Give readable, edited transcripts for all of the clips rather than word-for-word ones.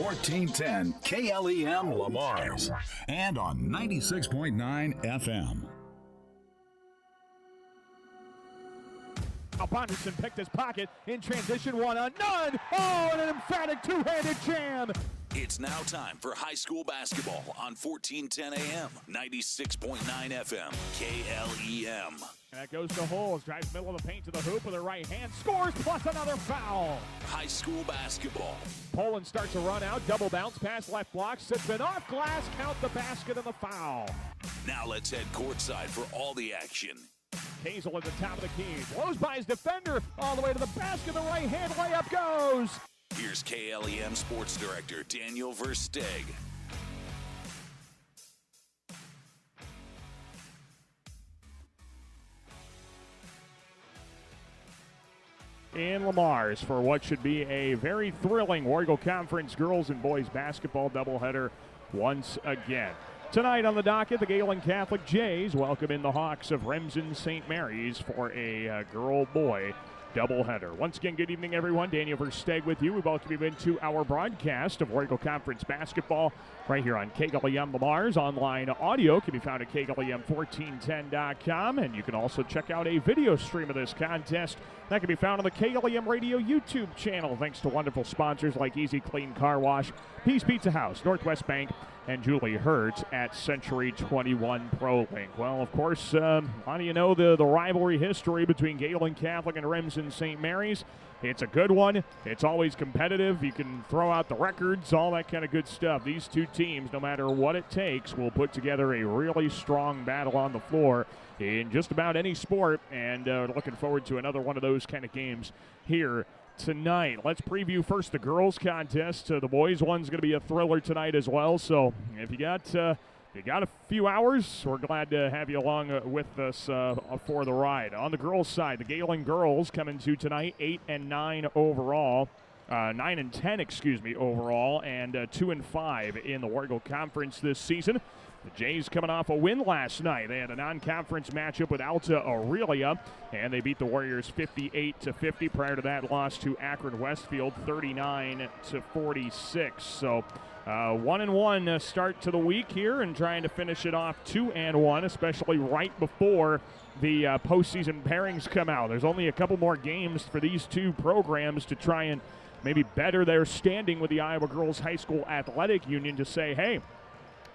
1410 KLEM Lamar's and on 96.9 FM. Bonderson picked his pocket in transition, one on none. Oh, and an emphatic two-handed jam. It's now time for high school basketball on 1410 AM, 96.9 FM, KLEM. And that goes to Holes, drives middle of the paint to the hoop with her right hand, scores plus another foul. High school basketball. Poland starts a run out, double bounce, pass left block, sits in off glass, count the basket and the foul. Now let's head courtside for all the action. Hazel at the top of the key, blows by his defender, all the way to the basket, the right hand layup goes. Here's KLEM Sports Director Daniel Versteeg. In Lamar's for what should be a very thrilling War Eagle Conference girls and boys basketball doubleheader once again. Tonight on the docket, the Gehlen Catholic Jays welcome in the Hawks of Remsen St. Mary's for a girl-boy doubleheader. Once again, good evening, everyone. Daniel Versteeg with you. We welcome you into our broadcast of War Eagle Conference basketball right here on KLEM Lamar's. Online audio can be found at KLEM1410.com, and you can also check out a video stream of this contest that can be found on the KLEM Radio YouTube channel, thanks to wonderful sponsors like Easy Clean Car Wash, Peace Pizza House, Northwest Bank, and Julie Hertz at Century 21 Pro Link. Well, of course, how do you know the rivalry history between Gehlen Catholic and Remsen St. Mary's? It's a good one. It's always competitive. You can throw out the records, all that kind of good stuff. These two teams, no matter what it takes, will put together a really strong battle on the floor in just about any sport, and looking forward to another one of those kind of games here tonight. Let's preview first the girls contest. The boys one's going to be a thriller tonight as well, so if you got a few hours, we're glad to have you along with us for the ride. On the girls side, the Gehlen girls coming to tonight 8-9 overall. 9-10 overall, and 2-5 in the War Eagle Conference this season. The Jays coming off a win last night. They had a non-conference matchup with Alta Aurelia, and they beat the Warriors 58-50. Prior to that, loss to Akron Westfield 39-46. So 1-1 start to the week here, and trying to finish it off 2-1, especially right before the postseason pairings come out. There's only a couple more games for these two programs to try and maybe better their standing with the Iowa Girls High School Athletic Union to say, hey,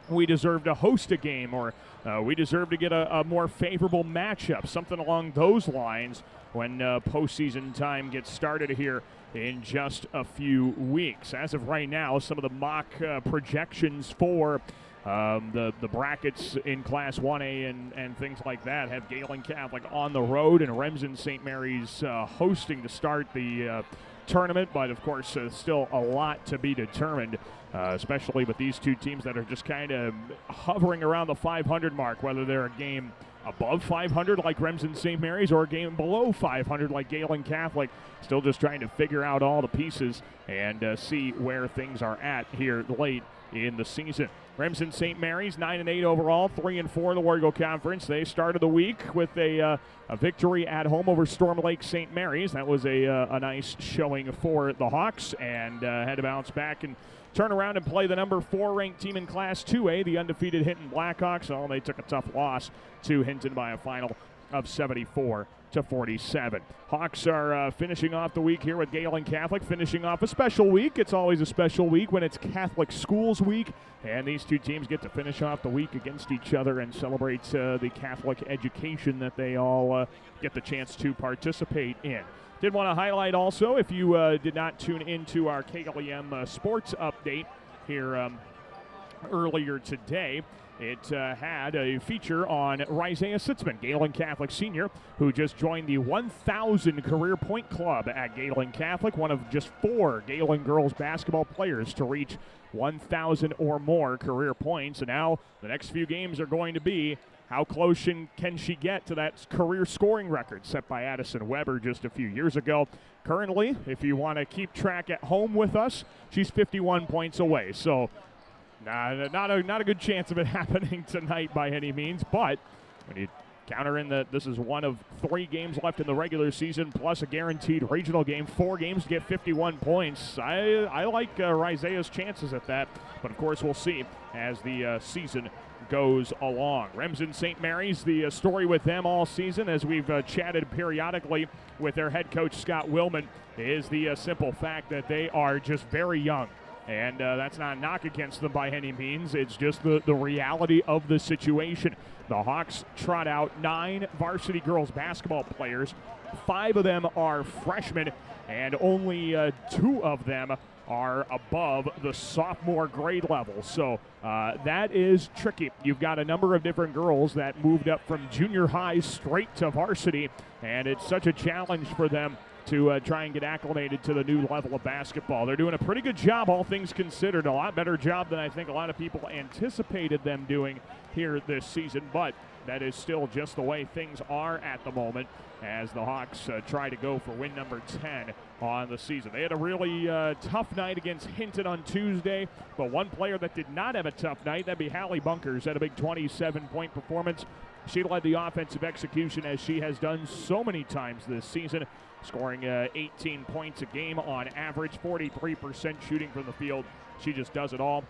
we deserve to host a game, or we deserve to get a more favorable matchup, something along those lines when postseason time gets started here in just a few weeks. As of right now, some of the mock projections for the brackets in Class 1A and things like that have Gehlen Catholic on the road and Remsen St. Mary's hosting to start the tournament, but of course still a lot to be determined, especially with these two teams that are just kind of hovering around the 500 mark, whether they're a game above 500 like Remsen St. Mary's or a game below 500 like Gehlen Catholic. Still just trying to figure out all the pieces and see where things are at here late in the season. Remsen St. Mary's 9-8 overall, 3-4 in the War Eagle Conference. They started the week with a victory at home over Storm Lake St. Mary's. That was a nice showing for the Hawks, and had to bounce back and turn around and play the number 4 ranked team in Class 2A, the undefeated Hinton Blackhawks. Oh, they took a tough loss to Hinton by a final of 74-47. Hawks are finishing off the week here with Gehlen Catholic, finishing off a special week. It's always a special week when it's Catholic Schools Week, and these two teams get to finish off the week against each other and celebrate the Catholic education that they all get the chance to participate in. Did want to highlight also, if you did not tune into our KLEM sports update here earlier today, it had a feature on Isaiah Sitzman, Gehlen Catholic senior, who just joined the 1,000 Career Point Club at Gehlen Catholic, one of just 4 Gehlen girls basketball players to reach 1,000 or more career points. And now the next few games are going to be how close can she get to that career scoring record set by Addison Weber just a few years ago. Currently, if you want to keep track at home with us, she's 51 points away. So not a good chance of it happening tonight by any means, but when you countering that this is one of 3 games left in the regular season, plus a guaranteed regional game, 4 games to get 51 points. I like Risea's chances at that, but of course we'll see as the season goes along. Remsen St. Mary's, the story with them all season, as we've chatted periodically with their head coach Scott Willman, is the simple fact that they are just very young. And that's not a knock against them by any means. It's just the reality of the situation. The Hawks trot out 9 varsity girls basketball players. 5 of them are freshmen, and only 2 of them are above the sophomore grade level. So that is tricky. You've got a number of different girls that moved up from junior high straight to varsity, and it's such a challenge for them to try and get acclimated to the new level of basketball. They're doing a pretty good job, all things considered, a lot better job than I think a lot of people anticipated them doing here this season, but that is still just the way things are at the moment as the Hawks try to go for win number 10 on the season. They had a really tough night against Hinton on Tuesday, but one player that did not have a tough night, that'd be Hallie Bunkers, had a big 27-point performance. She led the offensive execution as she has done so many times this season, scoring 18 points a game on average, 43% shooting from the field. She just does it all.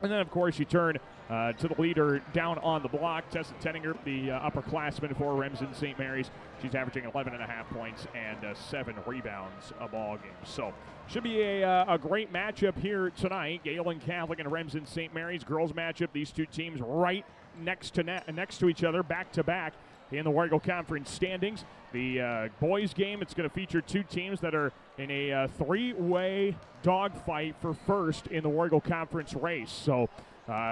And then, of course, you turn to the leader down on the block, Tessa Tenninger, the upperclassman for Remsen St. Mary's. She's averaging 11.5 points and 7 rebounds a ball game. So should be a great matchup here tonight. Gehlen Catholic and Remsen St. Mary's girls matchup. These two teams right next to each other, back to back in the Warrego Conference standings. The boys game, it's going to feature 2 teams that are in a 3-way dogfight for first in the Warrego Conference race. So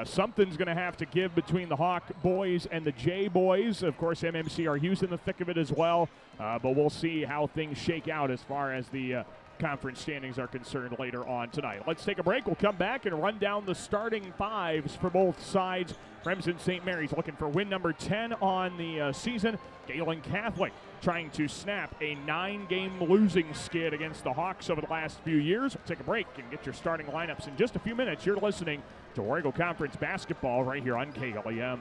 something's going to have to give between the Hawk boys and the J boys. Of course, MMCRU's in the thick of it as well, but we'll see how things shake out as far as the conference standings are concerned later on tonight. Let's take a break. We'll come back and run down the starting 5s for both sides. Remsen St. Mary's looking for win number 10 on the season. Gehlen Catholic trying to snap a 9-game losing skid against the Hawks over the last few years. We'll take a break and get your starting lineups in just a few minutes. You're listening to Warrego Conference basketball right here on KLEM.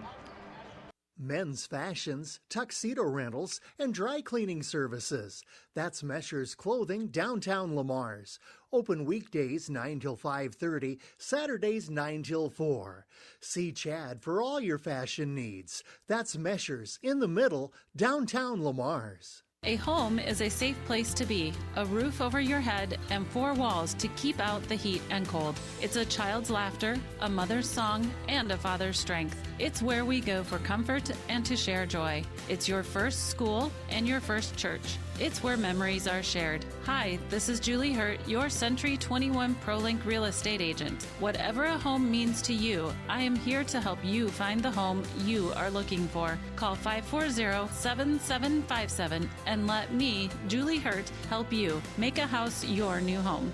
Men's fashions, tuxedo rentals, and dry cleaning services. That's Mesher's Clothing, downtown Lamar's. Open weekdays 9 till 5:30, Saturdays 9 till 4. See Chad for all your fashion needs. That's Mesher's in the middle, downtown Lamar's. A home is a safe place to be, a roof over your head, and 4 walls to keep out the heat and cold. It's a child's laughter, a mother's song, and a father's strength. It's where we go for comfort and to share joy. It's your first school and your first church. It's where memories are shared. Hi, this is Julie Hurt, your Century 21 ProLink real estate agent. Whatever a home means to you, I am here to help you find the home you are looking for. Call 540-7757 and let me, Julie Hurt, help you make a house your new home.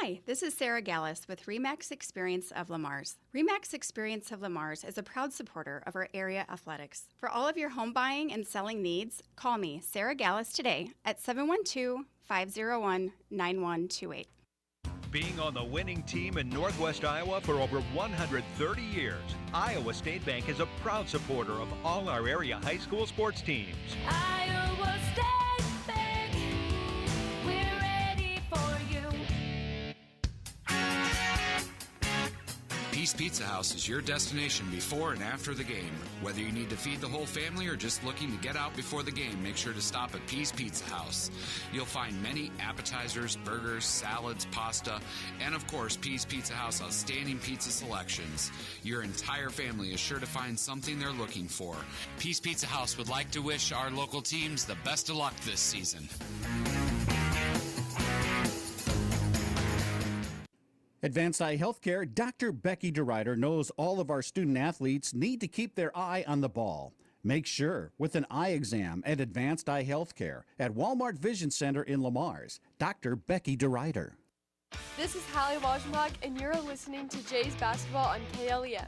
Hi, this is Sarah Gallus with RE/MAX Experience of Lamar's. RE/MAX Experience of Lamar's is a proud supporter of our area athletics. For all of your home buying and selling needs, call me, Sarah Gallus, today at 712-501-9128. Being on the winning team in Northwest Iowa for over 130 years, Iowa State Bank is a proud supporter of all our area high school sports teams. Iowa State Bank, we're ready for you. Peace Pizza House is your destination before and after the game. Whether you need to feed the whole family or just looking to get out before the game, make sure to stop at Peace Pizza House. You'll find many appetizers, burgers, salads, pasta, and of course, Peace Pizza House outstanding pizza selections. Your entire family is sure to find something they're looking for. Peace Pizza House would like to wish our local teams the best of luck this season. Advanced Eye Healthcare, Dr. Becky DeRuyter knows all of our student athletes need to keep their eye on the ball. Make sure with an eye exam at Advanced Eye Healthcare at Walmart Vision Center in Lamar's. Dr. Becky DeRuyter. This is Hallie Wajnbach, and you're listening to Jays Basketball on KLEM.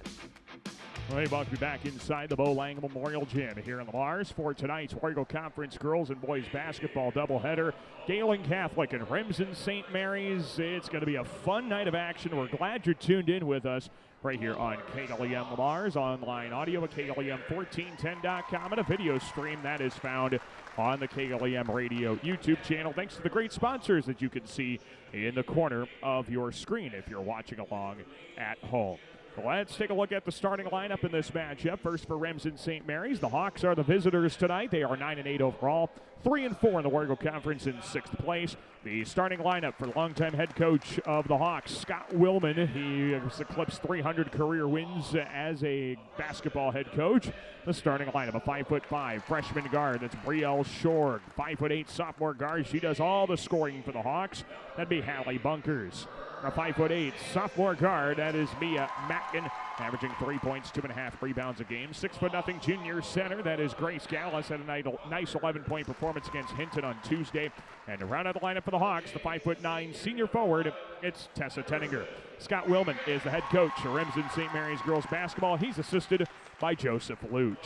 Well, hey, welcome back inside the Bo Lang Memorial Gym here in Lamar's for tonight's Warrego Conference girls and boys basketball doubleheader. Gehlen Catholic and Remsen St. Mary's. It's going to be a fun night of action. We're glad you're tuned in with us right here on KLEM Lamar's online audio at KLEM1410.com, and a video stream that is found on the KLEM radio YouTube channel, thanks to the great sponsors that you can see in the corner of your screen if you're watching along at home. Let's take a look at the starting lineup in this matchup. First for Remsen St. Mary's, the Hawks are the visitors tonight. They are 9-8 overall, 3-4 in the Warrego Conference in 6th place. The starting lineup for longtime head coach of the Hawks, Scott Willman. He has eclipsed 300 career wins as a basketball head coach. The starting lineup, a 5'5" freshman guard, that's Brielle Shorg. 5'8" sophomore guard, she does all the scoring for the Hawks. That'd be Hallie Bunkers. A 5'8" sophomore guard, that is Mia Matkin, averaging 3 points, 2.5 rebounds a game. 6'0" junior center, that is Grace Gallus, had a nice 11-point performance against Hinton on Tuesday. And to round out the lineup for the Hawks, the 5'9" senior forward, it's Tessa Tenninger. Scott Willman is the head coach of Remsen St. Mary's girls basketball. He's assisted by Joseph Luch.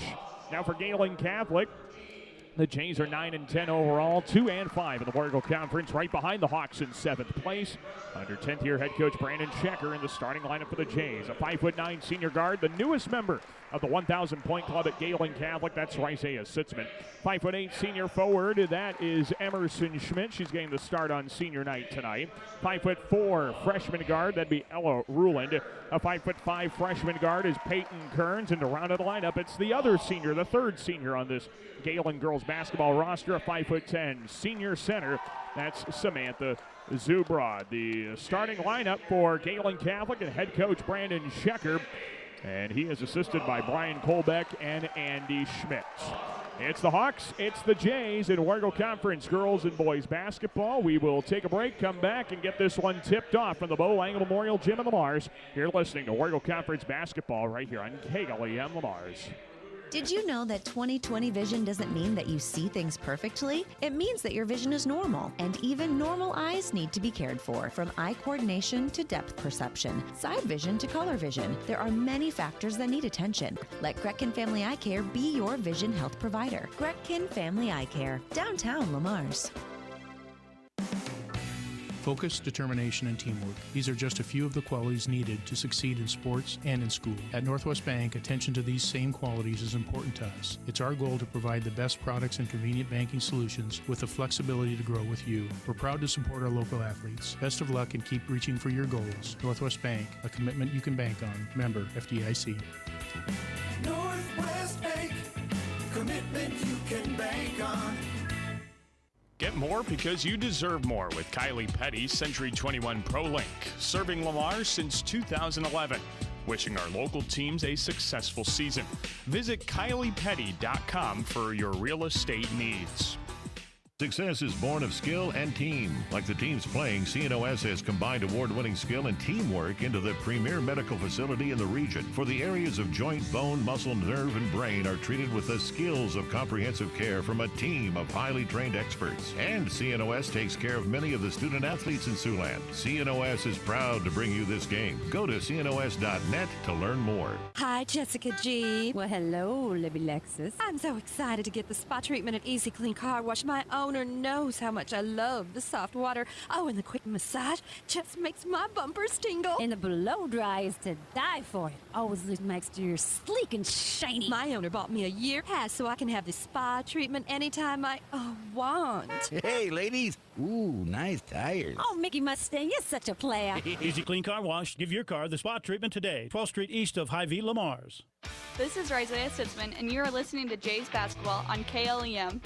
Now for Gehlen Catholic, the Jays are 9-10 overall, 2-5 in the Warrego Conference, right behind the Hawks in 7th place. Under 10th year head coach Brandon Checker in the starting lineup for the Jays. A 5'9" senior guard, the newest member of the 1,000-point club at Gehlen Catholic. That's Isaiah Sitzman. 5'8" senior forward, that is Emerson Schmidt. She's getting the start on senior night tonight. 5'4" freshman guard, that'd be Ella Ruland. A 5'5" freshman guard is Peyton Kearns. And to round out the lineup, it's the other senior, the third senior on this Gehlen girls basketball roster, a 5'10" senior center. That's Samantha Zubrod. The starting lineup for Gehlen Catholic and head coach Brandon Checker. And he is assisted by Brian Kolbeck and Andy Schmidt. It's the Hawks, it's the Jays in Warrego Conference girls and boys basketball. We will take a break, come back, and get this one tipped off from the Bo Lange Memorial Gym in Lamar's. You're listening to Warrego Conference basketball right here on KLEM Lamar's. Did you know that 20/20 vision doesn't mean that you see things perfectly? It means that your vision is normal, and even normal eyes need to be cared for, from eye coordination to depth perception, side vision to color vision. There are many factors that need attention. Let Gretkin Family Eye Care be your vision health provider. Gretkin Family Eye Care, downtown Lamar's. Focus, determination, and teamwork. These are just a few of the qualities needed to succeed in sports and in school. At Northwest Bank, attention to these same qualities is important to us. It's our goal to provide the best products and convenient banking solutions with the flexibility to grow with you. We're proud to support our local athletes. Best of luck and keep reaching for your goals. Northwest Bank, a commitment you can bank on. Member FDIC. Northwest Bank, commitment you can bank on. Get more because you deserve more with Kylie Petty's Century 21 Pro Link, serving Lamar since 2011. Wishing our local teams a successful season. Visit KyliePetty.com for your real estate needs. Success is born of skill and team. Like the teams playing, CNOS has combined award-winning skill and teamwork into the premier medical facility in the region. For the areas of joint, bone, muscle, nerve, and brain are treated with the skills of comprehensive care from a team of highly trained experts. And CNOS takes care of many of the student athletes in Siouxland. CNOS is proud to bring you this game. Go to CNOS.net to learn more. Hi, Jessica G. Well, hello, Libby Lexus. I'm so excited to get the spa treatment at Easy Clean Car Wash. My owner knows how much I love the soft water. Oh, and the quick massage just makes my bumpers tingle. And the blow dry is to die for. It always leaves my exterior sleek and shiny. My owner bought me a year pass so I can have the spa treatment anytime I want. Hey, ladies. Ooh, nice tires. Oh, Mickey Mustang is such a player. Easy Clean Car Wash. Give your car the spa treatment today. 12th Street east of Hy-Vee Lamar's. This is Isaiah Sitzman, and you are listening to Jays Basketball on KLEM.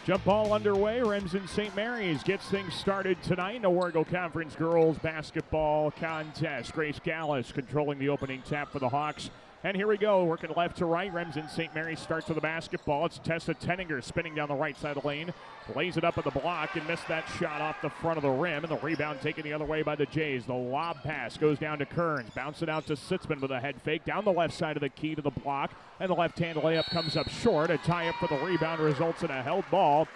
Jump ball underway. Remsen St. Mary's gets things started tonight in the Warrego Conference girls basketball contest. Grace Gallus controlling the opening tap for the Hawks. And here we go, working left to right. Remsen St. Mary's starts with the basketball. It's Tessa Tenninger spinning down the right side of the lane. Lays it up at the block and missed that shot off the front of the rim. And the rebound taken the other way by the Jays. The lob pass goes down to Kearns. Bounce it out to Sitzman with a head fake. Down the left side of the key to the block. And the left-hand layup comes up short. A tie-up for the rebound results in a held ball.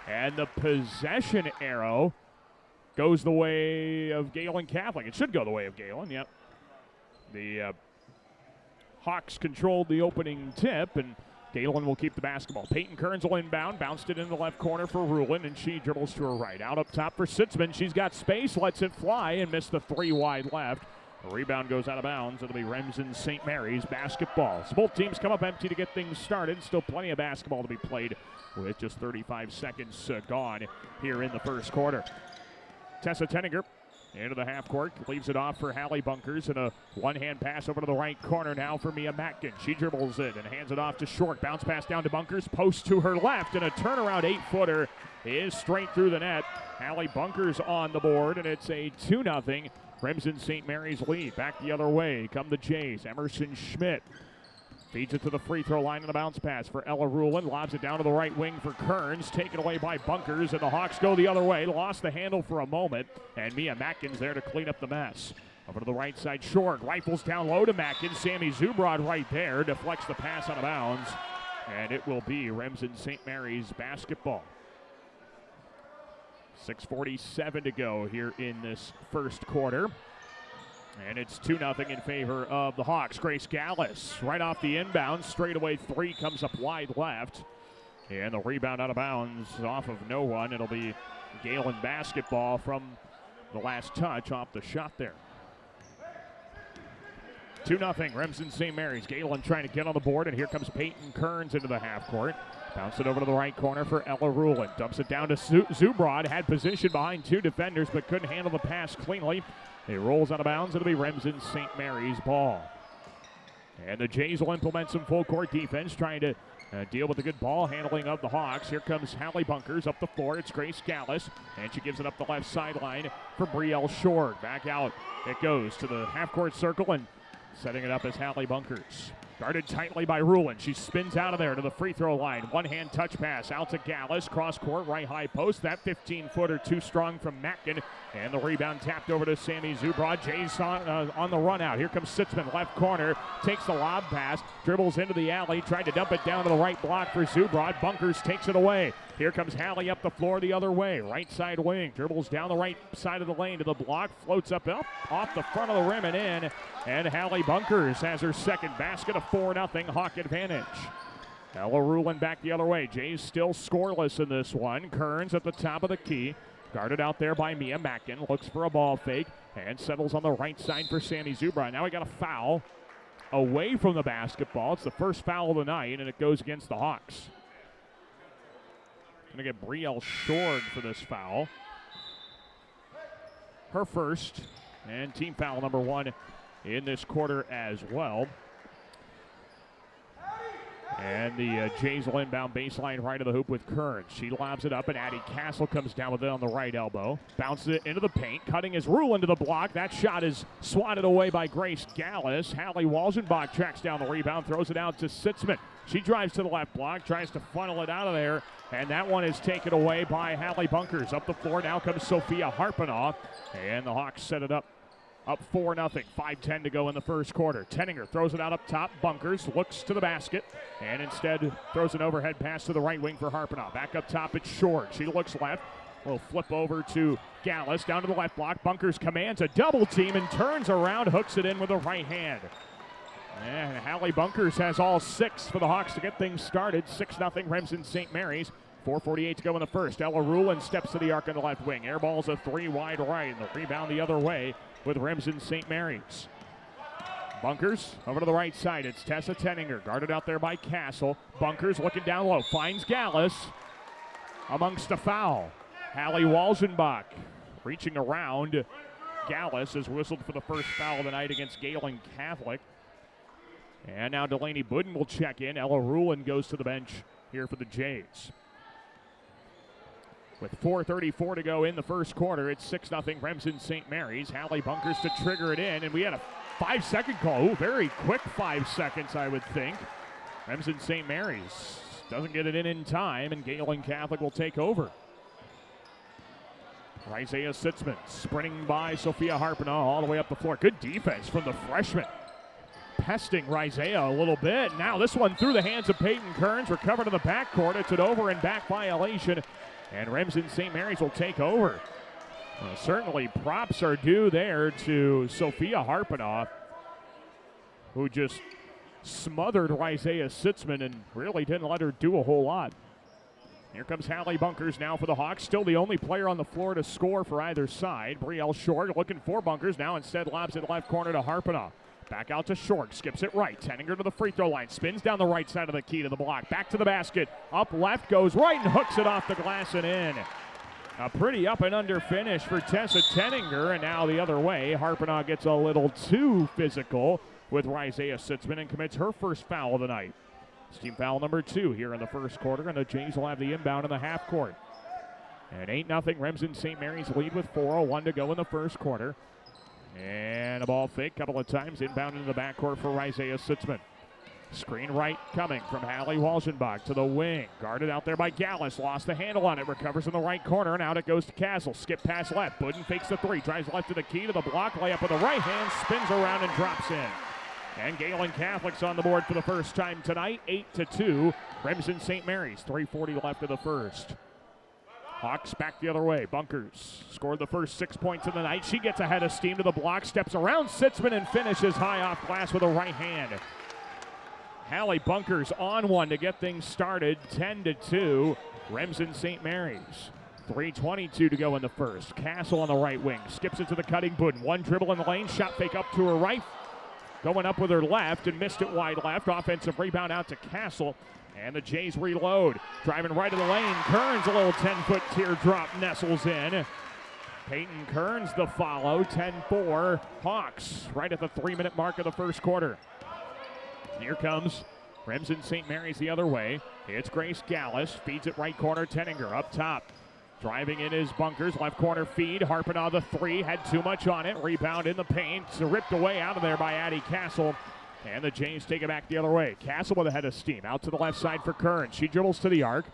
And the possession arrow goes the way of Gehlen Catholic. It should go the way of Gehlen, yep. The Hawks controlled the opening tip, and Gehlen will keep the basketball. Peyton Kearns will inbound, bounced it in the left corner for Ruland, and she dribbles to her right. Out up top for Sitzman. She's got space, lets it fly, and missed the three wide left. The rebound goes out of bounds. It'll be Remsen St. Mary's basketball. So both teams come up empty to get things started. Still plenty of basketball to be played with just 35 seconds gone here in the first quarter. Tessa Tenninger into the half court, leaves it off for Hallie Bunkers, and a one-hand pass over to the right corner now for Mia Matkin. She dribbles it and hands it off to Short. Bounce pass down to Bunkers, post to her left, and a turnaround 8-footer is straight through the net. Hallie Bunkers on the board, and it's a 2-0 Remsen St. Mary's lead. Back the other way come the Jays. Emerson Schmidt feeds it to the free throw line and a bounce pass for Ella Rulin. Lobs it down to the right wing for Kearns. Taken away by Bunkers, and the Hawks go the other way. Lost the handle for a moment, and Mia Matkins there to clean up the mess. Over to the right side, Short rifles down low to Matkins. Sammy Zubrod right there deflects the pass out of bounds, and it will be Remsen St. Mary's basketball. 6:47 to go here in this first quarter. And it's 2-0 in favor of the Hawks. Grace Gallus right off the inbound. Straightaway three comes up wide left. And the rebound out of bounds off of no one. It'll be Gehlen basketball from the last touch off the shot there. 2-0 Remsen St. Mary's. Gehlen trying to get on the board, and here comes Peyton Kearns into the half court. Bounce it over to the right corner for Ella Rulin. Dumps it down to Zubrod. Had position behind two defenders, but couldn't handle the pass cleanly. It rolls out of bounds. It'll be Remsen St. Mary's ball. And the Jays will implement some full court defense, trying to deal with the good ball handling of the Hawks. Here comes Hallie Bunkers up the floor. It's Grace Gallus, and she gives it up the left sideline for Brielle Short. Back out it goes to the half-court circle, and setting it up as Hallie Bunkers. Guarded tightly by Rulin. She spins out of there to the free throw line. One-hand touch pass out to Gallus. Cross court, right high post. That 15-footer too strong from Matkin. And the rebound tapped over to Sammy Zubrod. Jays on the run out. Here comes Sitzman, left corner. Takes the lob pass. Dribbles into the alley. Tried to dump it down to the right block for Zubrod. Bunkers takes it away. Here comes Hallie up the floor the other way. Right side wing. Dribbles down the right side of the lane to the block. Floats up off the front of the rim and in. And Hallie Bunkers has her second basket. A 4-0 Hawk advantage. Ella Rulin back the other way. Jays still scoreless in this one. Kearns at the top of the key. Guarded out there by Mia Matkin. Looks for a ball fake and settles on the right side for Sammy Zubrod. Now we got a foul away from the basketball. It's the first foul of the night, and it goes against the Hawks. Going to get Brielle Short for this foul. Her first, and team foul number one in this quarter as well. And the Jays will inbound baseline right of the hoop with Kearns. She lobs it up, and Addie Castle comes down with it on the right elbow. Bounces it into the paint, cutting his Rulin to the block. That shot is swatted away by Grace Gallus. Hallie Walzenbach tracks down the rebound, throws it out to Sitzman. She drives to the left block, tries to funnel it out of there, and that one is taken away by Hallie Bunkers. Up the floor now comes Sophia Harpenoff, and the Hawks set it up 4-0. 5:10 to go in the first quarter. Tenninger throws it out up top. Bunkers looks to the basket and instead throws an overhead pass to the right wing for Harpenoff. Back up top, it's Short. She looks left. Will flip over to Gallus, down to the left block. Bunkers commands a double team and turns around, hooks it in with the right hand. And Hallie Bunkers has all six for the Hawks to get things started. 6-0 Remsen St. Mary's. 4:48 to go in the first. Ella Rulin steps to the arc on the left wing. Airball's a three wide right, and the rebound the other way with Remsen St. Mary's. Bunkers over to the right side. It's Tessa Tenninger, guarded out there by Castle. Bunkers looking down low, finds Gallus amongst a foul. Hallie Walzenbach reaching around. Gallus is whistled for the first foul of the night against Gehlen Catholic. And now Delaney Budden will check in. Ella Rulin goes to the bench here for the Jays. With 4:34 to go in the first quarter, it's 6-0 Remsen St. Mary's. Hallie Bunkers to trigger it in, and we had a 5-second call. Ooh, very quick 5 seconds, I would think. Remsen St. Mary's doesn't get it in time, and Gehlen Catholic will take over. Isaiah Sitzman sprinting by Sophia Harpenoff all the way up the floor. Good defense from the freshman. Pesting Isaiah a little bit. Now this one through the hands of Peyton Kearns. Recovered in the backcourt. It's an over and back violation. And Remsen St. Mary's will take over. Well, certainly props are due there to Sophia Harpenoff, who just smothered Isaiah Sitzman and really didn't let her do a whole lot. Here comes Hallie Bunkers now for the Hawks. Still the only player on the floor to score for either side. Brielle Short looking for Bunkers now. Instead lobs it left corner to Harpana. Back out to Short. Skips it right. Tenninger to the free throw line. Spins down the right side of the key to the block. Back to the basket. Up left. Goes right and hooks it off the glass and in. A pretty up and under finish for Tessa Tenninger. And now the other way. Harpana gets a little too physical with Isaiah Sitzman and commits her first foul of the night. It's team foul number 2 here in the first quarter, and the Jays will have the inbound in the half court. And 8-0 Remsen St. Mary's lead with 4:01 to go in the first quarter. And a ball fake, couple of times, inbound into the backcourt for Isaiah Sitzman. Screen right coming from Hallie Walzenbach to the wing. Guarded out there by Gallus, lost the handle on it, recovers in the right corner, and out it goes to Castle. Skip pass left, Budden fakes the 3, drives left to the key to the block, layup with the right hand, spins around and drops in. And Gehlen Catholic's on the board for the first time tonight, 8-2. Remsen St. Mary's, 3:40 left of the first. Hawks back the other way. Bunkers scored the first 6 points of the night. She gets ahead of steam to the block, steps around Sitzman and finishes high off glass with a right hand. Hallie Bunkers on one to get things started, 10-2. Remsen St. Mary's. 3:22 to go in the first. Castle on the right wing, skips it to the cutting Budden. One dribble in the lane, shot fake up to her right. Going up with her left and missed it wide left. Offensive rebound out to Castle. And the Jays reload. Driving right of the lane. Kearns, a little 10-foot teardrop, nestles in. Peyton Kearns the follow. 10-4. Hawks right at the 3-minute mark of the first quarter. Here comes Remsen St. Mary's the other way. It's Grace Gallus. Feeds it right corner. Tenninger up top. Driving in is Bunkers, left corner feed. Harpana the 3, had too much on it. Rebound in the paint, ripped away out of there by Addie Castle. And the Jays take it back the other way. Castle with a head of steam, out to the left side for Kearns. She dribbles to the arc.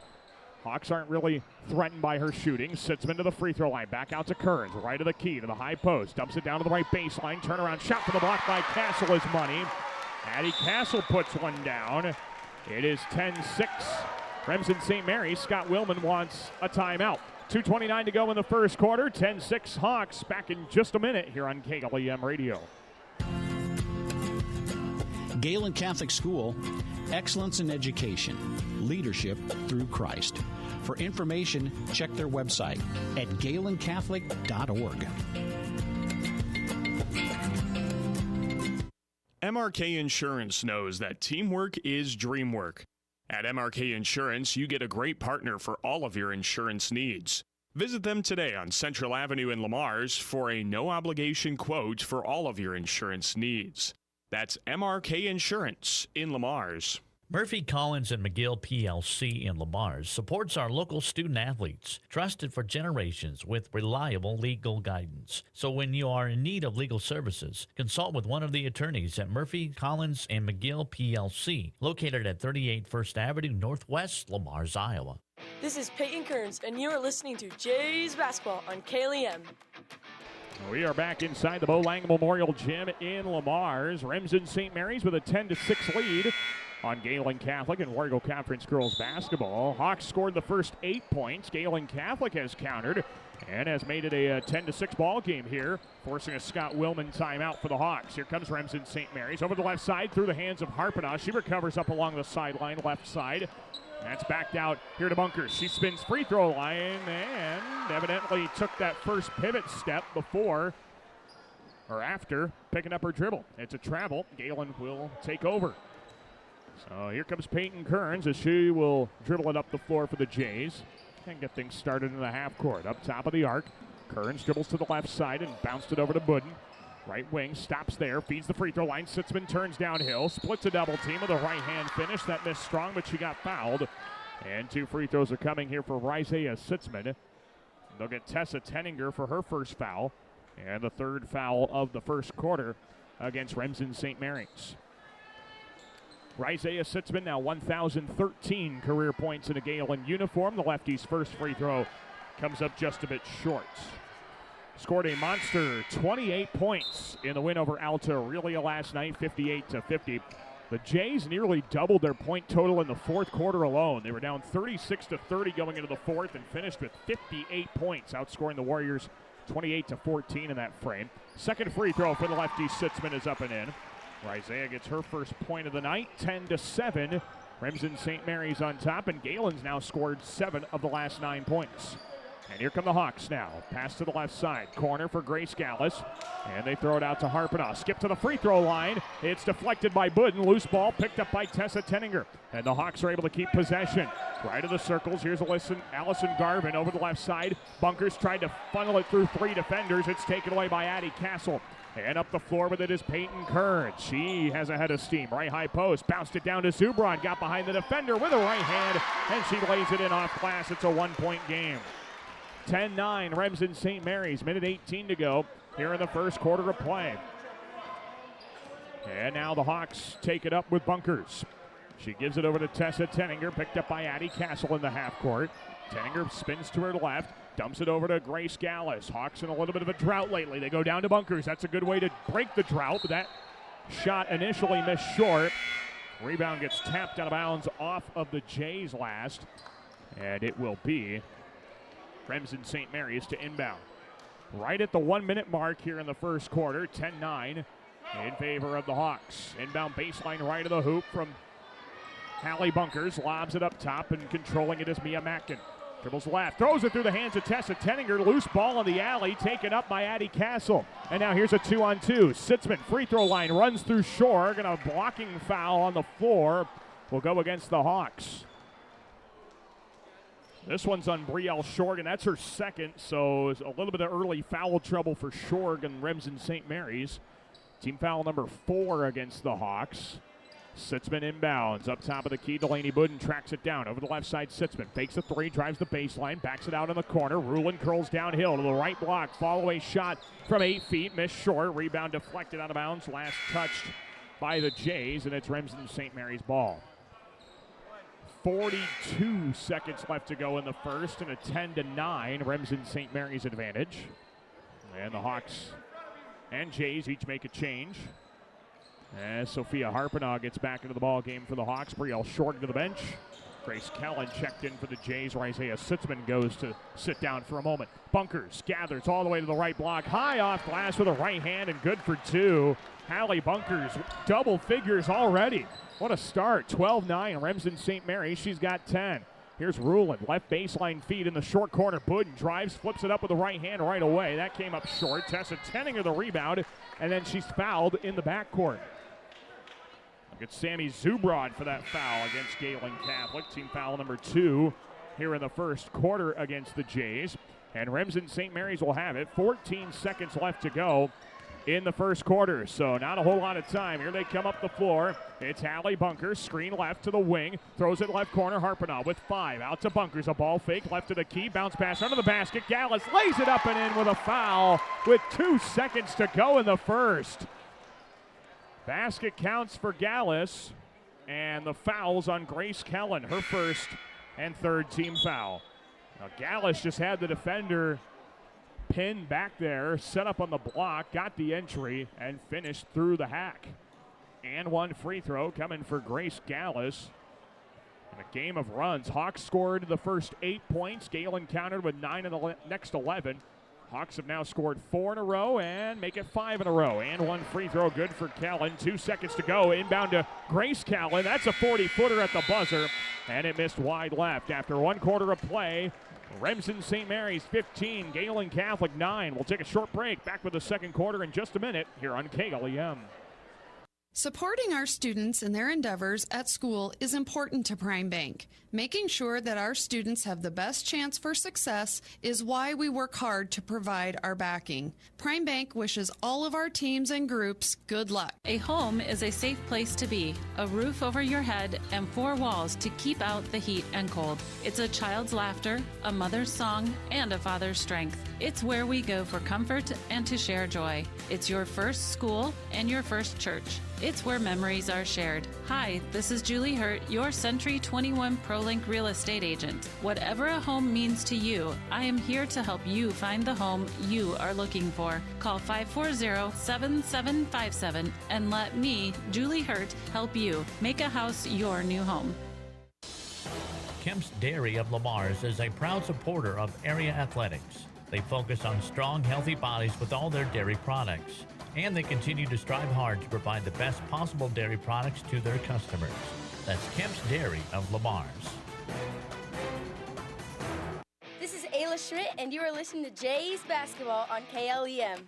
Hawks aren't really threatened by her shooting. Sitzman to the free throw line, back out to Kearns, right of the key to the high post. Dumps it down to the right baseline, turnaround shot for the block by Castle is money. Addie Castle puts one down. It is 10-6. Remsen St. Mary's. Scott Willman wants a timeout. 2:29 to go in the first quarter. 10-6 Hawks. Back in just a minute here on KLEM Radio. Gehlen Catholic School, excellence in education, leadership through Christ. For information, check their website at GehlenCatholic.org. MRK Insurance knows that teamwork is dream work. At MRK Insurance, you get a great partner for all of your insurance needs. Visit them today on Central Avenue in Lamars for a no-obligation quote for all of your insurance needs. That's MRK Insurance in Lamars. Murphy, Collins, and McGill PLC in Lamars supports our local student athletes, trusted for generations with reliable legal guidance. So when you are in need of legal services, consult with one of the attorneys at Murphy, Collins, and McGill PLC, located at 38 First Avenue Northwest, Lamars, Iowa. This is Peyton Kearns, and you are listening to Jays Basketball on KLEM. We are back inside the Bo Lang Memorial Gym in Lamars. Remsen St. Mary's with a 10-6 lead on Gehlen Catholic and Warrego Conference girls basketball. Hawks scored the first 8 points. Gehlen Catholic has countered and has made it a 10-6 ball game here, forcing a Scott Willman timeout for the Hawks. Here comes Remsen St. Mary's over the left side through the hands of Harpana. She recovers up along the sideline left side. That's backed out here to Bunkers. She spins free throw line and evidently took that first pivot step before or after picking up her dribble. It's a travel. Gehlen will take over. So here comes Peyton Kearns as she will dribble it up the floor for the Jays and get things started in the half court. Up top of the arc, Kearns dribbles to the left side and bounced it over to Budden. Right wing, stops there, feeds the free throw line. Sitzman turns downhill, splits a double team with a right hand finish. That missed strong, but she got fouled. And 2 free throws are coming here for Isaiah Sitzman. They'll get Tessa Tenninger for her first foul. And the third foul of the first quarter against Remsen St. Mary's. Isaiah Sitzman now 1,013 career points in a Gehlen uniform. The lefty's first free throw comes up just a bit short. Scored a monster 28 points in the win over Alta Aurelia last night, 58-50. The Jays nearly doubled their point total in the fourth quarter alone. They were down 36-30 going into the fourth and finished with 58 points, outscoring the Warriors 28-14 in that frame. Second free throw for the lefty Sitzman is up and in. Isaiah gets her first point of the night, 10-7. Remsen St. Mary's on top, and Gehlen's now scored 7 of the last 9 points. And here come the Hawks now. Pass to the left side. Corner for Grace Gallus. And they throw it out to Harpenoff. Skip to the free throw line. It's deflected by Budden. Loose ball picked up by Tessa Tenninger. And the Hawks are able to keep possession. Right of the circles. Here's Allison Garvin over the left side. Bunkers tried to funnel it through 3 defenders. It's taken away by Addie Castle. And up the floor with it is Peyton Kern. She has a head of steam. Right high post. Bounced it down to Zubron. Got behind the defender with a right hand. And she lays it in off glass. It's a 1-point game. 10-9, Remsen St. Mary's. Minute 18 to go here in the first quarter of play. And now the Hawks take it up with Bunkers. She gives it over to Tessa Tenninger, picked up by Addie Castle in the half court. Tenninger spins to her left, dumps it over to Grace Gallus. Hawks in a little bit of a drought lately. They go down to Bunkers. That's a good way to break the drought, but that shot initially missed short. Rebound gets tapped out of bounds off of the Jays last, and it will be Remsen St. Mary's to inbound. Right at the 1-minute mark here in the first quarter, 10-9 in favor of the Hawks. Inbound baseline right of the hoop from Hallie Bunkers. Lobs it up top, and controlling it is Mia Mackin. Dribbles left, throws it through the hands of Tessa Tenninger. Loose ball in the alley, taken up by Addie Castle. And now here's a 2-on-2. Sitzman, free throw line, runs through Shore. Gonna blocking foul on the floor. Will go against the Hawks. This one's on Brielle Shorg, and that's her second, so it's a little bit of early foul trouble for Shorg and Remsen St. Mary's. Team foul number 4 against the Hawks. Sitzman inbounds. Up top of the key, Delaney Budden tracks it down. Over the left side, Sitzman fakes a 3, drives the baseline, backs it out in the corner. Rulin curls downhill to the right block. Fall-away shot from 8 feet, missed short. Rebound deflected out of bounds. Last touched by the Jays, and it's Remsen St. Mary's ball. 42 seconds left to go in the first, and a 10-9 Remsen St. Mary's advantage. And the Hawks and Jays each make a change. As Sophia Harpenaugh gets back into the ball game for the Hawks. Brielle Short to the bench. Grace Kellen checked in for the Jays, where Isaiah Sitzman goes to sit down for a moment. Bunkers gathers all the way to the right block. High off glass with a right hand, and good for 2. Hallie Bunkers, double figures already. What a start. 12-9, Remsen St. Mary's. She's got 10. Here's Rulin, left baseline feed in the short corner. Budden drives, flips it up with the right hand right away. That came up short. Tessa Tenninger the rebound, and then she's fouled in the backcourt. Look at Sammy Zubrod for that foul against Gehlen Catholic. Team foul number 2 here in the first quarter against the Jays. And Remsen St. Mary's will have it. 14 seconds left to go in the first quarter, so not a whole lot of time. Here they come up the floor. It's Hallie Bunkers, screen left to the wing, throws it left corner. Harpenaugh with 5, out to Bunkers, a ball fake, left to the key, bounce pass under the basket. Gallus lays it up and in with a foul with 2 seconds to go in the first. Basket counts for Gallus, and the foul's on Grace Kellen, her first and third team foul. Now Gallus just had the defender pinned back there, set up on the block, got the entry, and finished through the hack. And 1 free throw coming for Grace Gallus. In a game of runs, Hawks scored the first 8 points. Gehlen countered with 9 in the next 11. Hawks have now scored 4 in a row and make it 5 in a row. And 1 free throw good for Kellen. 2 seconds to go. Inbound to Grace Kellen. That's a 40-footer at the buzzer, and it missed wide left. After 1 quarter of play, Remsen St. Mary's 15, Gehlen Catholic 9. We'll take a short break. Back with the second quarter in just a minute here on KLEM. Supporting our students in their endeavors at school is important to Prime Bank. Making sure that our students have the best chance for success is why we work hard to provide our backing. Prime Bank wishes all of our teams and groups good luck. A home is a safe place to be, a roof over your head, and 4 walls to keep out the heat and cold. It's a child's laughter, a mother's song, and a father's strength. It's where we go for comfort and to share joy. It's your first school and your first church. It's where memories are shared. Hi, this is Julie Hurt, your Century 21 ProLink real estate agent. Whatever a home means to you, I am here to help you find the home you are looking for. Call 540-7757 and let me, Julie Hurt, help you make a house your new home. Kemp's Dairy of Lamar's is a proud supporter of area athletics. They focus on strong, healthy bodies with all their dairy products, and they continue to strive hard to provide the best possible dairy products to their customers. That's Kemp's Dairy of Lamar's. This is Ayla Schmidt, and you are listening to Jays Basketball on KLEM.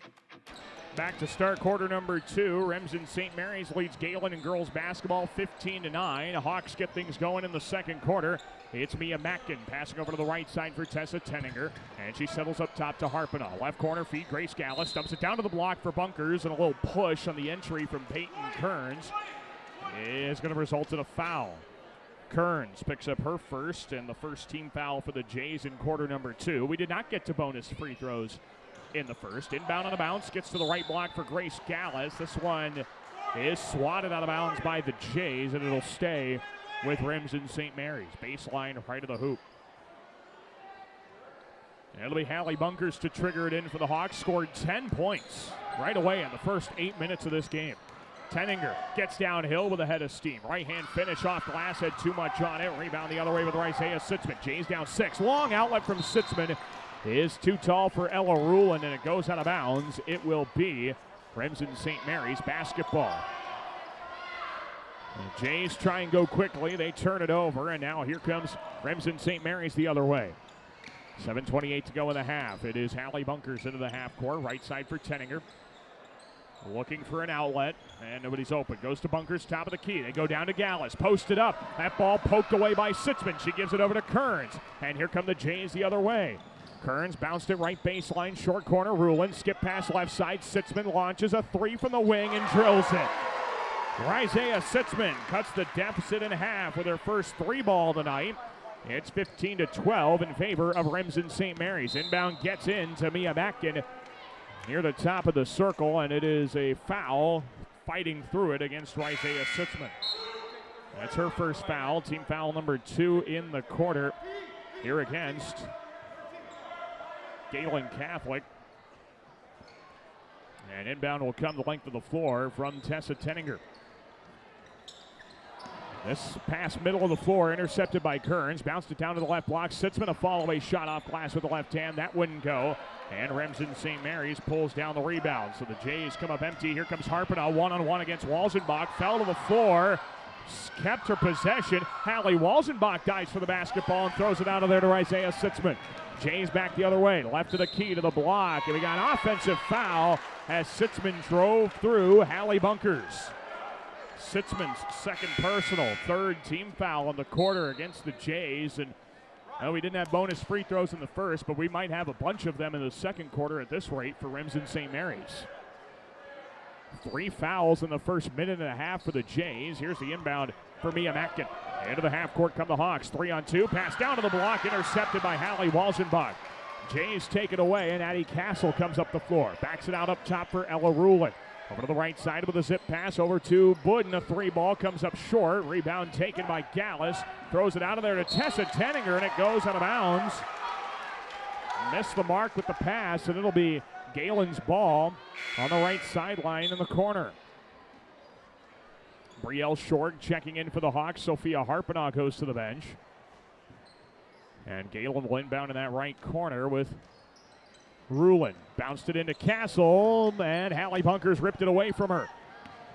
Back to start quarter number 2. Remsen St. Mary's leads Gehlen in girls basketball 15-9. Hawks get things going in the second quarter. It's Mia Mackin passing over to the right side for Tessa Tenninger. And she settles up top to Harpena. Left corner feed, Grace Gallus dumps it down to the block for Bunkers. And a little push on the entry from Peyton Kearns is going to result in a foul. Kearns picks up her first and the first team foul for the Jays in quarter number 2. We did not get to bonus free throws in the first. Inbound on the bounce, gets to the right block for Grace Gallus. This one is swatted out of bounds by the Jays, and it'll stay with Remsen St. Mary's. Baseline right of the hoop. And it'll be Hallie Bunkers to trigger it in for the Hawks. Scored 10 points right away in the first 8 minutes of this game. Tenninger gets downhill with a head of steam. Right hand finish off glass, had too much on it. Rebound the other way with Isaiah Sitzman. Jays down 6. Long outlet from Sitzman is too tall for Ella Rulin, and it goes out of bounds. It will be Remsen St. Mary's basketball. The Jays try and go quickly. They turn it over, and now here comes Remsen St. Mary's the other way. 7:28 to go in the half. It is Hallie Bunkers into the half court. Right side for Tenninger. Looking for an outlet, and nobody's open. Goes to Bunkers, top of the key. They go down to Gallus, posted up. That ball poked away by Sitzman. She gives it over to Kearns, and here come the Jays the other way. Kearns bounced it right baseline, short corner. Rulin, skip pass left side. Sitzman launches a 3 from the wing and drills it. Isaiah Sitzman cuts the deficit in half with her first 3 ball tonight. It's 15-12 in favor of Remsen St. Mary's. Inbound gets in to Mia Mackin near the top of the circle, and it is a foul fighting through it against Isaiah Sitzman. That's her first foul, team foul number 2 in the quarter here against Gehlen Catholic. And inbound will come the length of the floor from Tessa Tenninger. This pass middle of the floor intercepted by Kearns. Bounced it down to the left block. Sitzman a fall-away shot off glass with the left hand. That wouldn't go. And Remsen St. Mary's pulls down the rebound. So the Jays come up empty. Here comes Harpena one-on-one against Walzenbach. Fell to the floor. Kept her possession. Hallie Walzenbach dives for the basketball and throws it out of there to Isaiah Sitzman. Jays back the other way. Left of the key to the block. And we got an offensive foul as Sitzman drove through Hallie Bunkers. Sitzman's second personal, third team foul in the quarter against the Jays. And we didn't have bonus free throws in the first, but we might have a bunch of them in the second quarter at this rate for Remsen St. Mary's. 3 fouls in the first minute and a half for the Jays. Here's the inbound for Mia Mackin. Into the half court come the Hawks. 3-on-2. Pass down to the block. Intercepted by Hallie Walzenbach. Jays take it away, and Addie Castle comes up the floor. Backs it out up top for Ella Rulin. Over to the right side with a zip pass over to Budden. A 3 ball comes up short. Rebound taken by Gallus. Throws it out of there to Tessa Tenninger, and it goes out of bounds. Missed the mark with the pass, and it'll be Gehlen's ball on the right sideline in the corner. Brielle Short checking in for the Hawks. Sophia Harpena goes to the bench. And Gehlen will inbound in that right corner with Rulin. Bounced it into Castle, and Hallie Bunkers ripped it away from her.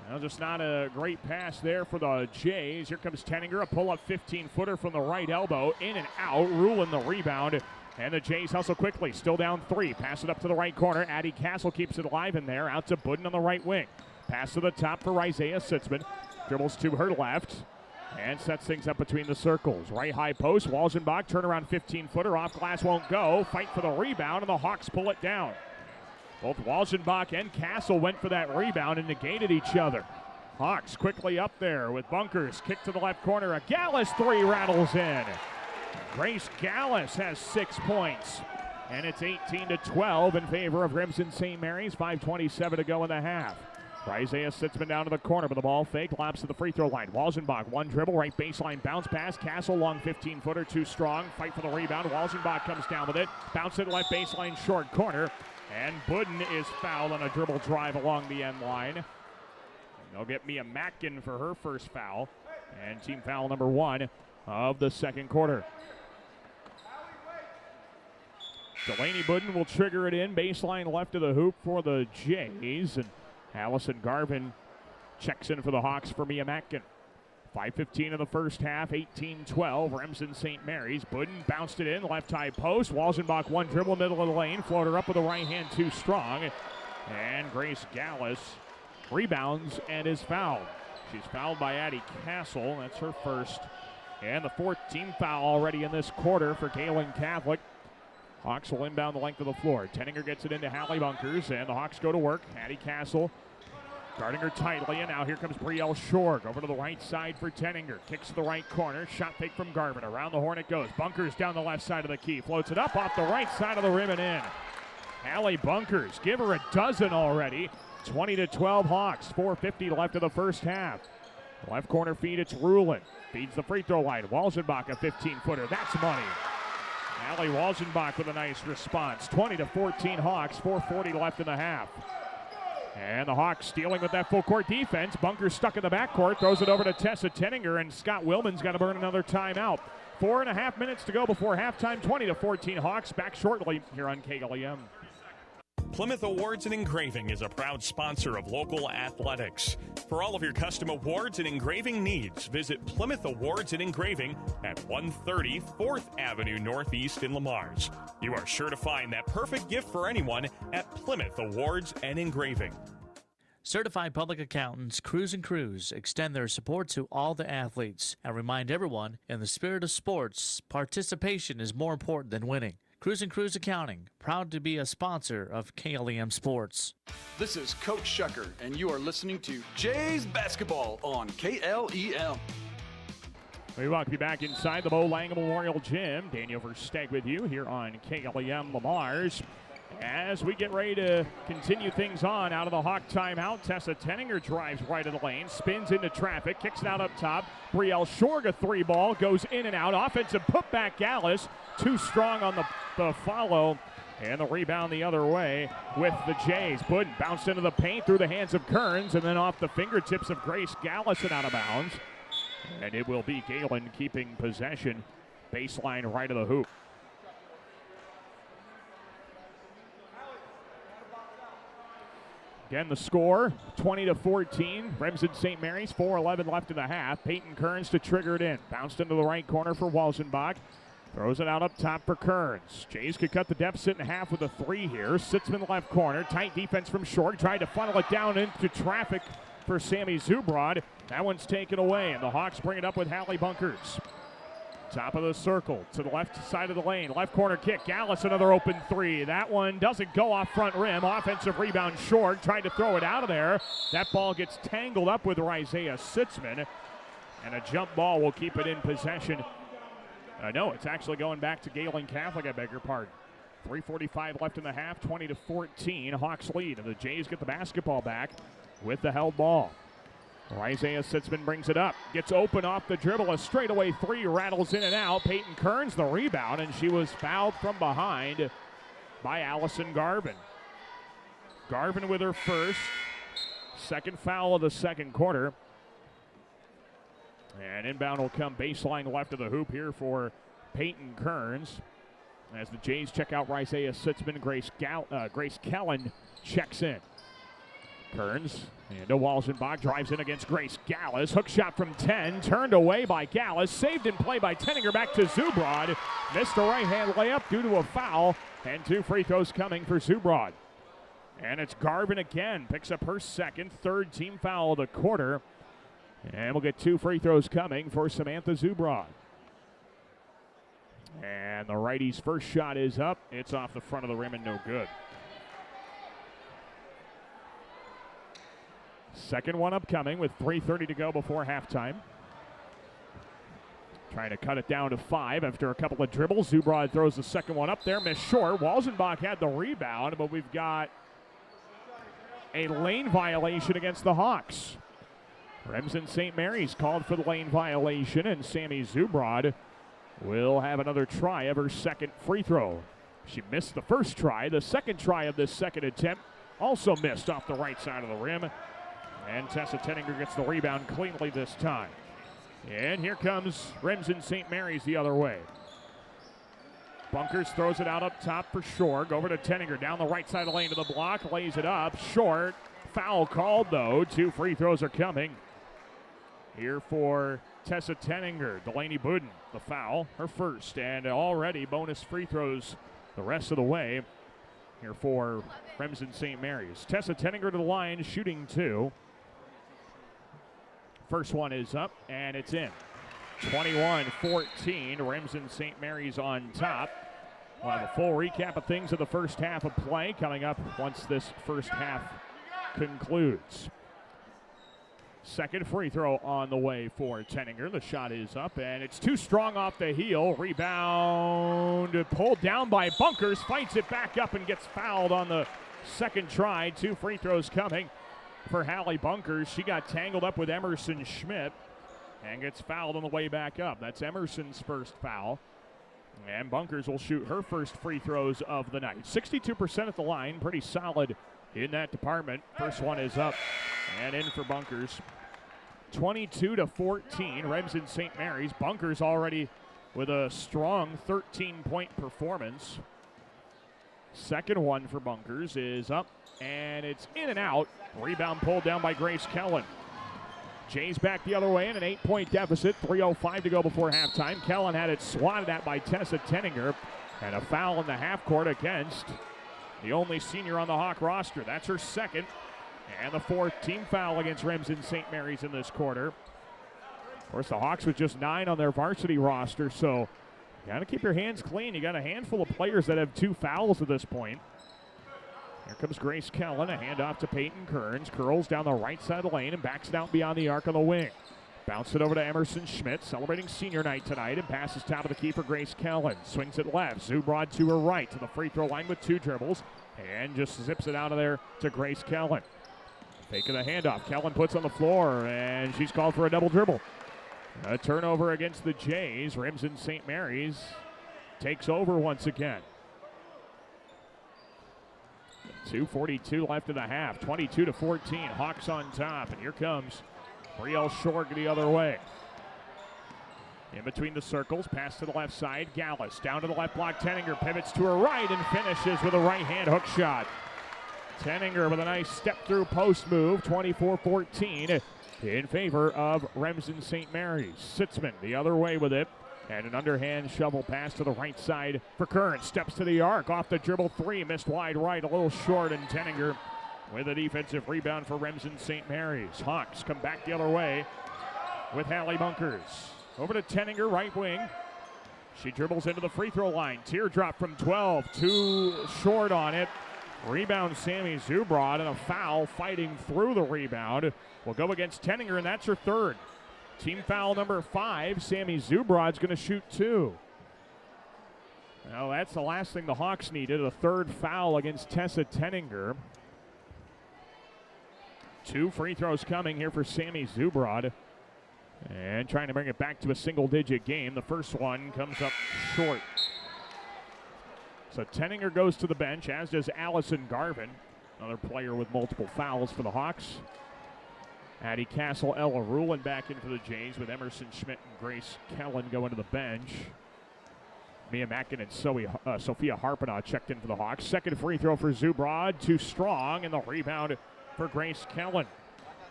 Well, just not a great pass there for the Jays. Here comes Tenninger, a pull-up 15-footer from the right elbow. In and out. Rulin the rebound. And the Jays hustle quickly. Still down 3. Pass it up to the right corner. Addie Castle keeps it alive in there. Out to Budden on the right wing. Pass to the top for Isaiah Sitzman. Dribbles to her left. And sets things up between the circles. Right high post. Walzenbach, turnaround 15-footer. Off glass won't go. Fight for the rebound, and the Hawks pull it down. Both Walzenbach and Castle went for that rebound and negated each other. Hawks quickly up there with Bunkers. Kick to the left corner. A Gallus 3 rattles in. Grace Gallus has 6 points. And it's 18-12 in favor of Remsen St. Mary's. 5:27 to go in the half. Isaiah Sitzman down to the corner with the ball fake. Laps to the free throw line. Walzenbach, one dribble, right baseline, bounce pass. Castle, long 15-footer, too strong. Fight for the rebound. Walzenbach comes down with it. Bounce it left baseline, short corner. And Budden is fouled on a dribble drive along the end line. And they'll get Mia Mackin for her first foul. And team foul number 1 of the second quarter. Delaney Budden will trigger it in. Baseline left of the hoop for the Jays. And Allison Garvin checks in for the Hawks for Mia Mackin. 5:15 in the first half, 18-12. Remsen St. Mary's. Budden bounced it in, left high post. Walzenbach one dribble, middle of the lane. Floater up with the right hand, too strong. And Grace Gallus rebounds and is fouled. She's fouled by Addie Castle. That's her first. And the fourth team foul already in this quarter for Gehlen Catholic. Hawks will inbound the length of the floor. Tenninger gets it into Hallie Bunkers, and the Hawks go to work. Addie Castle guarding her tightly, and now here comes Brielle Shorg over to the right side for Tenninger. Kicks to the right corner. Shot fake from Garvin. Around the horn it goes. Bunkers down the left side of the key. Floats it up off the right side of the rim and in. Hallie Bunkers, give her a dozen already. 20-12 Hawks. 4:50 left of the first half. Left corner feed, it's Rulin. Feeds the free throw line. Walzenbach a 15-footer. That's money. Hallie Walzenbach with a nice response. 20-14 Hawks. 4:40 left in the half. And the Hawks stealing with that full court defense. Bunkers stuck in the backcourt. Throws it over to Tessa Tenninger, and Scott Willman's got to burn another timeout. 4.5 minutes to go before halftime. 20-14 Hawks. Back shortly here on KLEM. Plymouth Awards and Engraving is a proud sponsor of local athletics. For all of your custom awards and engraving needs, visit Plymouth Awards and Engraving at 130 4th Avenue Northeast in Lamars. You are sure to find that perfect gift for anyone at Plymouth Awards and Engraving. Certified public accountants Cruz & Cruz extend their support to all the athletes and remind everyone, in the spirit of sports, participation is more important than winning. Cruz & Cruz Accounting, proud to be a sponsor of KLEM Sports. This is Coach Shucker, and you are listening to Jays Basketball on KLEM. We welcome you back inside the Bo Lang Memorial Gym. Daniel Versteg with you here on KLEM Lamars. As we get ready to continue things on out of the Hawk timeout, Tessa Tenninger drives right of the lane, spins into traffic, kicks it out up top. Brielle Shorg, a three ball, goes in and out. Offensive putback, Gallus. Too strong on the follow. And the rebound the other way with the Jays. Budden bounced into the paint through the hands of Kearns, and then off the fingertips of Grace Gallus and out of bounds. And it will be Gehlen keeping possession. Baseline right of the hoop. Again, the score, 20-14. Remsen St. Mary's, 4:11 left in the half. Peyton Kearns to trigger it in. Bounced into the right corner for Walzenbach. Throws it out up top for Kearns. Jays could cut the deficit in half with a three here. Sitzman left corner. Tight defense from Short. Tried to funnel it down into traffic for Sammy Zubrod. That one's taken away, and the Hawks bring it up with Hallie Bunkers. Top of the circle to the left side of the lane. Left corner kick. Gallus, another open three. That one doesn't go off front rim. Offensive rebound Short. Tried to throw it out of there. That ball gets tangled up with Isaiah Sitzman. And a jump ball will keep it in possession. No, it's actually going back to Gehlen Catholic, I beg your pardon. 3:45 left in the half, 20-14. Hawks lead, and the Jays get the basketball back with the held ball. Isaiah Sitzman brings it up. Gets open off the dribble. A straightaway three rattles in and out. Peyton Kearns the rebound, and she was fouled from behind by Allison Garvin. Garvin with her first. Second foul of the second quarter. And inbound will come baseline left of the hoop here for Peyton Kearns. As the Jays check out Isaiah Sitzman, Grace Kellen checks in. Kearns into Walzenbach, drives in against Grace Gallus. Hook shot from 10, turned away by Gallus. Saved in play by Tenninger, back to Zubrod. Missed a right-hand layup due to a foul, and two free throws coming for Zubrod. And it's Garvin again, picks up her second, third team foul of the quarter. And we'll get two free throws coming for Samantha Zubrod. And the righty's first shot is up. It's off the front of the rim and no good. Second one upcoming with 3:30 to go before halftime. Trying to cut it down to 5 after a couple of dribbles. Zubrod throws the second one up there, missed short. Walzenbach had the rebound, but we've got a lane violation against the Hawks. Remsen St. Mary's called for the lane violation, and Sammy Zubrod will have another try of her second free throw. She missed the first try. The second try of this second attempt also missed off the right side of the rim. And Tessa Tenninger gets the rebound cleanly this time. And here comes Remsen St. Mary's the other way. Bunkers throws it out up top for Shorg. Over to Tenninger down the right side of the lane to the block. Lays it up. Short. Foul called, though. Two free throws are coming. Here for Tessa Tenninger. Delaney Budden, the foul, her first, and already bonus free throws the rest of the way. Here for Remsen St. Mary's. Tessa Tenninger to the line, shooting 2. First one is up, and it's in. 21-14, Remsen St. Mary's on top. We'll have a full recap of things of the first half of play coming up once this first half concludes. Second free throw on the way for Tenninger. The shot is up, and it's too strong off the heel. Rebound pulled down by Bunkers. Fights it back up and gets fouled on the second try. 2 free throws coming for Hallie Bunkers. She got tangled up with Emerson Schmidt and gets fouled on the way back up. That's Emerson's first foul. And Bunkers will shoot her first free throws of the night. 62% at the line. Pretty solid in that department. First one is up and in for Bunkers. 22-14, Remsen St. Mary's. Bunkers already with a strong 13-point performance. Second one for Bunkers is up, and it's in and out. Rebound pulled down by Grace Kellen. Jays back the other way in an 8-point deficit. 3:05 to go before halftime. Kellen had it swatted at by Tessa Tenninger, and a foul in the half court against the only senior on the Hawk roster. That's her second. And the 4th team foul against Remsen St. Mary's in this quarter. Of course, the Hawks with just 9 on their varsity roster, so you got to keep your hands clean. You got a handful of players that have 2 fouls at this point. Here comes Grace Kellen, a handoff to Peyton Kearns. Curls down the right side of the lane and backs down beyond the arc on the wing. Bounce it over to Emerson Schmidt, celebrating senior night tonight, and passes top of the key for Grace Kellen. Swings it left, Zubrod to her right, to the free throw line with 2 dribbles, and just zips it out of there to Grace Kellen. Taking the handoff, Kellen puts on the floor, and she's called for a double dribble. A turnover against the Jays. Remsen St. Mary's takes over once again. 2:42 left in the half. 22-14. Hawks on top, and here comes Brielle Shorg the other way. In between the circles, pass to the left side. Gallus down to the left block. Tenninger pivots to her right and finishes with a right-hand hook shot. Tenninger with a nice step-through post move. 24-14 in favor of Remsen St. Mary's. Sitzman the other way with it. And an underhand shovel pass to the right side for Kearns. Steps to the arc. Off the dribble 3. Missed wide right. A little short. And Tenninger with a defensive rebound for Remsen St. Mary's. Hawks come back the other way with Hallie Bunkers. Over to Tenninger, right wing. She dribbles into the free throw line. Teardrop from 12. Too short on it. Rebound Sammy Zubrod, and a foul fighting through the rebound. Will go against Tenninger, and that's her third. Team foul number 5. Sammy Zubrod's going to shoot 2. Well, that's the last thing the Hawks needed, a third foul against Tessa Tenninger. 2 free throws coming here for Sammy Zubrod. And trying to bring it back to a single-digit game. The first one comes up short. So Tenninger goes to the bench, as does Allison Garvin, another player with multiple fouls for the Hawks. Addie Castle, Ella Rulin back in for the Jays with Emerson Schmidt and Grace Kellen going to the bench. Mia Mackin and Sophia Harpenaugh checked in for the Hawks. Second free throw for Zubrod, too strong, and the rebound for Grace Kellen.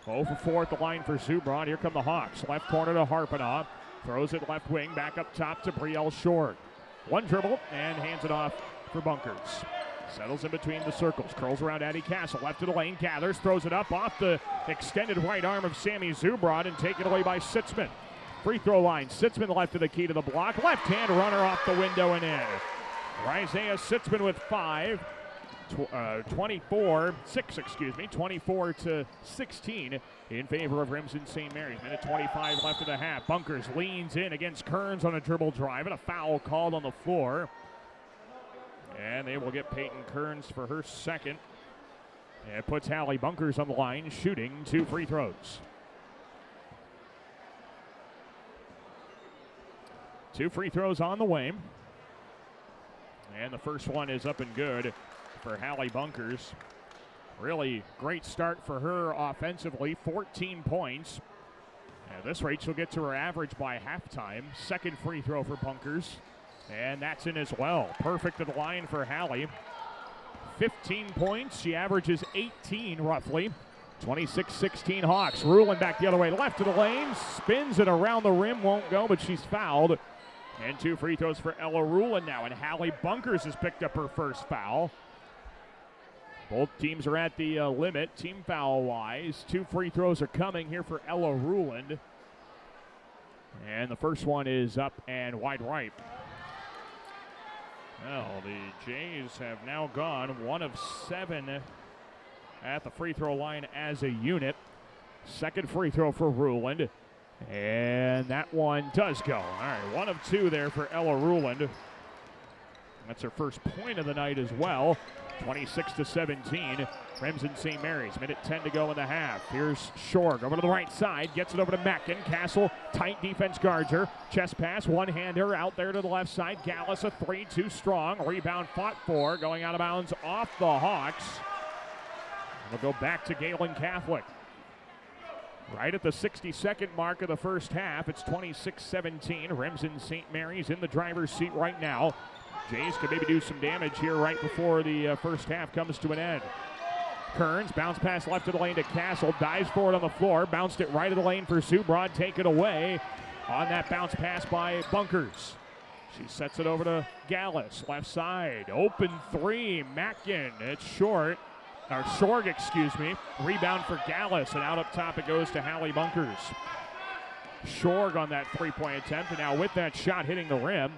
0 for 4 at the line for Zubrod. Here come the Hawks. Left corner to Harpenaugh. Throws it left wing, back up top to Brielle Shorg. 1 dribble and hands it off for Bunkers. Settles in between the circles. Curls around Addie Castle. Left to the lane. Gathers. Throws it up off the extended right arm of Sammy Zubrod and taken away by Sitzman. Free throw line. Sitzman left to the key to the block. Left hand runner off the window and in. Isaiah Sitzman with 5. 24-16 in favor of Remsen St. Mary's. Minute 25 left of the half. Bunkers leans in against Kearns on a dribble drive, and a foul called on the floor. And they will get Peyton Kearns for her second. And it puts Hallie Bunkers on the line, shooting 2 free throws. 2 free throws on the way. And the first one is up and good for Hallie Bunkers. Really great start for her offensively, 14 points. At this rate, she'll get to her average by halftime. Second free throw for Bunkers, and that's in as well. Perfect at the line for Hallie. 15 points, she averages 18 roughly 26-16 Hawks. Ruland back the other way, left to the lane, spins it around the rim, won't go, but she's fouled. And 2 free throws for Ella Ruland now, and Hallie Bunkers has picked up her first foul. Both teams are at the limit, team foul-wise. 2 free throws are coming here for Ella Ruland. And the first one is up and wide right. Well, the Jays have now gone 1 of 7 at the free throw line as a unit. Second free throw for Ruland. And that one does go. All right, 1 of 2 there for Ella Ruland. That's her first point of the night as well. 26-17. Remsen St. Mary's. Minute 10 to go in the half. Here's Shorg over to the right side. Gets it over to Mackin. Castle, tight defense guards her. Chest pass, one-hander out there to the left side. Gallus a 3, too strong. Rebound fought for. Going out of bounds off the Hawks. It'll go back to Gehlen Catholic. Right at the 60-second mark of the first half. It's 26-17. Remsen St. Mary's in the driver's seat right now. Jays could maybe do some damage here right before the first half comes to an end. Kearns, bounce pass left of the lane to Castle, dives forward on the floor, bounced it right of the lane for Zubrod, take it away on that bounce pass by Bunkers. She sets it over to Gallus, left side, open 3, Mackin, it's short, or Shorg, excuse me, rebound for Gallus, and out up top it goes to Hallie Bunkers. Shorg on that 3-point attempt, and now with that shot hitting the rim,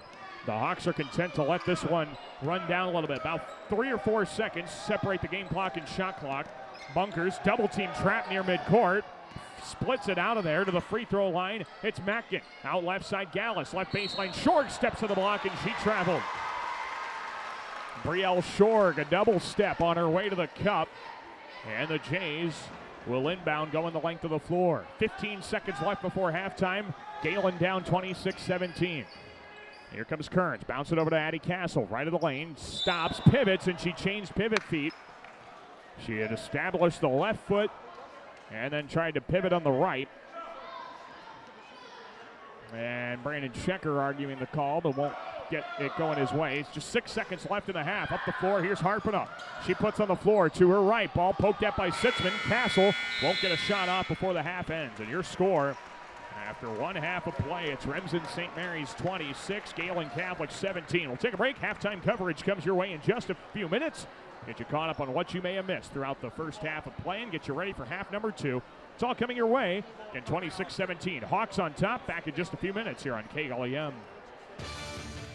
the Hawks are content to let this one run down a little bit. About 3 or 4 seconds separate the game clock and shot clock. Bunkers, double team trap near midcourt. Splits it out of there to the free throw line. It's Mackin. Out left side, Gallus. Left baseline, Shorg steps to the block and she traveled. Brielle Shorg, a double step on her way to the cup. And the Jays will inbound going the length of the floor. 15 seconds left before halftime. Gehlen down 26-17. Here comes Kearns, bounce it over to Addie Castle, right of the lane, stops, pivots, and she changed pivot feet. She had established the left foot and then tried to pivot on the right. And Brandon Schecker arguing the call, but won't get it going his way. It's just 6 seconds left in the half. Up the floor, here's Harpena. She puts on the floor to her right. Ball poked at by Sitzman. Castle won't get a shot off before the half ends. And your score, after 1 half of play, it's Remsen St. Mary's 26, Gehlen Catholic 17. We'll take a break. Halftime coverage comes your way in just a few minutes. Get you caught up on what you may have missed throughout the first half of play and get you ready for half number 2. It's all coming your way in 26-17. Hawks on top, back in just a few minutes here on KLEM.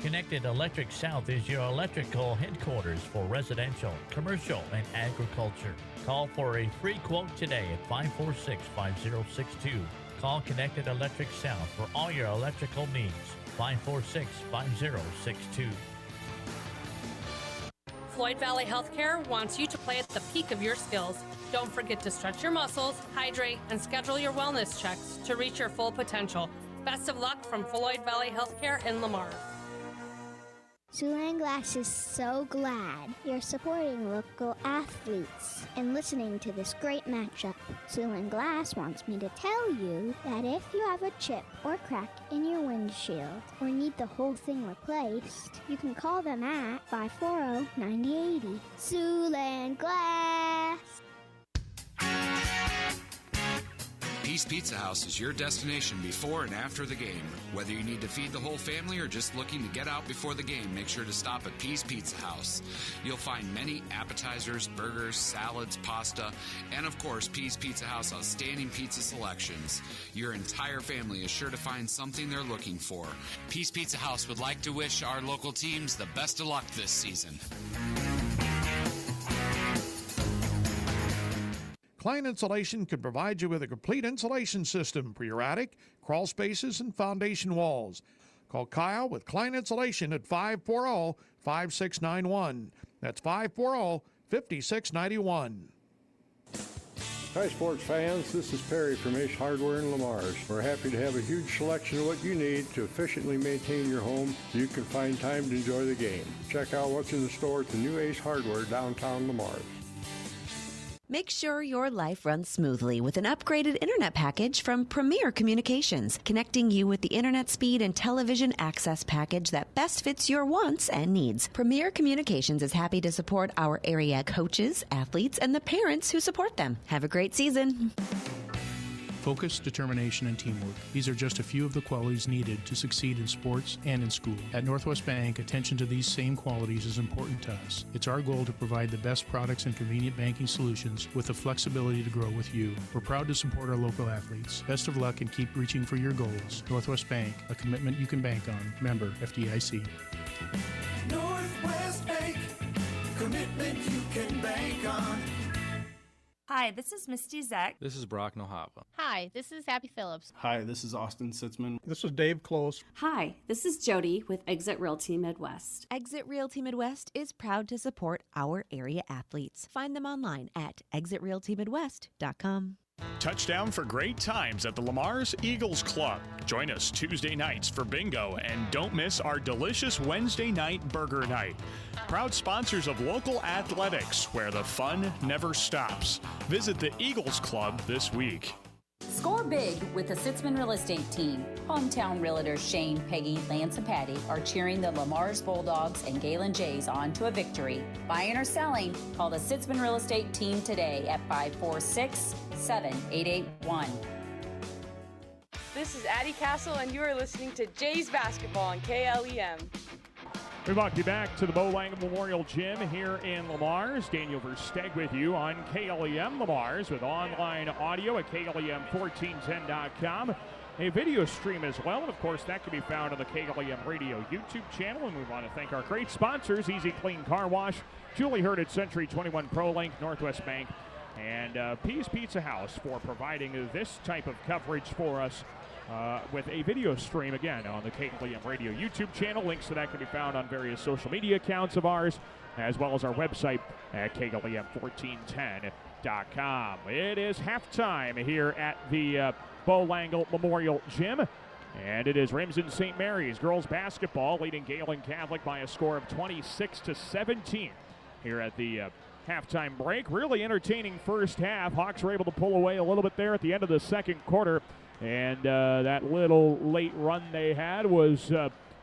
Connected Electric South is your electrical headquarters for residential, commercial, and agriculture. Call for a free quote today at 546-5062. Call Connected Electric South for all your electrical needs. 546-5062. Floyd Valley Healthcare wants you to play at the peak of your skills. Don't forget to stretch your muscles, hydrate, and schedule your wellness checks to reach your full potential. Best of luck from Floyd Valley Healthcare in Lamar. Siouxland Glass is so glad you're supporting local athletes and listening to this great matchup. Siouxland Glass wants me to tell you that if you have a chip or crack in your windshield or need the whole thing replaced, you can call them at 540-9080. Siouxland Glass. Peace Pizza House is your destination before and after the game. Whether you need to feed the whole family or just looking to get out before the game, make sure to stop at Peace Pizza House. You'll find many appetizers, burgers, salads, pasta, and of course, Peace Pizza House outstanding pizza selections. Your entire family is sure to find something they're looking for. Peace Pizza House would like to wish our local teams the best of luck this season. Klein Insulation can provide you with a complete insulation system for your attic, crawl spaces, and foundation walls. Call Kyle with Klein Insulation at 540-5691. That's 540-5691. Hi, sports fans. This is Perry from Ace Hardware in Lamar's. We're happy to have a huge selection of what you need to efficiently maintain your home so you can find time to enjoy the game. Check out what's in the store at the new Ace Hardware downtown Lamar's. Make sure your life runs smoothly with an upgraded internet package from Premier Communications, connecting you with the internet speed and television access package that best fits your wants and needs. Premier Communications is happy to support our area coaches, athletes, and the parents who support them. Have a great season. Focus, determination, and teamwork. These are just a few of the qualities needed to succeed in sports and in school. At Northwest Bank, attention to these same qualities is important to us. It's our goal to provide the best products and convenient banking solutions with the flexibility to grow with you. We're proud to support our local athletes. Best of luck and keep reaching for your goals. Northwest Bank, a commitment you can bank on. Member FDIC. Northwest Bank, commitment you can bank on. Hi, this is Misty Zek. This is Brock Nohava. Hi, this is Happy Phillips. Hi, this is Austin Sitzman. This is Dave Close. Hi, this is Jody with Exit Realty Midwest. Exit Realty Midwest is proud to support our area athletes. Find them online at exitrealtymidwest.com. Touchdown for great times at the Lamar's Eagles Club. Join us Tuesday nights for bingo and don't miss our delicious Wednesday night burger night. Proud sponsors of local athletics where the fun never stops. Visit the Eagles Club this week. Score big with the Sitzman Real Estate Team. Hometown realtors Shane, Peggy, Lance, and Patty are cheering the Lamar's Bulldogs and Gehlen Jays on to a victory. Buying or selling, call the Sitzman Real Estate Team today at 546-7881. This is Addie Castle, and you are listening to Jays Basketball on KLEM. We welcome you back to the Bo Langham Memorial Gym here in Lamar's. Daniel Versteg with you on KLEM Lamar's with online audio at KLEM1410.com. A video stream as well, and of course that can be found on the KLEM Radio YouTube channel. And we want to thank our great sponsors, Easy Clean Car Wash, Julie Hurt at Century 21 ProLink, Northwest Bank, and Pease Pizza House for providing this type of coverage for us. With a video stream, again, on the KLEM Radio YouTube channel. Links to that can be found on various social media accounts of ours, as well as our website at KLEM1410.com. It is halftime here at the Bo Langham Memorial Gym, and it is Remsen St. Mary's girls basketball leading Gehlen Catholic by a score of 26-17 here at the halftime break. Really entertaining first half. Hawks were able to pull away a little bit there at the end of the second quarter. And that little late run they had was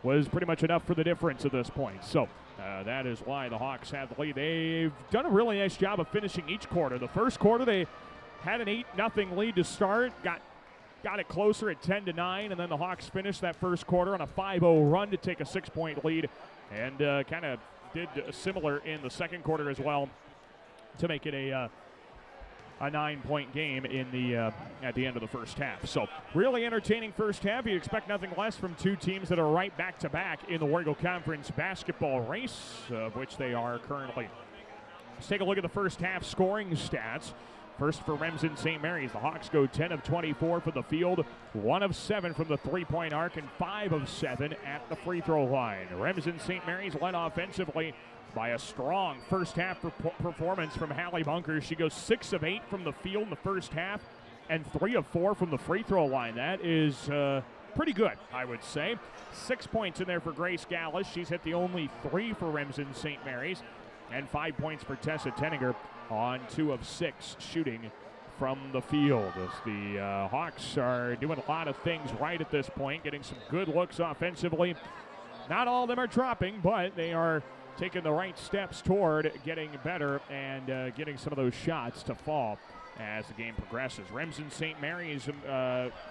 pretty much enough for the difference at this point. So that is why the Hawks have the lead. They've done a really nice job of finishing each quarter. The first quarter they had an 8-0 lead to start, got it closer at 10-9, and then the Hawks finished that first quarter on a 5-0 run to take a 6-point lead, and kind of did similar in the second quarter as well to make it a 9-point game in the at the end of the first half. So really entertaining first half. You expect nothing less from two teams that are right back-to-back in the Wargo Conference basketball race, of which they are currently. Let's take a look at the first half scoring stats. First for Remsen St. Mary's, the Hawks go 10 of 24 from the field, 1 of 7 from the three-point arc, and 5 of 7 at the free throw line. Remsen St. Mary's led offensively by a strong first half performance from Hallie Bunker. She goes 6 of 8 from the field in the first half and 3 of 4 from the free throw line. That is pretty good, I would say. 6 points in there for Grace Gallus. She's hit the only 3 for Remsen St. Mary's, and 5 points for Tessa Tenninger on 2 of 6 shooting from the field. As the Hawks are doing a lot of things right at this point, getting some good looks offensively. Not all of them are dropping, but they are taking the right steps toward getting better and getting some of those shots to fall as the game progresses. Remsen St. Mary's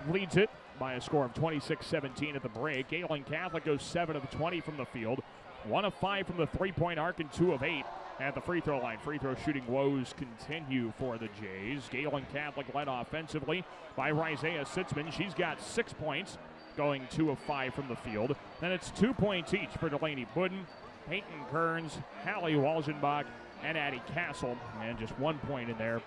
leads it by a score of 26-17 at the break. Gehlen Catholic goes 7 of 20 from the field, 1 of 5 from the three-point arc, and 2 of 8 at the free throw line. Free throw shooting woes continue for the Jays. Gehlen Catholic led offensively by Isaiah Sitzman. She's got 6 points, going 2 of 5 from the field. Then it's 2 points each for Delaney Budden, Peyton Kearns, Hallie Walzenbach, and Addie Castle, and just 1 point in there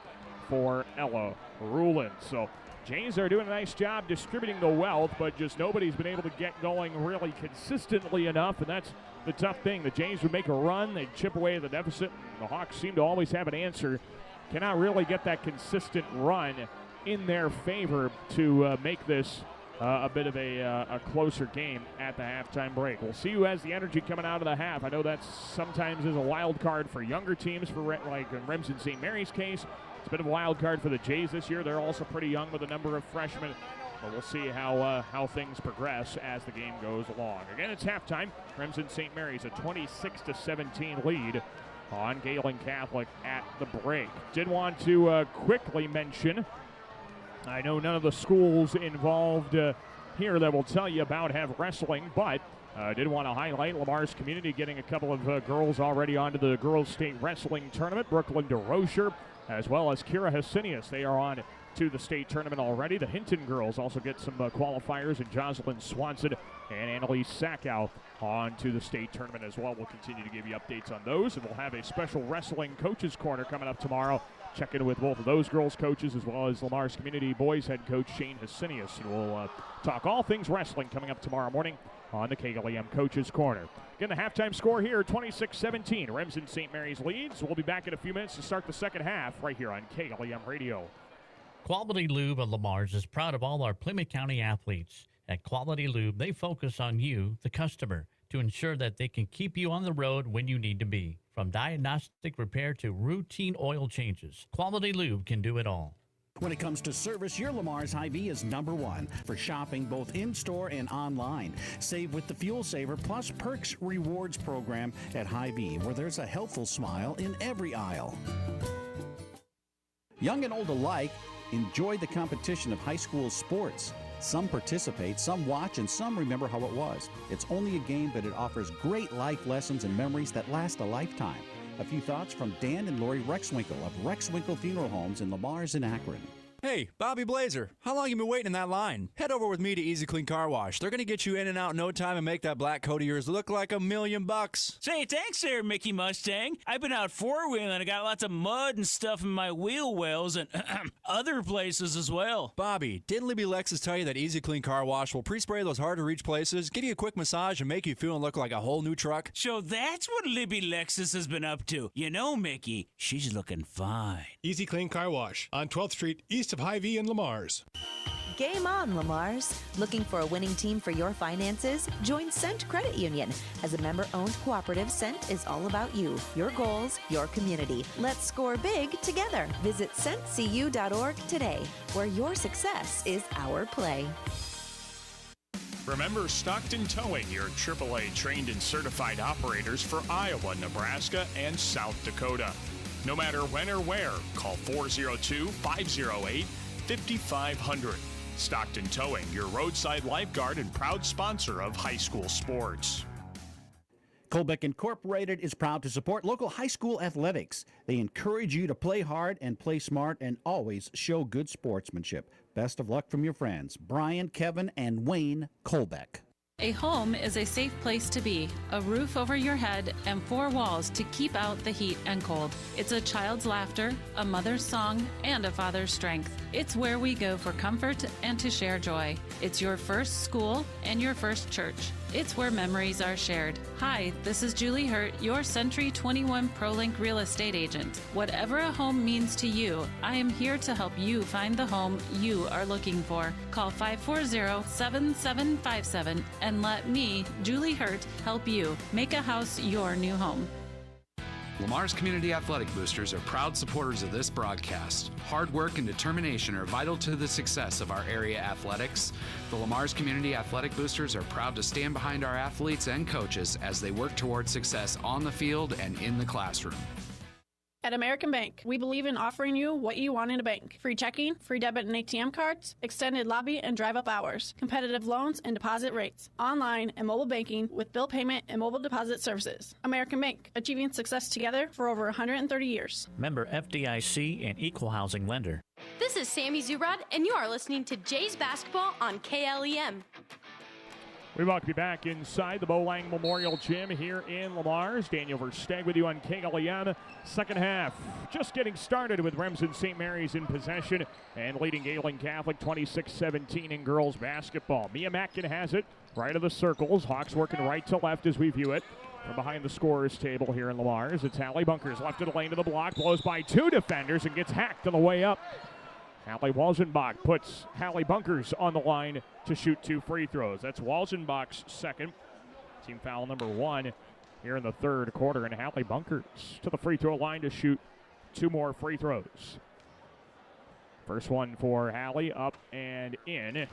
for Ella Rulin. So Jays are doing a nice job distributing the wealth, but just nobody's been able to get going really consistently enough, and that's the tough thing. The Jays would make a run, they'd chip away at the deficit. The Hawks seem to always have an answer. Cannot really get that consistent run in their favor to make this a bit of a closer game at the halftime break. We'll see who has the energy coming out of the half. I know that sometimes is a wild card for younger teams, like in Remsen St. Mary's case. It's a bit of a wild card for the Jays this year. They're also pretty young with a number of freshmen. But we'll see how things progress as the game goes along. Again, it's halftime. Remsen St. Mary's a 26-17 lead on Gehlen Catholic at the break. Did want to quickly mention, I know none of the schools involved here that will tell you about have wrestling, but did want to highlight Lamar's community getting a couple of girls already onto the Girls State Wrestling Tournament. Brooklyn DeRocher, as well as Kira Hesinius. They are on to the state tournament already. The Hinton girls also get some qualifiers, and Jocelyn Swanson and Annalise Sackow on to the state tournament as well. We'll continue to give you updates on those, and we'll have a special wrestling coaches corner coming up tomorrow. Check in with both of those girls' coaches as well as Lamar's community boys head coach Shane Hesinius, and we'll talk all things wrestling coming up tomorrow morning on the KLEM Coaches Corner. Again, the halftime score here, 26-17. Remsen St. Mary's leads. We'll be back in a few minutes to start the second half right here on KLEM Radio. Quality Lube of Lamar's is proud of all our Plymouth County athletes. At Quality Lube, they focus on you, the customer, to ensure that they can keep you on the road when you need to be. From diagnostic repair to routine oil changes, Quality Lube can do it all. When it comes to service, your Lamar's Hy-Vee is #1 for shopping both in-store and online. Save with the Fuel Saver Plus Perks Rewards program at Hy-Vee, where there's a helpful smile in every aisle. Young and old alike, enjoy the competition of high school sports. Some participate, some watch, and some remember how it was. It's only a game, but it offers great life lessons and memories that last a lifetime. A few thoughts from Dan and Lori Rexwinkle of Rexwinkle Funeral Homes in Lamar's in Akron. Hey, Bobby Blazer, how long you been waiting in that line? Head over with me to Easy Clean Car Wash. They're going to get you in and out in no time and make that black coat of yours look like $1,000,000. Say, thanks there, Mickey Mustang. I've been out four-wheeling and I got lots of mud and stuff in my wheel wells and other places as well. Bobby, didn't Libby Lexus tell you that Easy Clean Car Wash will pre-spray those hard-to-reach places, give you a quick massage, and make you feel and look like a whole new truck? So that's what Libby Lexus has been up to. You know, Mickey, she's looking fine. Easy Clean Car Wash on 12th Street, east of Hy-Vee and Lamar. Game on, Lamar's. Looking for a winning team for your finances? Join St Credit Union. As a member-owned cooperative, St is all about you, your goals, your community. Let's score big together. Visit centcu.org today, where your success is our play. Remember Stockton Towing, your AAA trained and certified operators for Iowa, Nebraska, and South Dakota. No matter when or where, call 402-508-5500. Stockton Towing, your roadside lifeguard and proud sponsor of high school sports. Colbeck Incorporated is proud to support local high school athletics. They encourage you to play hard and play smart and always show good sportsmanship. Best of luck from your friends, Brian, Kevin, and Wayne Colbeck. A home is a safe place to be, a roof over your head, and four walls to keep out the heat and cold. It's a child's laughter, a mother's song, and a father's strength. It's where we go for comfort and to share joy. It's your first school and your first church. It's where memories are shared. Hi, this is Julie Hurt, your Century 21 ProLink real estate agent. Whatever a home means to you, I am here to help you find the home you are looking for. Call 540-7757 and let me, Julie Hurt, help you make a house your new home. Lamar's Community Athletic Boosters are proud supporters of this broadcast. Hard work and determination are vital to the success of our area athletics. The Lamar's Community Athletic Boosters are proud to stand behind our athletes and coaches as they work toward success on the field and in the classroom. At American Bank, we believe in offering you what you want in a bank. Free checking, free debit and ATM cards, extended lobby and drive-up hours, competitive loans and deposit rates, online and mobile banking with bill payment and mobile deposit services. American Bank, achieving success together for over 130 years. Member FDIC and equal housing lender. This is Sammy Zurad, and you are listening to Jays Basketball on KLEM. We welcome you back inside the Bolang Memorial Gym here in Lamar's. Daniel Versteg with you on KLEM. Second half just getting started with Remsen St. Mary's in possession and leading Gehlen Catholic 26-17 in girls basketball. Mia Mackin has it right of the circles. Hawks working right to left as we view it from behind the scorer's table here in Lamar's. It's Allie Bunkers left of the lane to the block, blows by two defenders and gets hacked on the way up. Hallie Walzenbach puts Hallie Bunkers on the line to shoot 2 free throws. That's Walzenbach's second. Team foul number 1 here in the third quarter. And Hallie Bunkers to the free throw line to shoot 2 more free throws. First one for Hallie, up and in.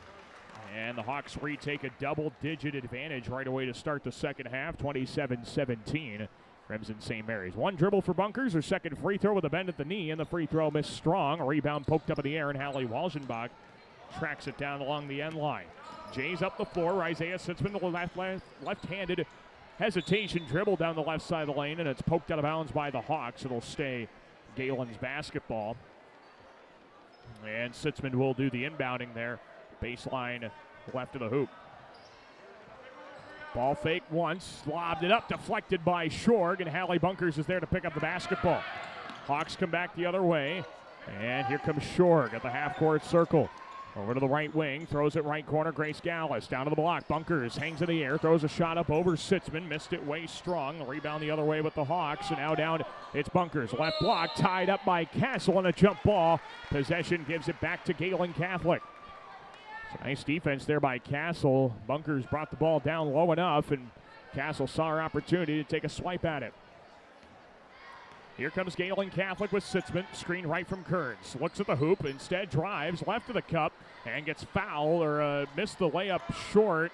And the Hawks retake a double-digit advantage right away to start the second half, 27-17. Remsen St. Mary's. One dribble for Bunkers, her second free throw with a bend at the knee, and the free throw missed strong. A rebound poked up in the air, and Hallie Walzenbach tracks it down along the end line. Jays up the floor. Isaiah Sitzman, the left-handed hesitation dribble down the left side of the lane, and it's poked out of bounds by the Hawks. It'll stay Gehlen's basketball. And Sitzman will do the inbounding there. Baseline left of the hoop. Ball fake once, lobbed it up, deflected by Shorg, and Hallie Bunkers is there to pick up the basketball. Hawks come back the other way, and here comes Shorg at the half-court circle. Over to the right wing, throws it right corner, Grace Gallus down to the block. Bunkers hangs in the air, throws a shot up over Sitzman, missed it way strong. The rebound the other way with the Hawks, and now down, it's Bunkers. Left block, tied up by Castle on a jump ball. Possession gives it back to Gehlen Catholic. Nice defense there by Castle. Bunkers brought the ball down low enough, and Castle saw her opportunity to take a swipe at it. Here comes Gehlen Catholic with Sitzman. Screen right from Kearns. Looks at the hoop, instead drives left of the cup, and gets fouled or missed the layup short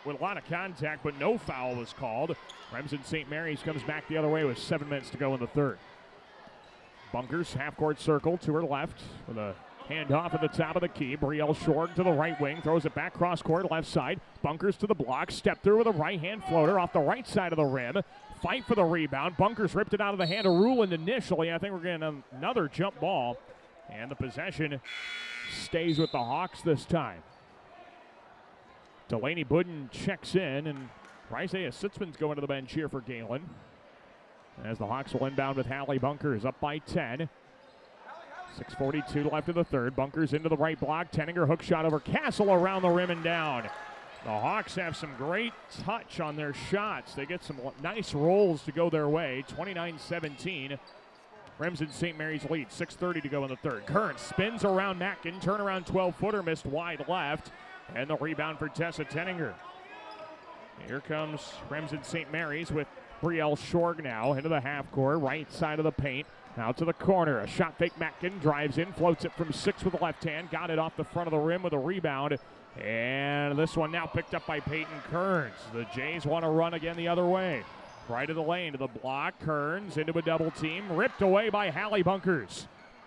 with a lot of contact, but no foul was called. Remsen St. Mary's comes back the other way with 7 minutes to go in the third. Bunkers, half-court circle to her left with a handoff at the top of the key. Brielle Shorg to the right wing. Throws it back cross-court, left side. Bunkers to the block. Step through with a right-hand floater off the right side of the rim. Fight for the rebound. Bunkers ripped it out of the hand of Ruland initially. I think we're getting another jump ball. And the possession stays with the Hawks this time. Delaney Budden checks in, and Isaiah Sitzman's going to the bench here for Gehlen. As the Hawks will inbound with Hallie Bunkers up by 10. 6:42 left in the third. Bunkers into the right block. Tenninger hook shot over Castle around the rim and down. The Hawks have some great touch on their shots. They get some nice rolls to go their way. 29-17. Remsen St. Mary's lead. 6:30 to go in the third. Kearns spins around Mackin. Turnaround 12-footer missed wide left. And the rebound for Tessa Tenninger. Here comes Remsen St. Mary's with Brielle Shorg now into the half court. Right side of the paint. Out to the corner. A shot fake. Mackin drives in. Floats it from 6 with the left hand. Got it off the front of the rim with a rebound. And this one now picked up by Peyton Kearns. The Jays want to run again the other way. Right of the lane to the block. Kearns into a double team. Ripped away by Hallie Bunkers.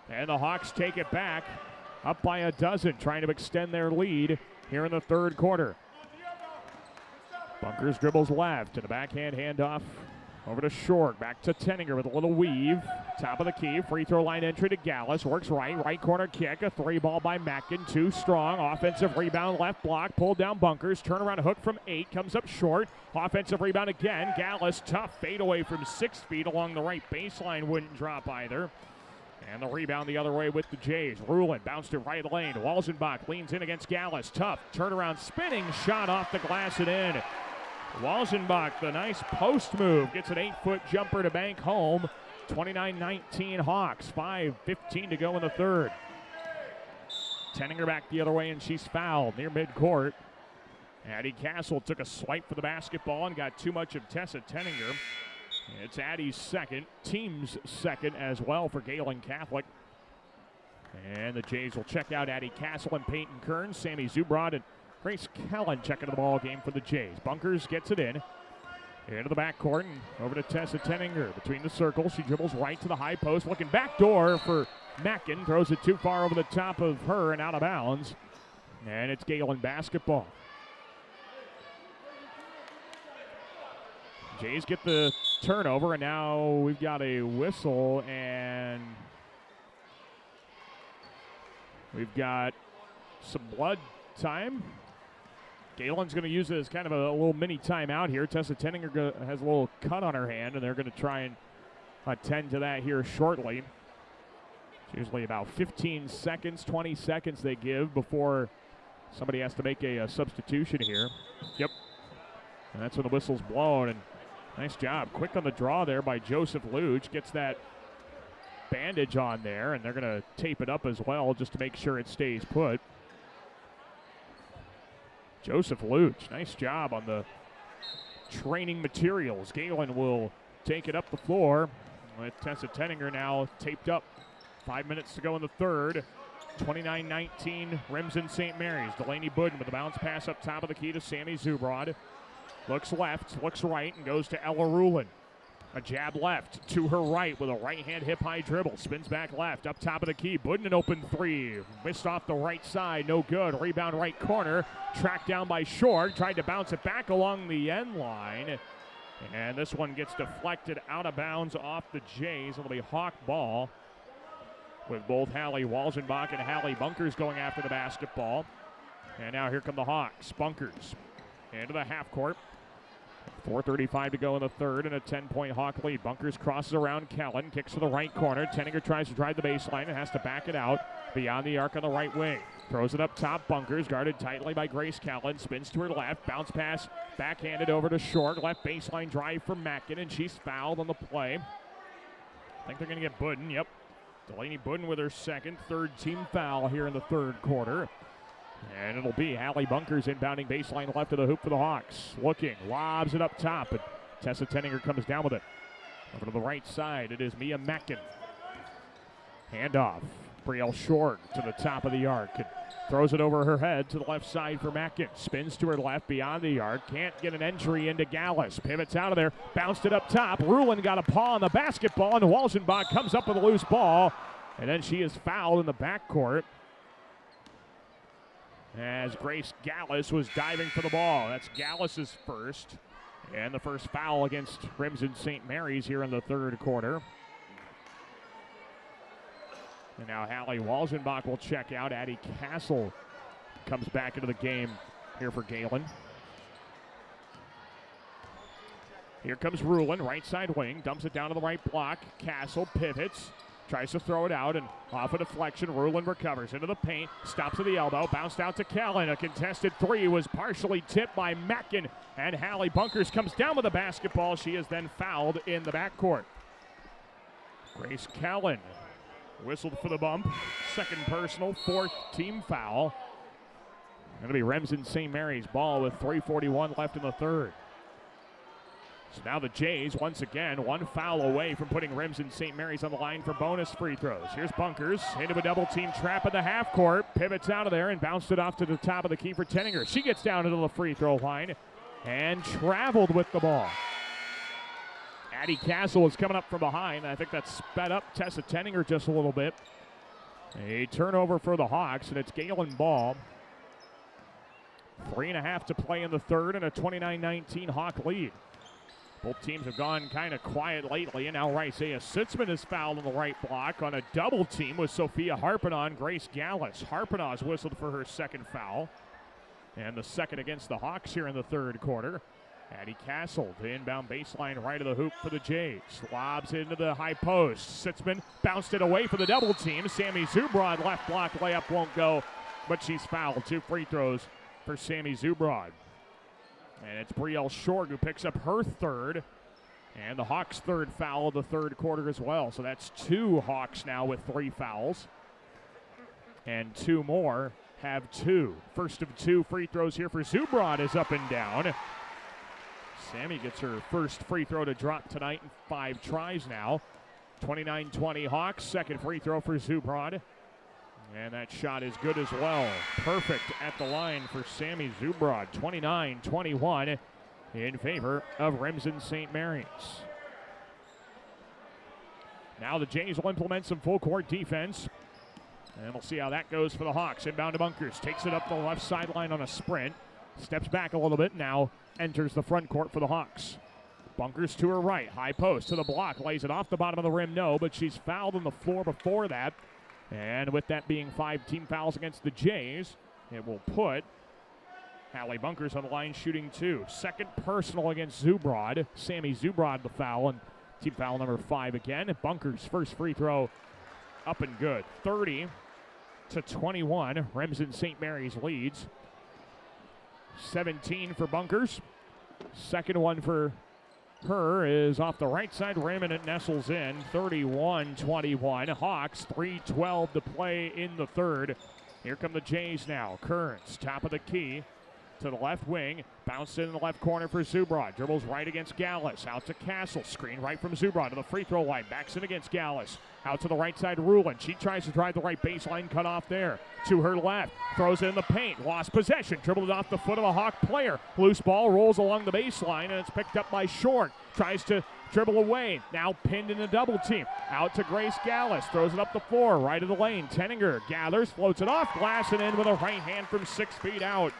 And the Hawks take it back. Up by a dozen. Trying to extend their lead here in the third quarter. Bunkers dribbles left. And a backhand handoff over to Shorg. Back to Tenninger with a little weave. Top of the key. Free throw line entry to Gallus. Works right. Right corner kick. A 3 ball by Mackin. Too strong. Offensive rebound. Left block. Pulled down Bunkers. Turnaround hook from 8. Comes up short. Offensive rebound again. Gallus. Tough fade away from 6 feet along the right baseline. Wouldn't drop either. And the rebound the other way with the Jays. Ruland bounced it right lane. Walzenbach leans in against Gallus. Tough. Turnaround spinning shot off the glass and in. Walzenbach, the nice post move, gets an 8-foot jumper to bank home. 29-19 Hawks, 5:15 to go in the third. Tenninger back the other way, and she's fouled near midcourt. Addie Castle took a swipe for the basketball and got too much of Tessa Tenninger. It's Addie's second, team's second as well for Gehlen Catholic. And the Jays will check out Addie Castle and Peyton Kearns. Sammy Zubrod and Grace Kellen checking the ball game for the Jays. Bunkers gets it in. Into the backcourt and over to Tessa Tenninger. Between the circles, she dribbles right to the high post. Looking back door for Mackin. Throws it too far over the top of her and out of bounds. And it's Gehlen basketball. Jays get the turnover, and now we've got a whistle, and we've got some blood time. Gehlen's going to use it as kind of a little mini timeout here. Tessa Tenninger has a little cut on her hand, and they're going to try and attend to that here shortly. It's usually about 15 seconds, 20 seconds they give before somebody has to make a substitution here. Yep. And that's when the whistle's blown. And nice job. Quick on the draw there by Joseph Luge. Gets that bandage on there, and they're going to tape it up as well just to make sure it stays put. Joseph Luch, nice job on the training materials. Gehlen will take it up the floor with Tessa Tenninger now taped up. 5 minutes to go in the third. 29-19, Remsen St. Mary's. Delaney Budden with a bounce pass up top of the key to Sammy Zubrod. Looks left, looks right, and goes to Ella Rulin. A jab left to her right with a right-hand hip-high dribble. Spins back left, up top of the key. Budden an open three. Missed off the right side, no good. Rebound right corner. Tracked down by Short. Tried to bounce it back along the end line. And this one gets deflected out of bounds off the Jays. It'll be Hawk ball with both Hallie Walzenbach and Hallie Bunkers going after the basketball. And now here come the Hawks. Bunkers into the half court. 4:35 to go in the third, and a 10-point Hawk lead. Bunkers crosses around Kellen, kicks to the right corner. Tenninger tries to drive the baseline and has to back it out beyond the arc on the right wing. Throws it up top. Bunkers guarded tightly by Grace Kellen. Spins to her left. Bounce pass backhanded over to Short. Left baseline drive for Mackin, and she's fouled on the play. I think they're going to get Budden. Yep. Delaney Budden with her second, third team foul here in the third quarter. And it'll be Hallie Bunkers inbounding baseline left of the hoop for the Hawks. Looking, lobs it up top, but Tessa Tenninger comes down with it. Over to the right side, it is Mia Mackin. Handoff, Brielle Short to the top of the arc. And throws it over her head to the left side for Mackin. Spins to her left beyond the arc. Can't get an entry into Gallus. Pivots out of there. Bounced it up top. Rulin got a paw on the basketball, and Walzenbach comes up with a loose ball. And then she is fouled in the backcourt as Grace Gallus was diving for the ball. That's Gallus's first. And the first foul against Remsen St. Mary's here in the third quarter. And now Hallie Walzenbach will check out. Addie Castle comes back into the game here for Gehlen. Here comes Rulin, right side wing. Dumps it down to the right block. Castle pivots. Tries to throw it out, and off a deflection, Rulin recovers into the paint, stops at the elbow, bounced out to Kellen. A contested three was partially tipped by Mackin, and Hallie Bunkers comes down with the basketball. She is then fouled in the backcourt. Grace Kellen whistled for the bump. Second personal, fourth team foul. Going to be Remsen St. Mary's ball with 3:41 left in the third. So now the Jays, once again, one foul away from putting Remsen St. Mary's on the line for bonus free throws. Here's Bunkers into a double team trap at the half court. Pivots out of there and bounced it off to the top of the key for Tenninger. She gets down into the free throw line and traveled with the ball. Addie Castle is coming up from behind. I think that sped up Tessa Tenninger just a little bit. A turnover for the Hawks, and it's Gehlen ball. 3.5 to play in the third, and a 29-19 Hawk lead. Both teams have gone kind of quiet lately, and now Isaiah Sitzman is fouled on the right block on a double team with Sophia Harpin Grace Gallus. Harpinaw's whistled for her second foul, and the second against the Hawks here in the third quarter. Addie Castle to inbound baseline right of the hoop for the Jays. Lobs into the high post. Sitzman bounced it away for the double team. Sammy Zubrod left block layup won't go, but she's fouled. 2 free throws for Sammy Zubrod. And it's Brielle Short who picks up her third. And the Hawks' third foul of the third quarter as well. So that's 2 Hawks now with 3 fouls. And 2 more have 2. First of 2 free throws here for Zubrod is up and down. Sammy gets her first free throw to drop tonight in 5 tries now. 29-20 Hawks. Second free throw for Zubrod. And that shot is good as well. Perfect at the line for Sammy Zubrod. 29-21 in favor of Remsen St. Mary's. Now the Jays will implement some full court defense. And we'll see how that goes for the Hawks. Inbound to Bunkers. Takes it up the left sideline on a sprint. Steps back a little bit. Now enters the front court for the Hawks. Bunkers to her right. High post to the block. Lays it off the bottom of the rim. No, but she's fouled on the floor before that. And with that being 5 team fouls against the Jays, it will put Hallie Bunkers on the line shooting 2. Second personal against Zubrod. Sammy Zubrod the foul, and team foul number 5 again. Bunkers' first free throw up and good. 30-21. Remsen St. Mary's leads. 17 for Bunkers. Second one for Her is off the right side rim, and it nestles in. 31-21. Hawks, 3:12 to play in the third. Here come the Jays now. Kearns, top of the key. To the left wing, bounced in the left corner for Zubrod. Dribbles right against Gallus. Out to Castle. Screen right from Zubrod to the free throw line. Backs in against Gallus. Out to the right side, Rulin. She tries to drive the right baseline, cut off there. To her left, throws it in the paint. Lost possession. Dribbled it off the foot of a Hawk player. Loose ball rolls along the baseline, and it's picked up by Short. Tries to dribble away. Now pinned in a double team. Out to Grace Gallus. Throws it up the floor. Right of the lane. Tenninger gathers, floats it off glass, and in with a right hand from 6 feet out.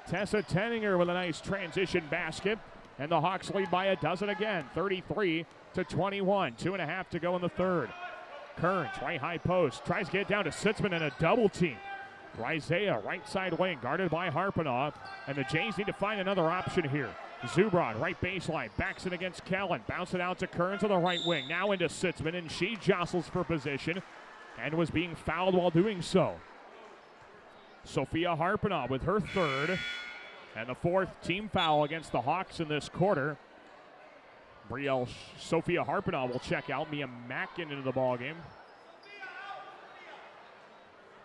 Tessa Tenninger with a nice transition basket. And the Hawks lead by a dozen again. 33-21. 2.5 to go in the third. Kearns, right high post. Tries to get it down to Sitzman in a double team. Rizea, right side wing, guarded by Harpenoff. And the Jays need to find another option here. Zubrod, right baseline, backs it against Kellen. Bounce it out to Kearns on the right wing. Now into Sitzman, and she jostles for position and was being fouled while doing so. Sophia Harpenoff with her third and the fourth team foul against the Hawks in this quarter. Sophia Harpenoff will check out. Mia Mackin into the ballgame.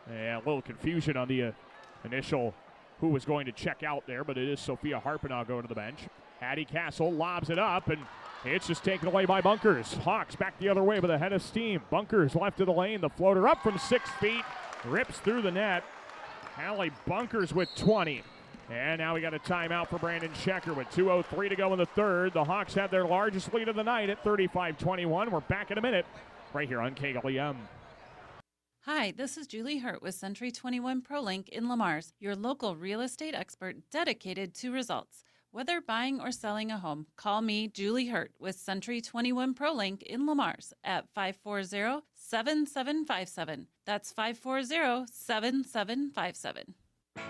And a little confusion on the initial who was going to check out there, but it is Sophia Harpenoff going to the bench. Addie Castle lobs it up, and it's just taken away by Bunkers. Hawks back the other way with a head of steam. Bunkers left of the lane. The floater up from 6 feet. Rips through the net. Hallie Bunkers with 20. And now we got a timeout for Brandon Schecker with 2:03 to go in the third. The Hawks have their largest lead of the night at 35-21. We're back in a minute right here on KLEM. Hi, this is Julie Hurt with Century 21 ProLink in Lamar's, your local real estate expert dedicated to results. Whether buying or selling a home, call me, Julie Hurt, with Century 21 ProLink in Lamar's at 540-7757. That's 540-7757.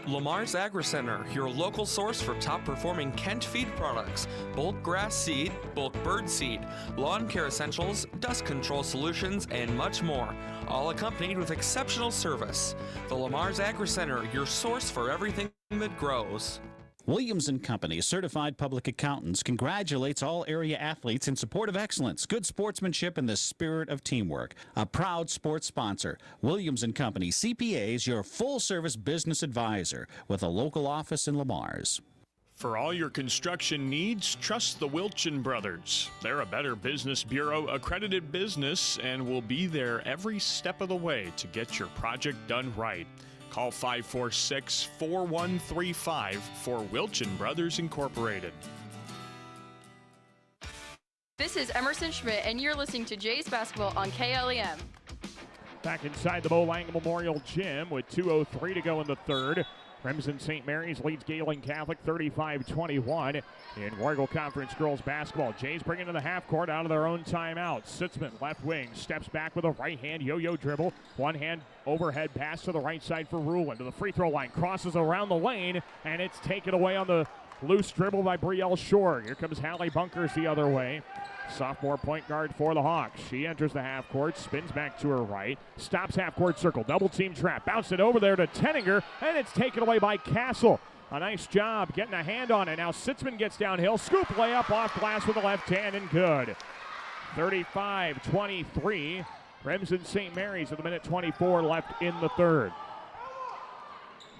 Lamar's Agri-Center, your local source for top-performing Kent feed products, bulk grass seed, bulk bird seed, lawn care essentials, dust control solutions, and much more, all accompanied with exceptional service. The Lamar's Agri-Center, your source for everything that grows. Williams & Company, certified public accountants, congratulates all area athletes in support of excellence, good sportsmanship, and the spirit of teamwork. A proud sports sponsor, Williams & Company, CPAs, your full-service business advisor with a local office in Lamar's. For all your construction needs, trust the Wilchin Brothers. They're a Better Business Bureau accredited business and will be there every step of the way to get your project done right. Call 546-4135 for Wilchin Brothers Incorporated. This is Emerson Schmidt, and you're listening to Jays Basketball on KLEM. Back inside the Bo Lang Memorial Gym with 2:03 to go in the third. Remsen St. Mary's leads Gehlen Catholic 35-21 in Wargle Conference girls basketball. Jays bring it to the half court out of their own timeout. Sitzman, left wing, steps back with a right hand yo-yo dribble. One hand overhead pass to the right side for Rulin. To the free throw line, crosses around the lane, and it's taken away on the loose dribble by Brielle Short. Here comes Hallie Bunkers the other way. Sophomore point guard for the Hawks. She enters the half court, spins back to her right, stops half court circle, double team trap, bounced it over there to Tenninger, and it's taken away by Castle. A nice job getting a hand on it. Now Sitzman gets downhill, scoop layup off glass with the left hand, and good. 35-23. Remsen St. Mary's with a minute 24 left in the third.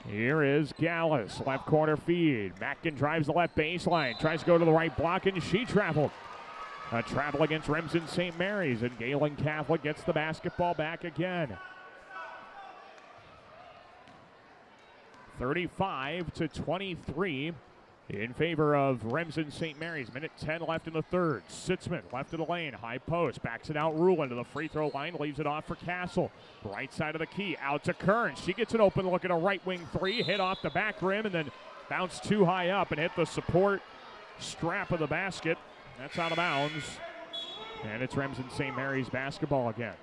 Here is Gallus, left corner feed. Mackin drives the left baseline, tries to go to the right block, and she traveled. A travel against Remsen St. Mary's, and Gehlen Catholic gets the basketball back again. 35-23 in favor of Remsen St. Mary's. Minute 10 left in the third. Sitzman, left of the lane, high post, backs it out, Rulin to the free throw line, leaves it off for Castle. Right side of the key, out to Kearns. She gets an open look at a right wing three, hit off the back rim, and then bounced too high up and hit the support strap of the basket. That's out of bounds, and it's Remsen St. Mary's basketball again.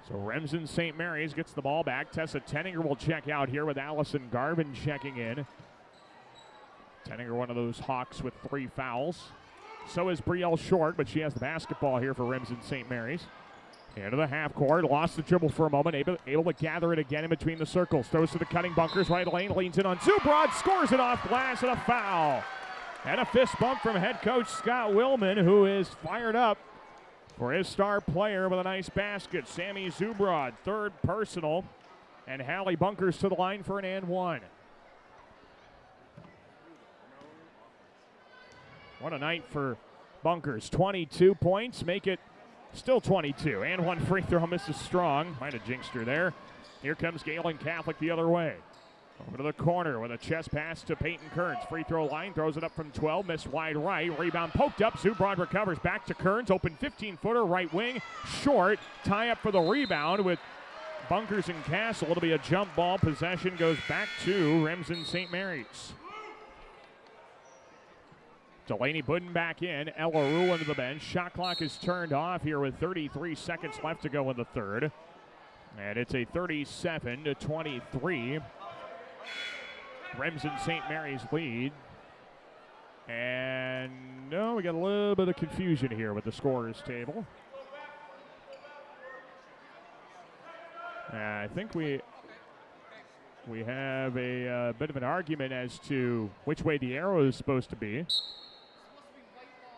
So Remsen St. Mary's gets the ball back. Tessa Tenninger will check out here with Allison Garvin checking in. Tenninger, one of those Hawks with 3 fouls. So is Brielle Short, but she has the basketball here for Remsen St. Mary's. Into the half court, lost the dribble for a moment, able to gather it again in between the circles. Throws to the cutting bunkers, right lane, leans in on Zubrod, scores it off glass, and a foul. And a fist bump from head coach Scott Willman, who is fired up for his star player with a nice basket. Sammy Zubrod, third personal, and Hallie Bunkers to the line for an and one. What a night for Bunkers. 22 points, make it still 22. And one free throw misses strong. Might have jinxed her there. Here comes Gehlen Catholic the other way. Over to the corner with a chest pass to Peyton Kearns. Free throw line, throws it up from 12, missed wide right. Rebound poked up, Zubrod recovers back to Kearns. Open 15-footer, right wing, short. Tie up for the rebound with Bunkers and Castle. It'll be a jump ball. Possession goes back to Remsen St. Mary's. Delaney Budden back in. Ella Rule into the bench. Shot clock is turned off here with 33 seconds left to go in the third. And it's a 37-23 Remsen St. Mary's lead. And no, we got a little bit of confusion here with the scorers table. I think we have a bit of an argument as to which way the arrow is supposed to be.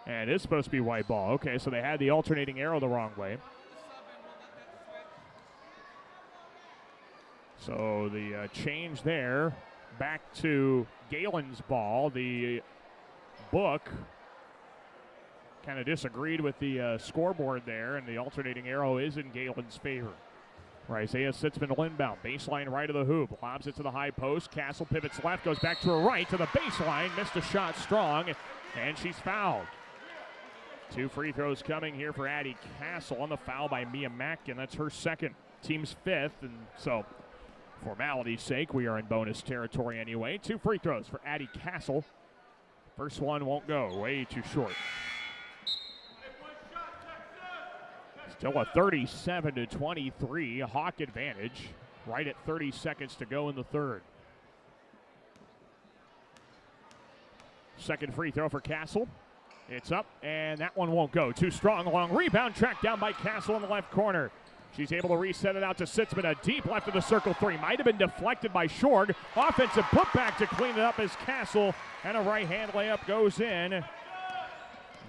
And it's supposed to be white ball. Okay, so they had the alternating arrow the wrong way. So the change there, back to Galen's ball. The book kind of disagreed with the scoreboard there, and the alternating arrow is in Galen's favor. Isaiah Sitzman inbound, baseline right of the hoop, lobs it to the high post. Castle pivots left, goes back to her right to the baseline, missed a shot strong, and she's fouled. 2 free throws coming here for Addie Castle on the foul by Mia Mack, and that's her second, team's fifth, and so formality's sake, we are in bonus territory anyway. 2 free throws for Addie Castle. First one won't go, way too short. Still a 37-23 Hawk advantage, right at 30 seconds to go in the third. Second free throw for Castle. It's up, and that one won't go. Too strong, long rebound, tracked down by Castle in the left corner. She's able to reset it out to Sitzman. A deep left of the circle three. Might have been deflected by Shorg. Offensive putback to clean it up as Castle, and a right-hand layup goes in.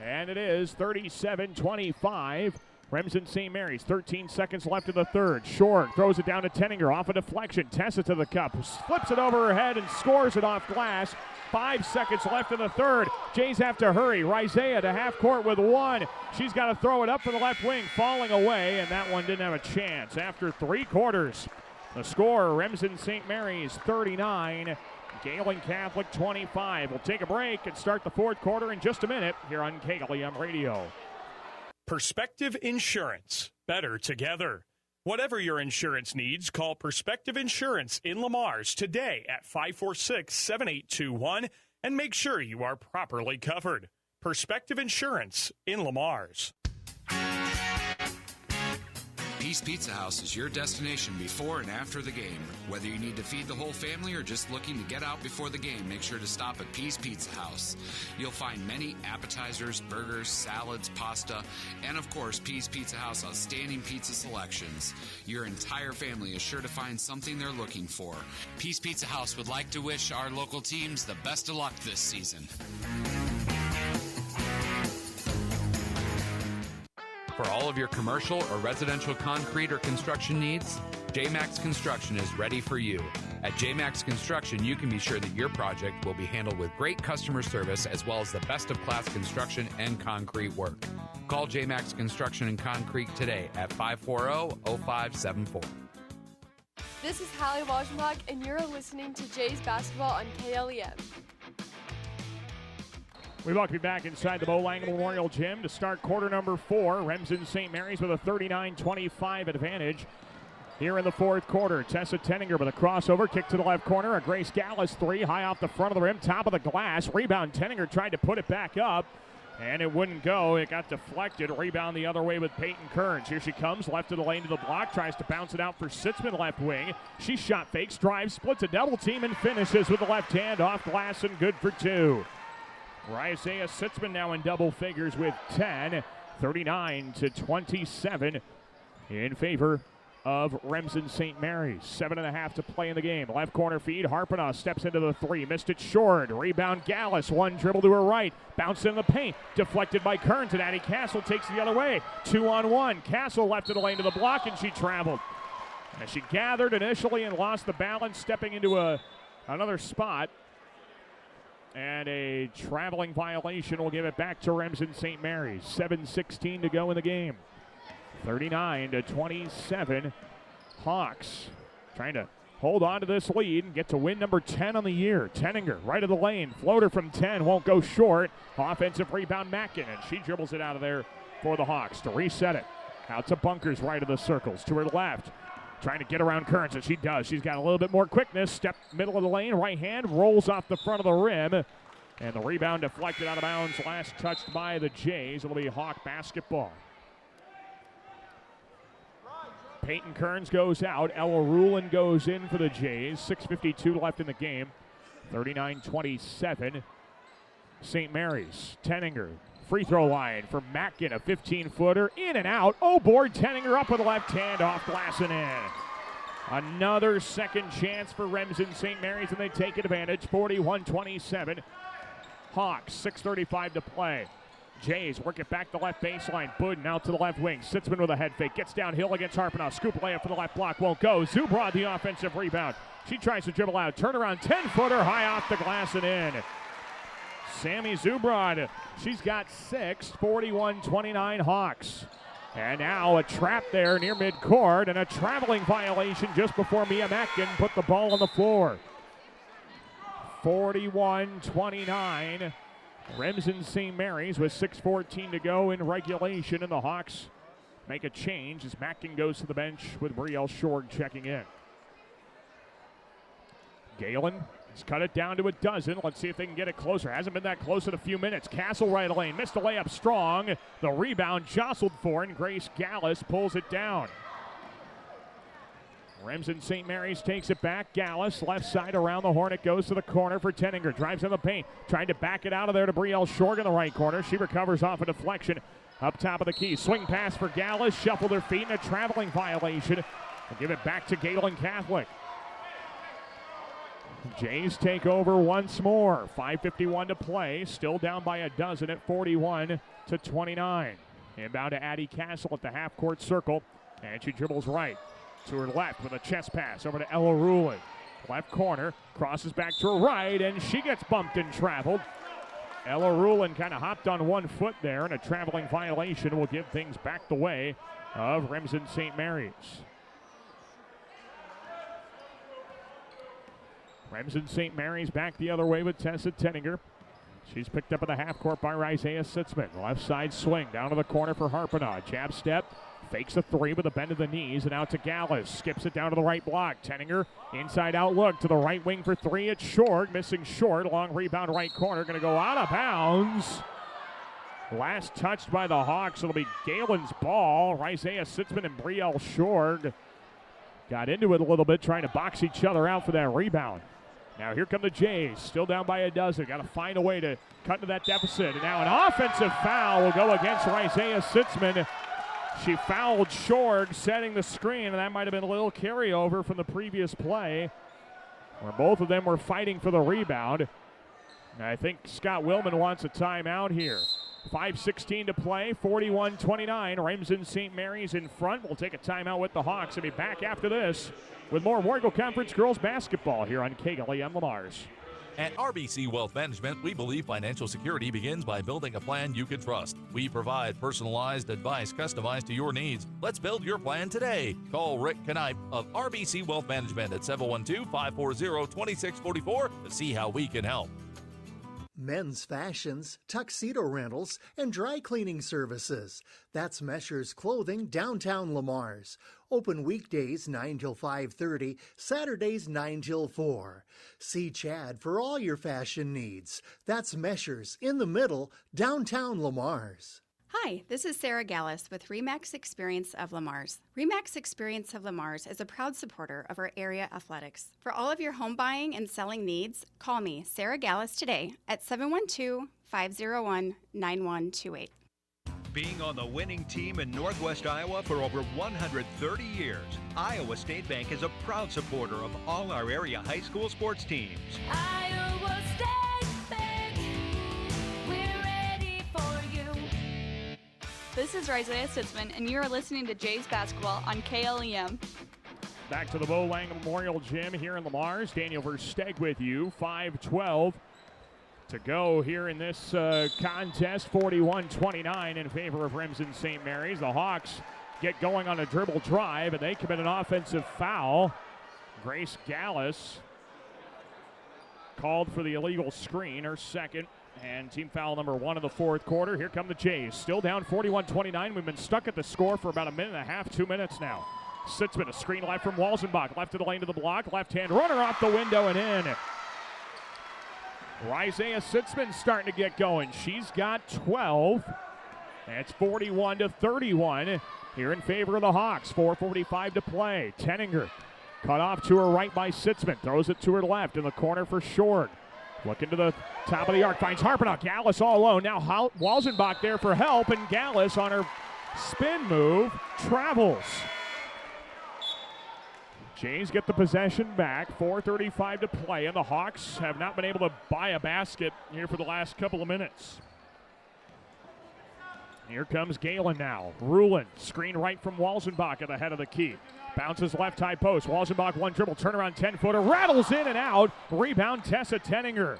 And it is 37-25. Remsen St. Mary's, 13 seconds left in the third. Shorg throws it down to Tenninger off a deflection. Tessa to the cup, flips it over her head and scores it off glass. 5 seconds left in the third. Jays have to hurry. Rizea to half court with one. She's got to throw it up for the left wing, falling away, and that one didn't have a chance. After 3 quarters, the score, Remsen St. Mary's 39, Gehlen Catholic 25. We'll take a break and start the fourth quarter in just a minute here on KLEM Radio. Perspective Insurance. Better together. Whatever your insurance needs, call Perspective Insurance in Lamar's today at 546-7821 and make sure you are properly covered. Perspective Insurance in Lamar's. Peace Pizza House is your destination before and after the game. Whether you need to feed the whole family or just looking to get out before the game, make sure to stop at Peace Pizza House. You'll find many appetizers, burgers, salads, pasta, and of course, Peace Pizza House outstanding pizza selections. Your entire family is sure to find something they're looking for. Peace Pizza House would like to wish our local teams the best of luck this season. For all of your commercial or residential concrete or construction needs, J-Max Construction is ready for you. At J-Max Construction, you can be sure that your project will be handled with great customer service as well as the best of class construction and concrete work. Call J-Max Construction and Concrete today at 540-0574. This is Hallie Wajnbach, and you're listening to Jays Basketball on KLEM. We welcome you back inside the Bo Lang Memorial Gym to start quarter number 4. Remsen St. Mary's with a 39-25 advantage here in the fourth quarter. Tessa Tenninger with a crossover, kick to the left corner. A Grace Gallus three, high off the front of the rim, top of the glass. Rebound, Tenninger tried to put it back up, and it wouldn't go. It got deflected. Rebound the other way with Peyton Kearns. Here she comes, left of the lane to the block, tries to bounce it out for Sitzman, left wing. She shot fakes, drives, splits a double team, and finishes with the left hand off glass and good for 2. Rizea Sitzman now in double figures with 10, 39-27. in favor of Remsen St. Mary's. 7.5 to play in the game. Left corner feed. Harpanaugh steps into the three. Missed it short. Rebound Gallus. One dribble to her right. Bounce in the paint. Deflected by Kearns, and Addie Castle takes it the other way. 2-on-1. Castle left of the lane to the block, and she traveled. And she gathered initially and lost the balance, stepping into another spot. And a traveling violation will give it back to Remsen St. Mary's. 7:16 to go in the game. 39-27. Hawks trying to hold on to this lead and get to win number 10 on the year. Tenninger, right of the lane. Floater from 10, won't go short. Offensive rebound, Mackin, and she dribbles it out of there for the Hawks to reset it. Out to Bunkers, right of the circles. To her left, trying to get around Kearns, and she does. She's got a little bit more quickness. Step middle of the lane, right hand, rolls off the front of the rim. And the rebound deflected out of bounds. Last touched by the Jays. It'll be Hawk basketball. Peyton Kearns goes out. Ella Rulin goes in for the Jays. 6:52 left in the game. 39-27. St. Mary's. Tenninger. Free throw line for Mackin. A 15-footer. In and out. Oh, board. Tenninger up with the left hand. Off glass and in. Another second chance for Remsen St. Mary's, and they take advantage. 41-27. Hawks. 6:35 to play. Jays work it back the left baseline. Budden out to the left wing. Sitzman with a head fake. Gets downhill against Harpanaugh. Scoop layup for the left block. Won't go. Zubrod the offensive rebound. She tries to dribble out. Turnaround 10-footer. High off the glass and in. Sammy Zubrod. She's got 6. 41-29 Hawks. And now a trap there near midcourt and a traveling violation just before Mia Mackin put the ball on the floor. 41-29. Remsen St. Mary's with 6:14 to go in regulation, and the Hawks make a change as Mackin goes to the bench with Brielle Shorg checking in. Gehlen has cut it down to a dozen. Let's see if they can get it closer. Hasn't been that close in a few minutes. Castle right of lane. Missed a layup strong. The rebound jostled for, and Grace Gallus pulls it down. Remsen St. Mary's takes it back. Gallus, left side around the horn. It goes to the corner for Tenninger. Drives in the paint. Trying to back it out of there to Brielle Shorg in the right corner. She recovers off a deflection. Up top of the key. Swing pass for Gallus. Shuffled her feet in a traveling violation. We'll give it back to Gehlen Catholic. Jays take over once more. 5:51 to play. Still down by a dozen at 41-29. Inbound to Addie Castle at the half-court circle. And she dribbles right. To her left with a chest pass over to Ella Rulin. Left corner, crosses back to her right, and she gets bumped and traveled. Ella Rulin kind of hopped on one foot there, and a traveling violation will give things back the way of Remsen St. Mary's. Remsen St. Mary's back the other way with Tessa Tenninger. She's picked up at the half court by Isaiah Sitzman. Left side swing down to the corner for Harpanaugh. Jab step. Fakes a three with a bend of the knees and out to Gallus. Skips it down to the right block. Tenninger, inside out look to the right wing for three. It's short, missing short. Long rebound right corner. Going to go out of bounds. Last touched by the Hawks. It'll be Galen's ball. Isaiah Sitzman and Brielle Shorg got into it a little bit, trying to box each other out for that rebound. Now here come the Jays, still down by a dozen. Got to find a way to cut into that deficit. And now an offensive foul will go against Isaiah Sitzman. She fouled Shorg, setting the screen, and that might have been a little carryover from the previous play, where both of them were fighting for the rebound. And I think Scott Willman wants a timeout here. 5:16 to play, 41-29. Remsen St. Mary's in front. We'll take a timeout with the Hawks and be back after this with more War Eagle Conference girls basketball here on KLEM Lamars. At RBC Wealth Management, we believe financial security begins by building a plan you can trust. We provide personalized advice customized to your needs. Let's build your plan today. Call Rick Knipe of RBC Wealth Management at 712-540-2644 to see how we can help. Men's fashions, tuxedo rentals, and dry cleaning services. That's Mesher's Clothing, downtown Lamars. Open weekdays 9 till 5:30, Saturdays 9 till 4. See Chad for all your fashion needs. That's Mesher's in the middle, downtown Lamars. Hi, this is Sarah Gallus with RE/MAX Experience of Lamars. RE/MAX Experience of Lamars is a proud supporter of our area athletics. For all of your home buying and selling needs, call me, Sarah Gallus, today at 712-501-9128. being on the winning team in Northwest Iowa for over 130 years, Iowa State Bank is a proud supporter of all our area high school sports teams. Iowa State Bank, we're ready for you. This is Isaiah Sitzman, and you are listening to Jays Basketball on KLEM. Back to the Bo Lang Memorial Gym here in Lamar's. Daniel Versteg with you. 5:12 to go here in this contest. 41-29 in favor of Remsen St. Mary's. The Hawks get going on a dribble drive, and they commit an offensive foul. Grace Gallus called for the illegal screen, her second, and team foul number 1 of the fourth quarter. Here come the Jays. Still down 41-29. We've been stuck at the score for about a minute and a half, 2 minutes now. Sitzman, a screen left from Walzenbach. Left of the lane to the block. Left-hand runner off the window and in. Isaiah Sitzman starting to get going. She's got 12. It's 41-31 here in favor of the Hawks. 4:45 to play. Tenninger cut off to her right by Sitzman. Throws it to her left in the corner for Short. Looking to the top of the arc. Finds Harpenow. Gallus all alone. Now Walzenbach there for help, and Gallus on her spin move travels. Jays get the possession back. 4:35 to play, and the Hawks have not been able to buy a basket here for the last couple of minutes. Here comes Gehlen now. Rulin, screen right from Walzenbach at the head of the key. Bounces left high post. Walzenbach one dribble, turnaround 10-footer, rattles in and out. Rebound Tessa Tenninger.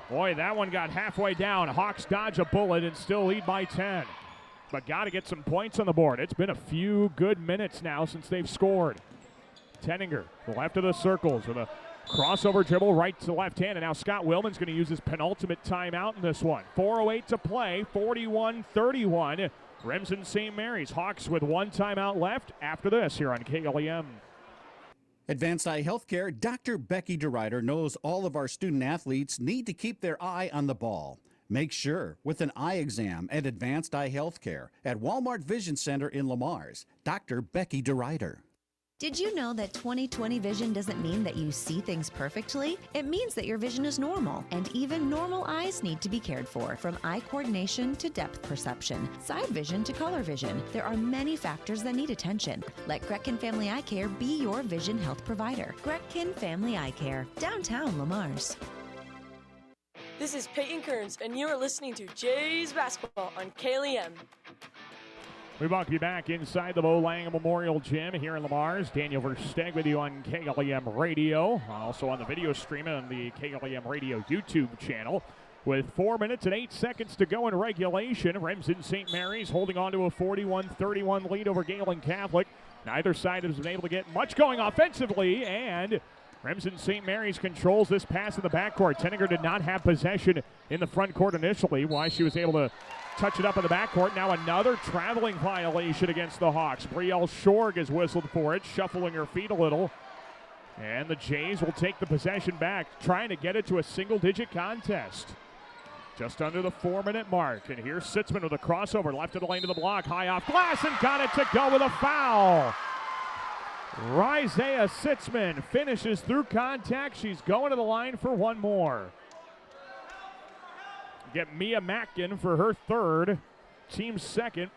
Boy, that one got halfway down. Hawks dodge a bullet and still lead by 10. But got to get some points on the board. It's been a few good minutes now since they've scored. Tenninger, left of the circles with a crossover dribble right to left hand. And now Scott Willman's going to use his penultimate timeout in this one. 4:08 to play, 41-31. Remsen St. Mary's. Hawks with one timeout left after this here on KLEM. Advanced Eye Healthcare, Dr. Becky DeRuyter knows all of our student athletes need to keep their eye on the ball. Make sure with an eye exam at Advanced Eye Healthcare at Walmart Vision Center in Lamar's. Dr. Becky DeRuyter. Did you know that 20/20 vision doesn't mean that you see things perfectly? It means that your vision is normal, and even normal eyes need to be cared for, from eye coordination to depth perception, side vision to color vision. There are many factors that need attention. Let Gretkin Family Eye Care be your vision health provider. Gretkin Family Eye Care, downtown Lamar's. This is Peyton Kearns, and you are listening to Jays Basketball on KLEM. We welcome you back inside the Bo Lang Memorial Gym here in Lamar's. Daniel Versteg with you on KLEM Radio, also on the video stream on the KLEM Radio YouTube channel. With 4 minutes and 8 seconds to go in regulation, Remsen St. Mary's holding on to a 41-31 lead over Gehlen Catholic. Neither side has been able to get much going offensively, and Remsen St. Mary's controls this pass in the backcourt. Tenninger did not have possession in the front court initially, why she was able to touch it up in the backcourt. Now another traveling violation against the Hawks. Brielle Shorg has whistled for it, shuffling her feet a little. And the Jays will take the possession back, trying to get it to a single-digit contest. Just under the 4-minute mark. And here's Sitzman with a crossover, left of the lane to the block, high off glass, and got it to go with a foul. Isaiah Sitzman finishes through contact. She's going to the line for one more. Get Mia Mackin for her third, team second.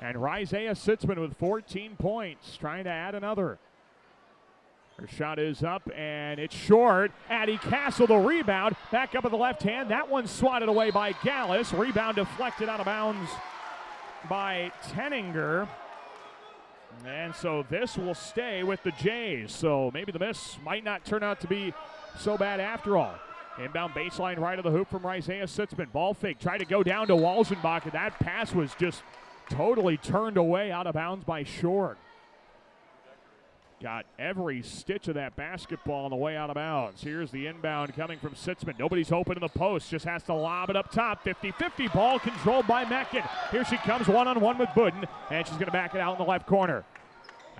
And Isaiah Sitzman with 14 points, trying to add another. Her shot is up, and it's short. Addie Castle, the rebound. Back up with the left hand. That one swatted away by Gallus. Rebound deflected out of bounds by Tenninger. And so this will stay with the Jays. So maybe the miss might not turn out to be so bad after all. Inbound baseline right of the hoop from Isaiah Sitzman. Ball fake, tried to go down to Walzenbach, and that pass was just totally turned away out of bounds by Short. Got every stitch of that basketball on the way out of bounds. Here's the inbound coming from Sitzman. Nobody's open in the post, just has to lob it up top. 50-50 ball controlled by Mackin. Here she comes one-on-one with Budden, and she's going to back it out in the left corner.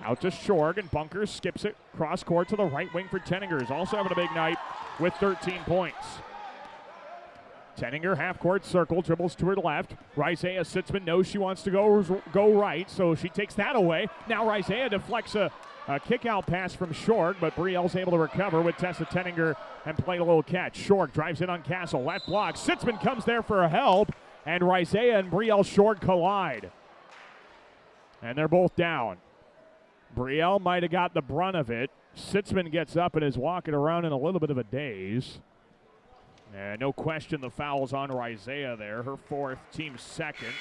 Out to Shorg, and Bunker skips it cross court to the right wing for Tenninger. Is also having a big night with 13 points. Tenninger, half-court circle, dribbles to her left. Isaiah Sitzman knows she wants to go right, so she takes that away. Now Isaiah deflects a kick-out pass from Shorg, but Brielle's able to recover with Tessa Tenninger and played a little catch. Shorg drives in on Castle, left block. Sitzman comes there for help, and Isaiah and Brielle Short collide. And they're both down. Brielle might have got the brunt of it. Sitzman gets up and is walking around in a little bit of a daze. And no question the foul's on Isaiah there. Her fourth, team second.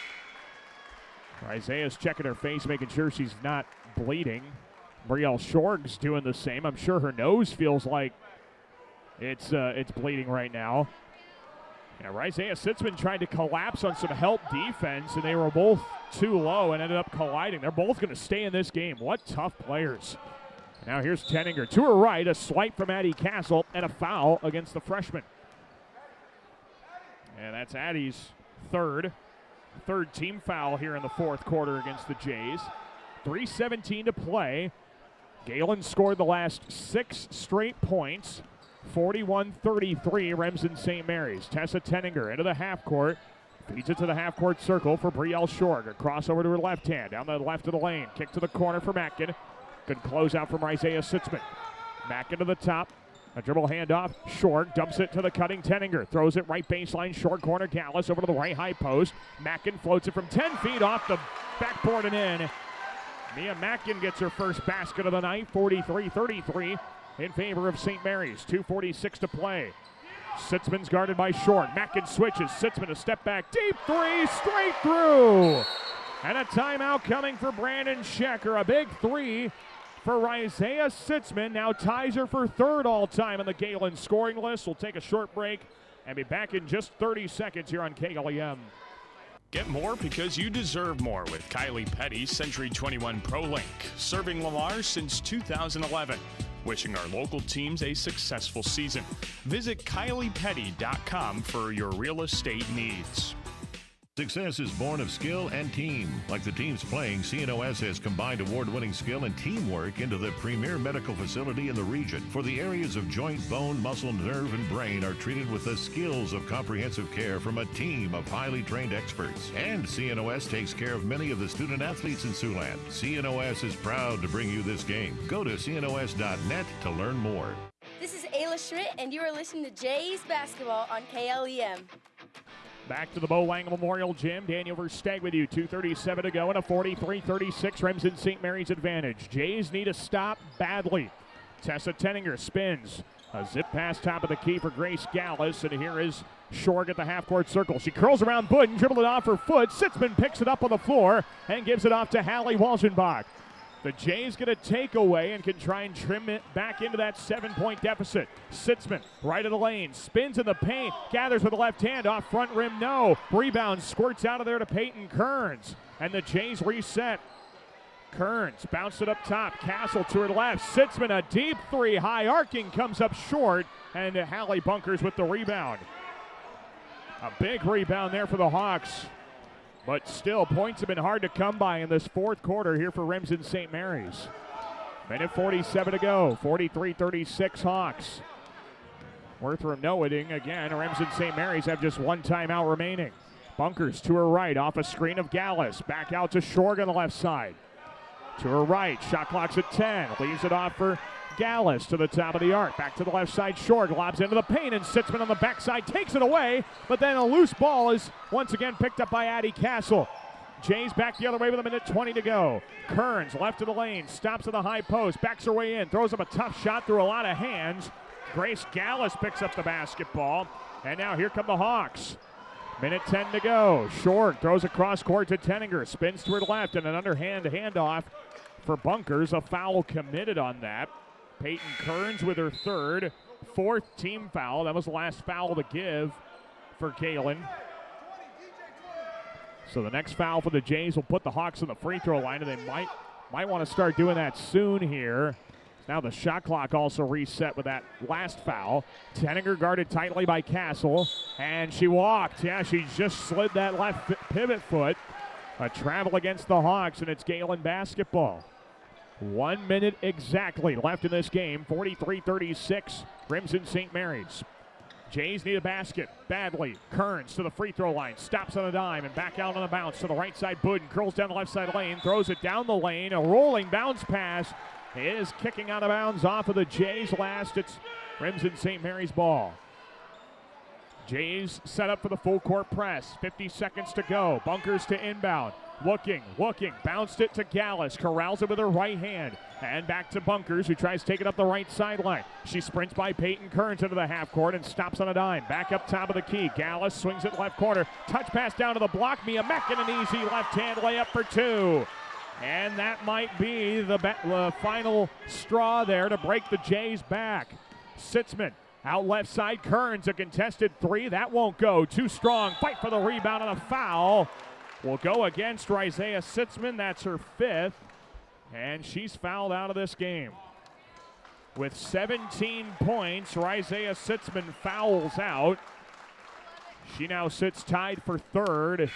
Isaiah's checking her face, making sure she's not bleeding. Brielle Shorg's doing the same. I'm sure her nose feels like it's bleeding right now. Yeah, Isaiah Sitzman tried to collapse on some help defense, and they were both too low and ended up colliding. They're both going to stay in this game. What tough players. Now here's Tenninger to her right, a swipe from Addie Castle, and a foul against the freshman. And that's Addie's third team foul here in the fourth quarter against the Jays. 3:17 to play. Gehlen scored the last 6 straight points. 41-33, Remsen St. Mary's. Tessa Tenninger into the half court. Feeds it to the half court circle for Brielle Shorg. A crossover to her left hand. Down the left of the lane. Kick to the corner for Mackin. Good closeout from Isaiah Sitzman. Mackin to the top. A dribble handoff. Shorg dumps it to the cutting Tenninger. Throws it right baseline. Short corner. Gallus over to the right high post. Mackin floats it from 10 feet off the backboard and in. Mia Mackin gets her first basket of the night. 43-33 in favor of St. Mary's. 2:46 to play. Sitzman's guarded by Short. Mackin switches. Sitzman a step back. Deep three. Straight through. And a timeout coming for Brandon Schecker. A big three for Isaiah Sitzman. Now ties her for third all-time on the Gehlen scoring list. We'll take a short break and be back in just 30 seconds here on KLEM. Get more because you deserve more with Kylie Petty's Century 21 Pro Link, serving Lamar since 2011. Wishing our local teams a successful season. Visit KyliePetty.com for your real estate needs. Success is born of skill and team. Like the teams playing, CNOS has combined award-winning skill and teamwork into the premier medical facility in the region. For the areas of joint, bone, muscle, nerve, and brain are treated with the skills of comprehensive care from a team of highly trained experts. And CNOS takes care of many of the student athletes in Siouxland. CNOS is proud to bring you this game. Go to cnos.net to learn more. This is Ayla Schmidt, and you are listening to Jays Basketball on KLEM. Back to the Bo Lang Memorial Gym. Daniel Versteg with you. 2:37 to go and a 43-36 Remsen St. Mary's advantage. Jays need a stop badly. Tessa Tenninger spins. A zip pass top of the key for Grace Gallus. And here is Shorg at the half-court circle. She curls around Budden, dribbled it off her foot. Sitzman picks it up on the floor and gives it off to Hallie Walzenbach. The Jays get a takeaway and can try and trim it back into that 7-point deficit. Sitzman, right of the lane, spins in the paint, gathers with the left hand, off front rim, no. Rebound squirts out of there to Peyton Kearns, and the Jays reset. Kearns bounced it up top, Castle to her left, Sitzman a deep three, high arcing, comes up short, and Hallie bunkers with the rebound. A big rebound there for the Hawks. But still, points have been hard to come by in this fourth quarter here for Remsen St. Mary's. Minute 47 to go, 43-36 Hawks. Wortham noting again, Remsen St. Mary's have just one timeout remaining. Bunkers to her right, off a screen of Gallus. Back out to Shorg on the left side. To her right, shot clock's at 10. Leaves it off for Gallus to the top of the arc. Back to the left side, Shorg lobs into the paint, and Sitzman on the backside takes it away, but then a loose ball is once again picked up by Addie Castle. Jays back the other way with a minute 20 to go. Kearns left of the lane, stops at the high post, backs her way in, throws up a tough shot through a lot of hands. Grace Gallus picks up the basketball, and now here come the Hawks. Minute 10 to go. Shorg throws across court to Tenninger, spins to her left, and an underhand handoff for Bunkers. A foul committed on that. Peyton Kearns with her fourth team foul. That was the last foul to give for Gehlen. So the next foul for the Jays will put the Hawks on the free throw line, and they might want to start doing that soon here. Now the shot clock also reset with that last foul. Tenninger guarded tightly by Castle, and she walked. Yeah, she just slid that left pivot foot. A travel against the Hawks, and it's Gehlen basketball. 1 minute exactly left in this game. 43-36, Remsen St. Mary's. Jays need a basket badly. Kearns to the free throw line, stops on a dime and back out on a bounce to the right side. Budden curls down the left side lane, throws it down the lane. A rolling bounce pass is kicking out of bounds off of the Jays last. It's Remsen St. Mary's ball. Jays set up for the full court press. 50 seconds to go. Bunkers to inbound. Looking, bounced it to Gallus, corrals it with her right hand, and back to Bunkers, who tries to take it up the right sideline. She sprints by Peyton Kearns into the half court and stops on a dime. Back up top of the key. Gallus swings it left corner. Touch pass down to the block. Mia Meck, and an easy left-hand layup for two. And that might be the final straw there to break the Jays back. Sitzman out left side. Kearns, a contested three. That won't go. Too strong. Fight for the rebound, and a foul will go against Isaiah Sitzman. That's her fifth, and she's fouled out of this game. With 17 points, Isaiah Sitzman fouls out. She now sits tied for third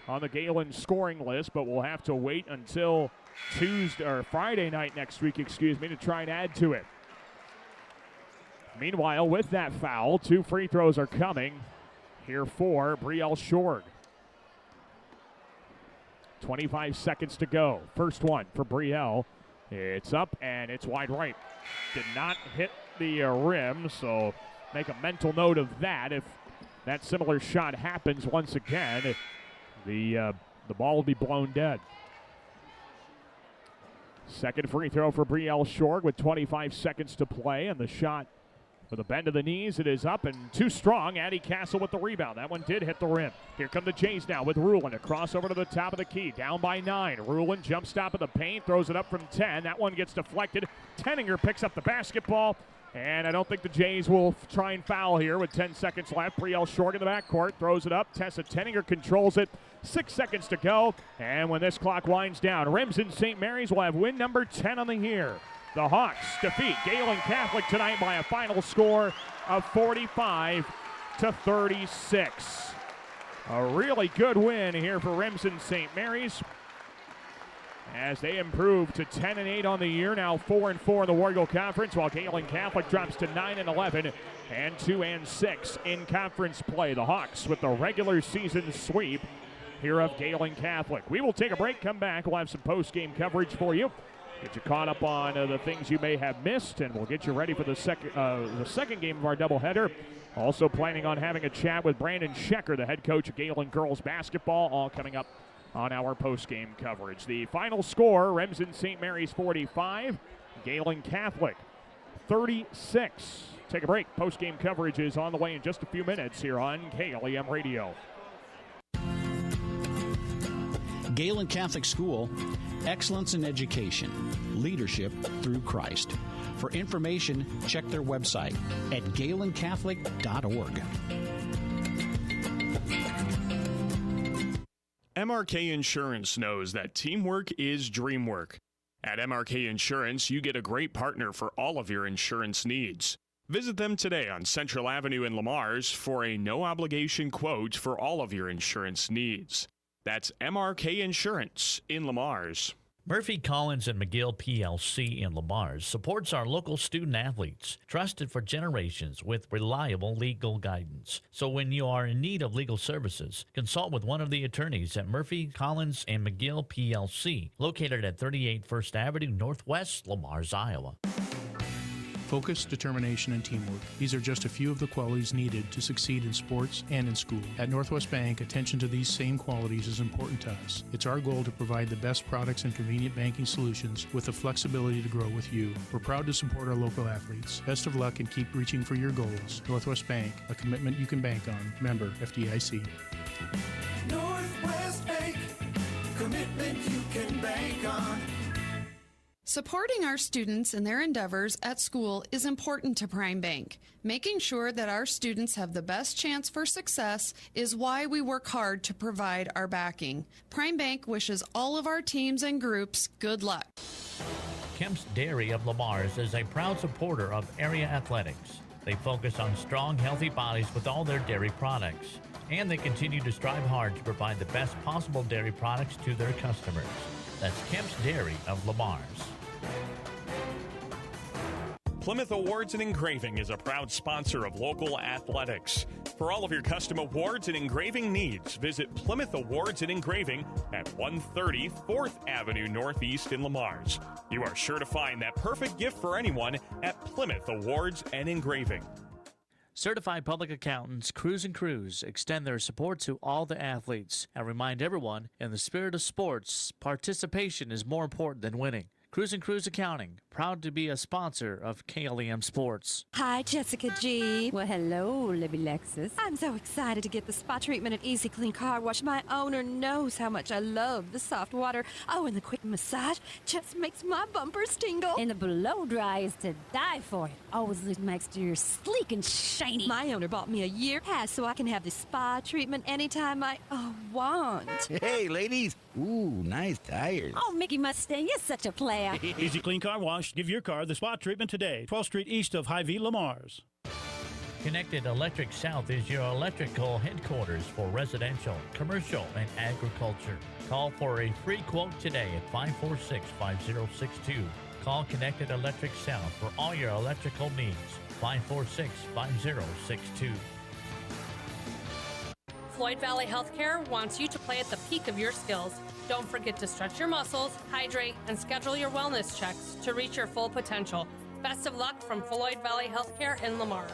on the Gehlen scoring list, but we'll have to wait until Friday night next week, to try and add to it. Meanwhile, with that foul, 2 free throws are coming here for Brielle Shorg. 25 seconds to go. First one for Brielle. It's up and it's wide right. Did not hit the rim, so make a mental note of that. If that similar shot happens once again, the ball will be blown dead. Second free throw for Brielle Shorg with 25 seconds to play, and the shot with a bend of the knees. It is up and too strong. Addie Castle with the rebound. That one did hit the rim. Here come the Jays now with Rulin. A crossover to the top of the key. Down by 9. Rulin jump stop at the paint. Throws it up from 10. That one gets deflected. Tenninger picks up the basketball. And I don't think the Jays will try and foul here with 10 seconds left. Brielle Shorg in the backcourt. Throws it up. Tessa Tenninger controls it. 6 seconds to go. And when this clock winds down, Remsen St. Mary's will have win number 10 on the year. The Hawks defeat Gehlen Catholic tonight by a final score of 45-36. A really good win here for Remsen St. Mary's as they improve to 10-8 on the year, now 4-4 in the War Eagle Conference, while Gehlen Catholic drops to 9-11 and 2-6 in conference play. The Hawks with the regular season sweep here of Gehlen Catholic. We will take a break, come back, we'll have some post-game coverage for you. Get you caught up on the things you may have missed, and we'll get you ready for the second game of our doubleheader. Also planning on having a chat with Brandon Schecker, the head coach of Gehlen girls basketball, all coming up on our post-game coverage. The final score, Remsen St. Mary's 45, Gehlen Catholic 36. Take a break. Post-game coverage is on the way in just a few minutes here on KLEM Radio. Gehlen Catholic School, excellence in education, leadership through Christ. For information, check their website at GehlenCatholic.org. MRK Insurance knows that teamwork is dream work. At MRK Insurance, you get a great partner for all of your insurance needs. Visit them today on Central Avenue in Lamar's for a no-obligation quote for all of your insurance needs. That's MRK Insurance in Lamar's. Murphy, Collins, and McGill PLC in Lamar's supports our local student athletes, trusted for generations with reliable legal guidance. So when you are in need of legal services, consult with one of the attorneys at Murphy, Collins, and McGill PLC, located at 38 First Avenue Northwest, Lamar's, Iowa. Focus, determination, and teamwork. These are just a few of the qualities needed to succeed in sports and in school. At Northwest Bank, attention to these same qualities is important to us. It's our goal to provide the best products and convenient banking solutions with the flexibility to grow with you. We're proud to support our local athletes. Best of luck and keep reaching for your goals. Northwest Bank, a commitment you can bank on. Member FDIC. Northwest Bank, commitment you can bank on. Supporting our students in their endeavors at school is important to Prime Bank. Making sure that our students have the best chance for success is why we work hard to provide our backing. Prime Bank wishes all of our teams and groups good luck. Kemp's Dairy of Lamar's is a proud supporter of area athletics. They focus on strong, healthy bodies with all their dairy products, and they continue to strive hard to provide the best possible dairy products to their customers. That's Kemp's Dairy of Lamar's. Plymouth Awards and Engraving is a proud sponsor of local athletics. For all of your custom awards and engraving needs, visit Plymouth Awards and Engraving at 130 4th Avenue Northeast in Lamar's. You are sure to find that perfect gift for anyone at Plymouth Awards and Engraving. Certified public accountants Cruz and Cruz extend their support to all the athletes and remind everyone, in the spirit of sports, participation is more important than winning. Cruz and Cruz Accounting, proud to be a sponsor of KLEM Sports. Hi, Jessica G. Well, hello, Libby Lexus. I'm so excited to get the spa treatment at Easy Clean Car Wash. My owner knows how much I love the soft water. Oh, and the quick massage just makes my bumpers tingle. And the blow dry is to die for. It always leaves my exterior sleek and shiny. My owner bought me a year pass so I can have the spa treatment anytime I want. Hey, ladies. Ooh, nice tires. Oh, Mickey Mustang, you're such a player. Easy Clean Car Wash. Give your car the spot treatment today. 12th Street east of Hy-Vee Lamar's. Connected Electric South is your electrical headquarters for residential, commercial, and agriculture. Call for a free quote today at 546-5062. Call Connected Electric South for all your electrical needs. 546-5062. Floyd Valley Healthcare wants you to play at the peak of your skills. Don't forget to stretch your muscles, hydrate, and schedule your wellness checks to reach your full potential. Best of luck from Floyd Valley Healthcare in Lamar.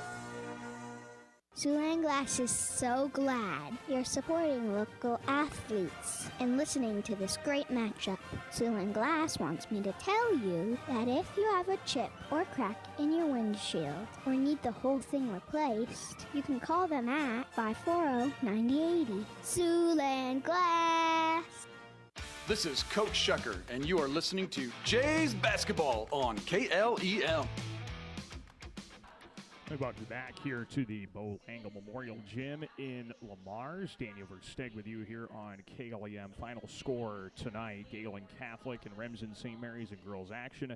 Siouxland Glass is so glad you're supporting local athletes and listening to this great matchup. Siouxland Glass wants me to tell you that if you have a chip or crack in your windshield or need the whole thing replaced, you can call them at 540-9080. Siouxland Glass. This is Coach Shucker, and you are listening to Jays Basketball on KLEM. We welcome you back here to the Bo Langle Memorial Gym in Lamar's. Daniel Versteg with you here on KLEM. Final score tonight, Gehlen Catholic and Remsen St. Mary's in girls action.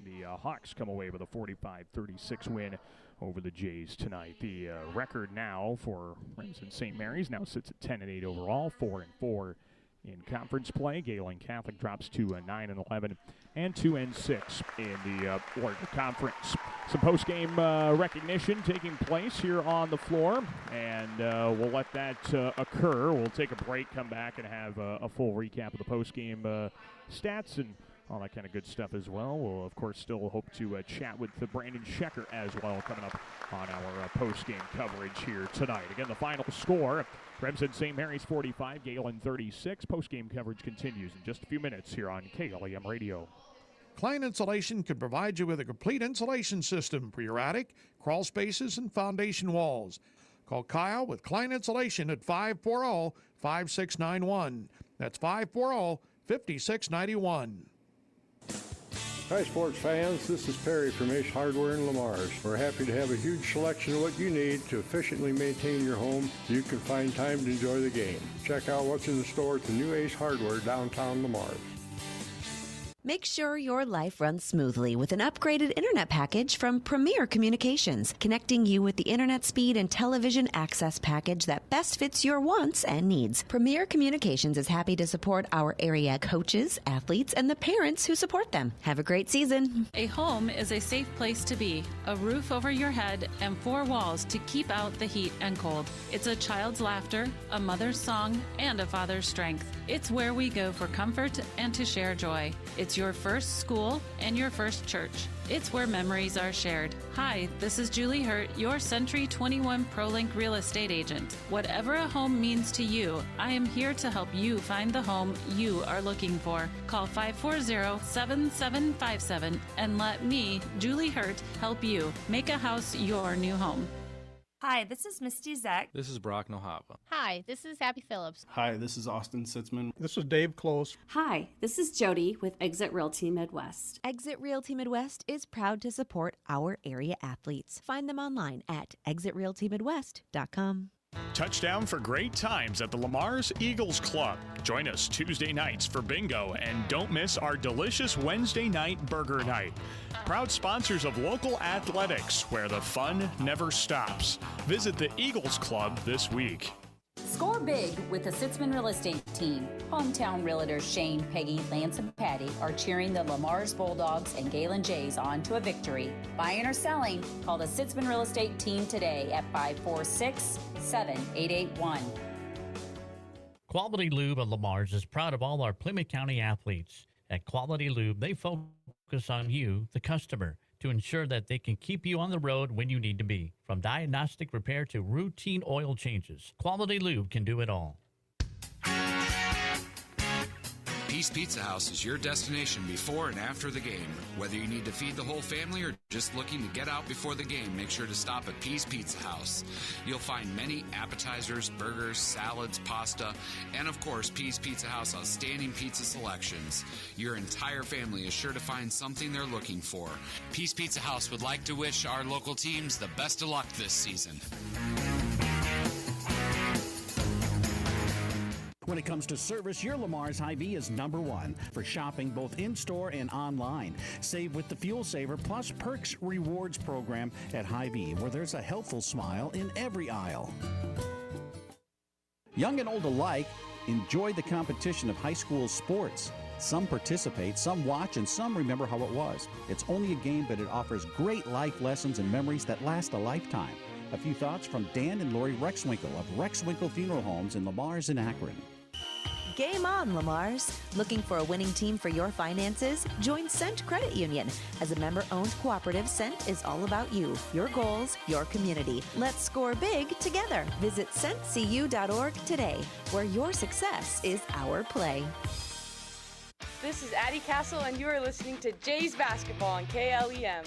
The Hawks come away with a 45-36 win over the Jays tonight. The record now for Remsen St. Mary's now sits at 10-8 overall, 4-4 in conference play. Gehlen Catholic drops to 9-11 and 2-6 in the Oregon Conference. Some post-game recognition taking place here on the floor, and we'll let that occur. We'll take a break, come back, and have a full recap of the post-game stats and all that kind of good stuff as well. We'll, of course, still hope to chat with Brandon Schecker as well coming up on our post-game coverage here tonight. Again, the final score, Remsen St. Mary's 45, Gehlen 36. Post-game coverage continues in just a few minutes here on KLEM Radio. Klein Insulation can provide you with a complete insulation system for your attic, crawl spaces, and foundation walls. Call Kyle with Klein Insulation at 540-5691. That's 540-5691. Hi, sports fans. This is Perry from Ace Hardware in Lamar's. We're happy to have a huge selection of what you need to efficiently maintain your home so you can find time to enjoy the game. Check out what's in the store at the new Ace Hardware downtown Lamar's. Make sure your life runs smoothly with an upgraded internet package from Premier Communications, connecting you with the internet speed and television access package that best fits your wants and needs. Premier Communications is happy to support our area coaches, athletes, and the parents who support them. Have a great season. A home is a safe place to be, a roof over your head, and 4 walls to keep out the heat and cold. It's a child's laughter, a mother's song, and a father's strength. It's where we go for comfort and to share joy. It's your first school and your first church. It's where memories are shared. Hi, this is Julie Hurt, your Century 21 ProLink real estate agent. Whatever a home means to you, I am here to help you find the home you are looking for. Call 540-7757 and let me, Julie Hurt, help you make a house your new home. Hi, this is Misty Zek. This is Brock Nohava. Hi, this is Abby Phillips. Hi, this is Austin Sitzman. This is Dave Close. Hi, this is Jody with Exit Realty Midwest. Exit Realty Midwest is proud to support our area athletes. Find them online at exitrealtymidwest.com. Touchdown for great times at the Lamar's Eagles Club. Join us Tuesday nights for bingo, and don't miss our delicious Wednesday night burger night. Proud sponsors of local athletics, where the fun never stops. Visit the Eagles Club this week. Score big with the Sitzman Real Estate Team. Hometown realtors Shane, Peggy, Lance, and Patty are cheering the Lamar's Bulldogs and Gehlen Jays on to a victory. Buying or selling, call the Sitzman Real Estate Team today at 546-7881. Quality Lube of Lamar's is proud of all our Plymouth County athletes. At Quality Lube, they focus on you, the customer. to ensure that they can keep you on the road when you need to be. From diagnostic repair to routine oil changes, Quality Lube can do it all. Peace Pizza House is your destination before and after the game. Whether you need to feed the whole family or just looking to get out before the game, make sure to stop at Peace Pizza House. You'll find many appetizers, burgers, salads, pasta, and of course, Peace Pizza House outstanding pizza selections. Your entire family is sure to find something they're looking for. Peace Pizza House would like to wish our local teams the best of luck this season. When it comes to service, your Lamar's Hy-Vee is number one for shopping both in-store and online. Save with the Fuel Saver Plus Perks Rewards program at Hy-Vee, where there's a helpful smile in every aisle. Young and old alike enjoy the competition of high school sports. Some participate, some watch, and some remember how it was. It's only a game, but it offers great life lessons and memories that last a lifetime. A few thoughts from Dan and Lori Rexwinkle of Rexwinkle Funeral Homes in Lamar's and Akron. Game on, Lamar's. Looking for a winning team for your finances? Join St Credit Union. As a member-owned cooperative, St is all about you, your goals, your community. Let's score big together. Visit centcu.org today, where your success is our play. This is Addie Castle, and you are listening to Jays Basketball on KLEM.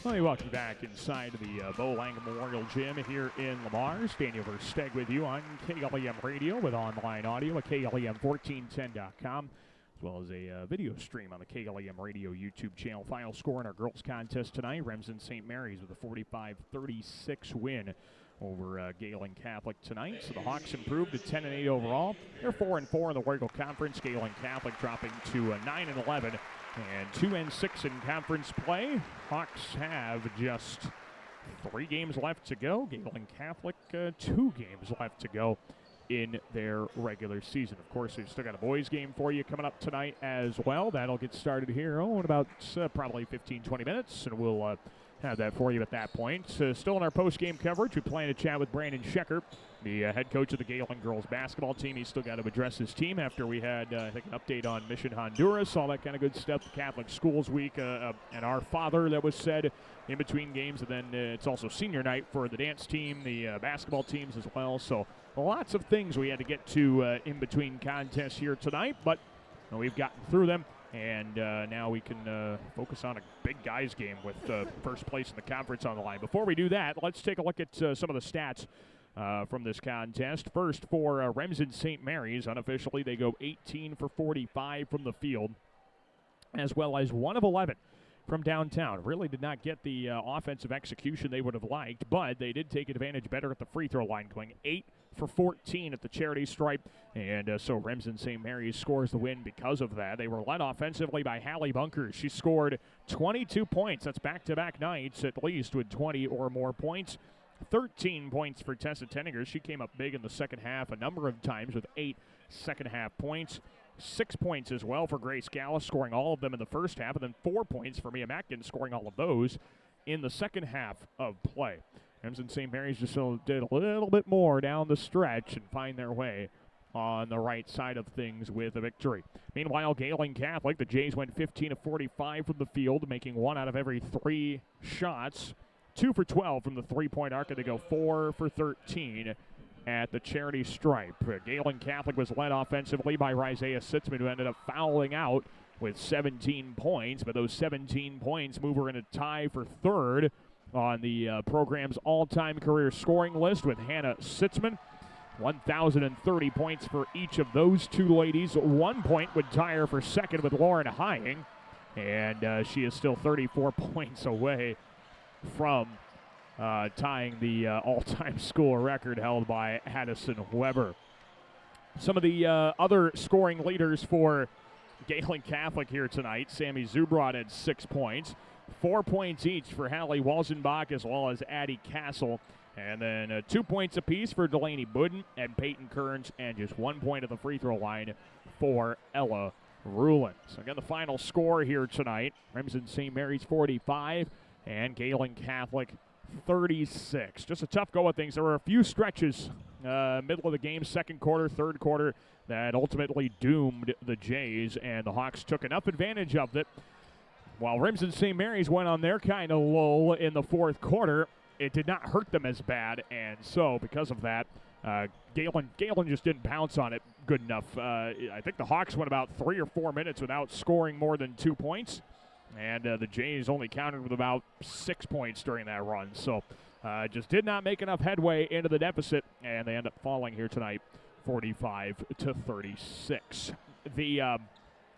Let me welcome you back inside the Bo Lang Memorial Gym here in Lamar. Daniel Versteg with you on KLEM Radio with online audio at KLEM1410.com, as well as a video stream on the KLEM Radio YouTube channel. Final score in our girls contest tonight, Remsen St. Mary's with a 45-36 win over Gehlen Catholic tonight. So the Hawks improved to 10-8 overall. They're 4-4 in the Warrigal Conference. Gehlen Catholic dropping to 9-11. And 2-6 in conference play. Hawks have just 3 games left to go. Gehlen Catholic, 2 games left to go in their regular season. Of course, they've still got a boys game for you coming up tonight as well. That'll get started here in about probably 15-20 minutes, and we'll have that for you at that point. Still in our post-game coverage, we plan to chat with Brandon Schecker, the head coach of the Gehlen girls basketball team. He's still got to address his team after we had, I think, an update on Mission Honduras, all that kind of good stuff, the Catholic Schools Week, and Our Father that was said in between games. And then it's also senior night for the dance team, the basketball teams as well. So lots of things we had to get to in between contests here tonight, but we've gotten through them. And now we can focus on a big guys game with first place in the conference on the line. Before we do that, let's take a look at some of the stats from this contest. First, for Remsen St. Mary's, unofficially, they go 18 for 45 from the field, as well as 1 of 11 from downtown. Really did not get the offensive execution they would have liked, but they did take advantage better at the free throw line, going 8 for 14 at the charity stripe, and so Remsen St. Mary's scores the win because of that. They were led offensively by Hallie Bunkers. She scored 22 points. That's back-to-back nights at least with 20 or more points. 13 points for Tessa Tenninger. She came up big in the second half a number of times with 8 second-half points. 6 points as well for Grace Gallus, scoring all of them in the first half, and then 4 points for Mia Matkins, scoring all of those in the second half of play. Remsen St. Mary's just did a little bit more down the stretch and find their way on the right side of things with a victory. Meanwhile, Gehlen Catholic, the Jays went 15 of 45 from the field, making 1 out of every 3 shots. 2 for 12 from the three-point arc, and they go 4 for 13 at the charity stripe. Gehlen Catholic was led offensively by Isaiah Sitzman, who ended up fouling out with 17 points, but those 17 points move her in a tie for third on the program's all-time career scoring list with Hannah Sitzman. 1,030 points for each of those two ladies. 1 point would tie her for second with Lauren Hying, and she is still 34 points away from tying the all-time school record held by Addison Weber. Some of the other scoring leaders for Gehlen Catholic here tonight. Sammy Zubrod had 6 points. 4 points each for Hallie Walzenbach as well as Addie Castle. And then 2 points apiece for Delaney Budden and Peyton Kearns, and just 1 point at the free throw line for Ella Rulin. So again, the final score here tonight, Remsen St. Mary's 45 and Gehlen Catholic 36. Just a tough go of things. There were a few stretches middle of the game, second quarter, third quarter, that ultimately doomed the Jays, and the Hawks took enough advantage of it while Remsen St. Mary's went on their kind of lull in the fourth quarter, it did not hurt them as bad, and so because of that, Gehlen just didn't pounce on it good enough. I think the Hawks went about 3 or 4 minutes without scoring more than 2 points, and the Jays only countered with about 6 points during that run. So just did not make enough headway into the deficit, and they end up falling here tonight 45-36. The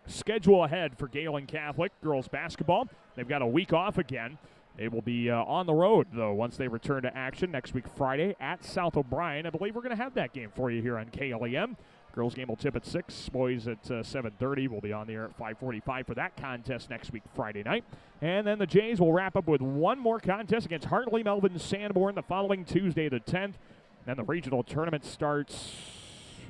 schedule ahead for Gehlen Catholic girls basketball, they've got a week off again. They will be on the road, though, once they return to action next week Friday at South O'Brien. I believe we're going to have that game for you here on KLEM. Girls game will tip at 6, boys at 7:30. We'll be on the air at 5:45 for that contest next week Friday night. And then the Jays will wrap up with one more contest against Hartley Melvin Sanborn the following Tuesday, the 10th. Then the regional tournament starts,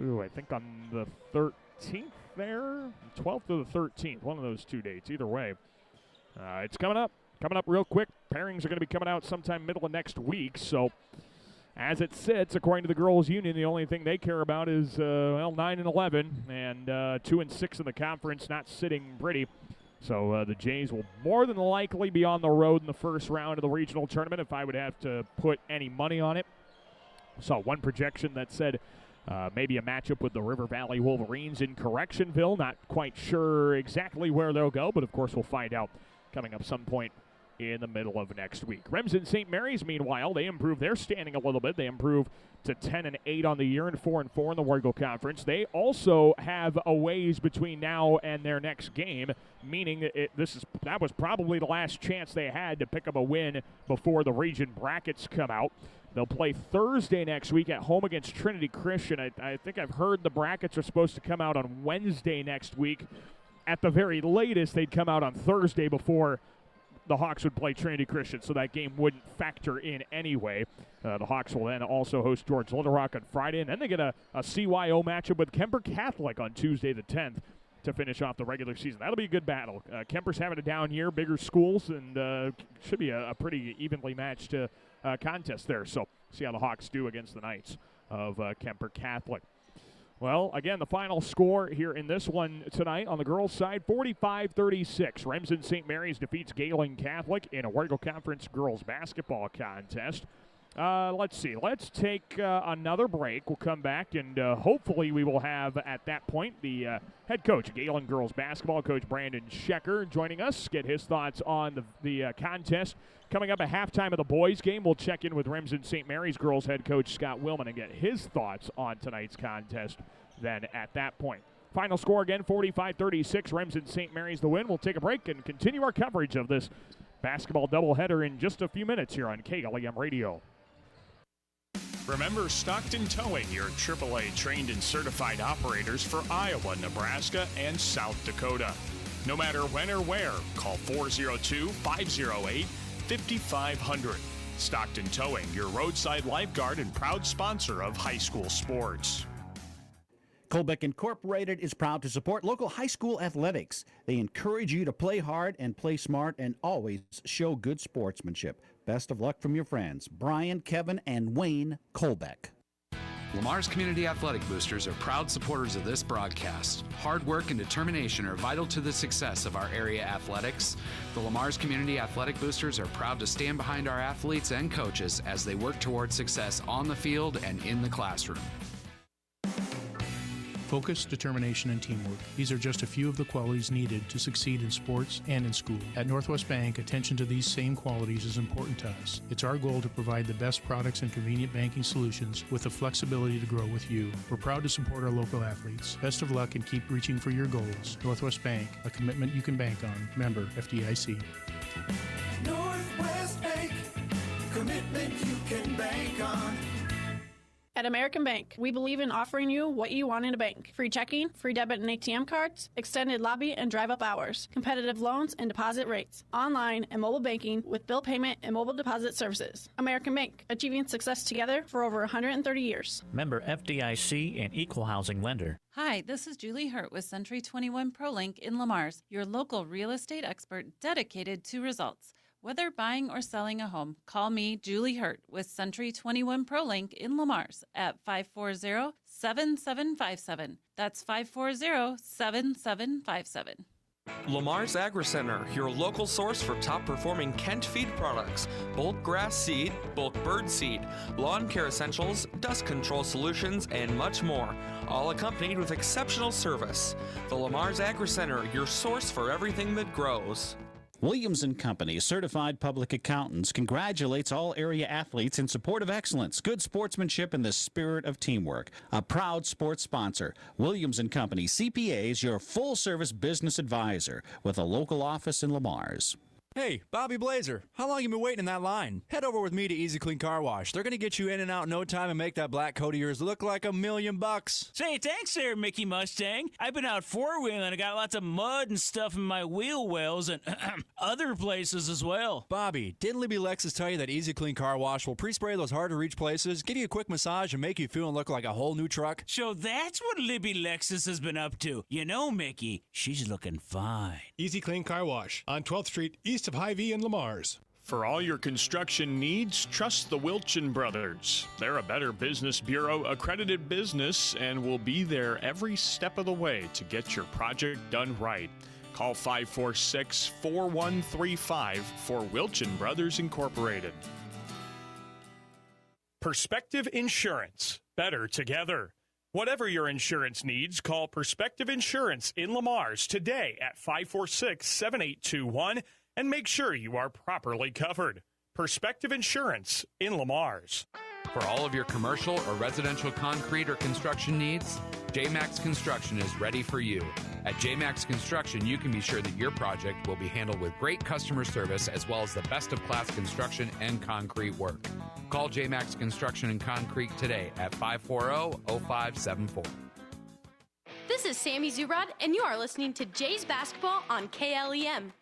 I think on the 13th there, 12th or the 13th, one of those 2 dates, either way. It's coming up real quick. Pairings are going to be coming out sometime middle of next week. So as it sits, according to the girls' union, the only thing they care about is 9-11 and 2-6 in the conference, not sitting pretty. So the Jays will more than likely be on the road in the first round of the regional tournament if I would have to put any money on it. Saw one projection that said maybe a matchup with the River Valley Wolverines in Correctionville. Not quite sure exactly where they'll go, but of course we'll find out coming up some point in the middle of next week. Remsen St. Mary's, meanwhile, they improve their standing a little bit. They improve to 10-8 on the year and 4-4 in the Wargo Conference. They also have a ways between now and their next game, meaning that was probably the last chance they had to pick up a win before the region brackets come out. They'll play Thursday next week at home against Trinity Christian. I think I've heard the brackets are supposed to come out on Wednesday next week. At the very latest, they'd come out on Thursday before the Hawks would play Trinity Christian, so that game wouldn't factor in anyway. The Hawks will then also host George Little Rock on Friday, and then they get a CYO matchup with Kemper Catholic on Tuesday the 10th to finish off the regular season. That'll be a good battle. Kemper's having a down year, bigger schools, and should be a pretty evenly matched contest there. So see how the Hawks do against the Knights of Kemper Catholic. Well, again, the final score here in this one tonight on the girls' side, 45-36. Remsen St. Mary's defeats Gehlen Catholic in a Wargo Conference girls basketball contest. Let's see. Let's take another break. We'll come back, and hopefully we will have, at that point, the head coach of Gehlen girls basketball, Coach Brandon Schecker, joining us, get his thoughts on the contest. Coming up at halftime of the boys' game, we'll check in with Remsen St. Mary's girls head coach Scott Willman and get his thoughts on tonight's contest then at that point. Final score again, 45-36. Remsen St. Mary's the win. We'll take a break and continue our coverage of this basketball doubleheader in just a few minutes here on KLEM Radio. Remember Stockton Towing, your AAA trained and certified operators for Iowa, Nebraska, and South Dakota. No matter when or where, call 402-508-5500. Stockton Towing, your roadside lifeguard and proud sponsor of high school sports. Colbeck Incorporated is proud to support local high school athletics. They encourage you to play hard and play smart and always show good sportsmanship. Best of luck from your friends, Brian, Kevin, and Wayne Colbeck. Lamar's Community Athletic Boosters are proud supporters of this broadcast. Hard work and determination are vital to the success of our area athletics. The Lamar's Community Athletic Boosters are proud to stand behind our athletes and coaches as they work towards success on the field and in the classroom. Focus, determination, and teamwork. These are just a few of the qualities needed to succeed in sports and in school. At Northwest Bank, attention to these same qualities is important to us. It's our goal to provide the best products and convenient banking solutions with the flexibility to grow with you. We're proud to support our local athletes. Best of luck and keep reaching for your goals. Northwest Bank, a commitment you can bank on. Member FDIC. Northwest Bank, commitment you can bank on. At American Bank, we believe in offering you what you want in a bank. Free checking, free debit and ATM cards, extended lobby and drive-up hours, competitive loans and deposit rates, online and mobile banking with bill payment and mobile deposit services. American Bank, achieving success together for over 130 years. Member FDIC and equal housing lender. Hi, this is Julie Hurt with Century 21 ProLink in Lamar's, your local real estate expert dedicated to results. Whether buying or selling a home, call me, Julie Hurt, with Century 21 ProLink in Lamar's at 540-7757. That's 540-7757. Lamar's Agri-Center, your local source for top-performing Kent feed products, bulk grass seed, bulk bird seed, lawn care essentials, dust control solutions, and much more, all accompanied with exceptional service. The Lamar's Agri-Center, your source for everything that grows. Williams & Company, certified public accountants, congratulates all area athletes in support of excellence, good sportsmanship, and the spirit of teamwork. A proud sports sponsor, Williams & Company, CPAs, your full-service business advisor with a local office in Lamar's. Hey, Bobby Blazer, how long you been waiting in that line? Head over with me to Easy Clean Car Wash. They're going to get you in and out in no time and make that black coat of yours look like $1,000,000. Say, thanks there, Mickey Mustang. I've been out four-wheeling and I got lots of mud and stuff in my wheel wells and other places as well. Bobby, didn't Libby Lexus tell you that Easy Clean Car Wash will pre-spray those hard-to-reach places, give you a quick massage, and make you feel and look like a whole new truck? So that's what Libby Lexus has been up to. You know, Mickey, she's looking fine. Easy Clean Car Wash on 12th Street, east of Hy-Vee in Lamar's. For all your construction needs, trust the Wilchin Brothers. They're a Better Business Bureau accredited business and will be there every step of the way to get your project done right. Call 546-4135 for Wilchin Brothers Incorporated. Perspective Insurance. Better together. Whatever your insurance needs, call Perspective Insurance in Lamar's today at 546-7821 and make sure you are properly covered. Perspective Insurance in Lamar's. For all of your commercial or residential concrete or construction needs, JMax Construction is ready for you. At JMax Construction, you can be sure that your project will be handled with great customer service as well as the best of class construction and concrete work. Call JMax Construction and Concrete today at 540-0574. This is Sammy Zurad, and you are listening to Jays Basketball on KLEM.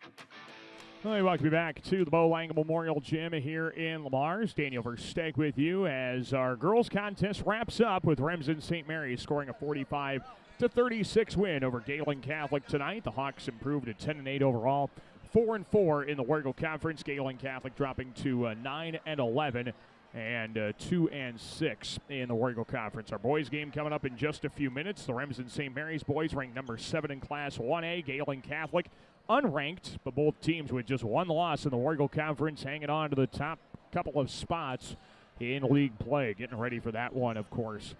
Well, welcome back to the Bo Lange Memorial Gym here in Lamar's. Daniel Versteeg with you as our girls contest wraps up with Remsen St. Mary's scoring a 45-36 win over Gehlen Catholic tonight. The Hawks improved to 10-8 overall, 4-4 in the Warrego Conference. Gehlen Catholic dropping to 9-11 and 2-6 in the Warrego Conference. Our boys game coming up in just a few minutes. The Remsen St. Mary's boys ranked number 7 in Class 1A. Gehlen Catholic unranked, but both teams with just one loss in the Warrego Conference, hanging on to the top couple of spots in league play. Getting ready for that one, of course,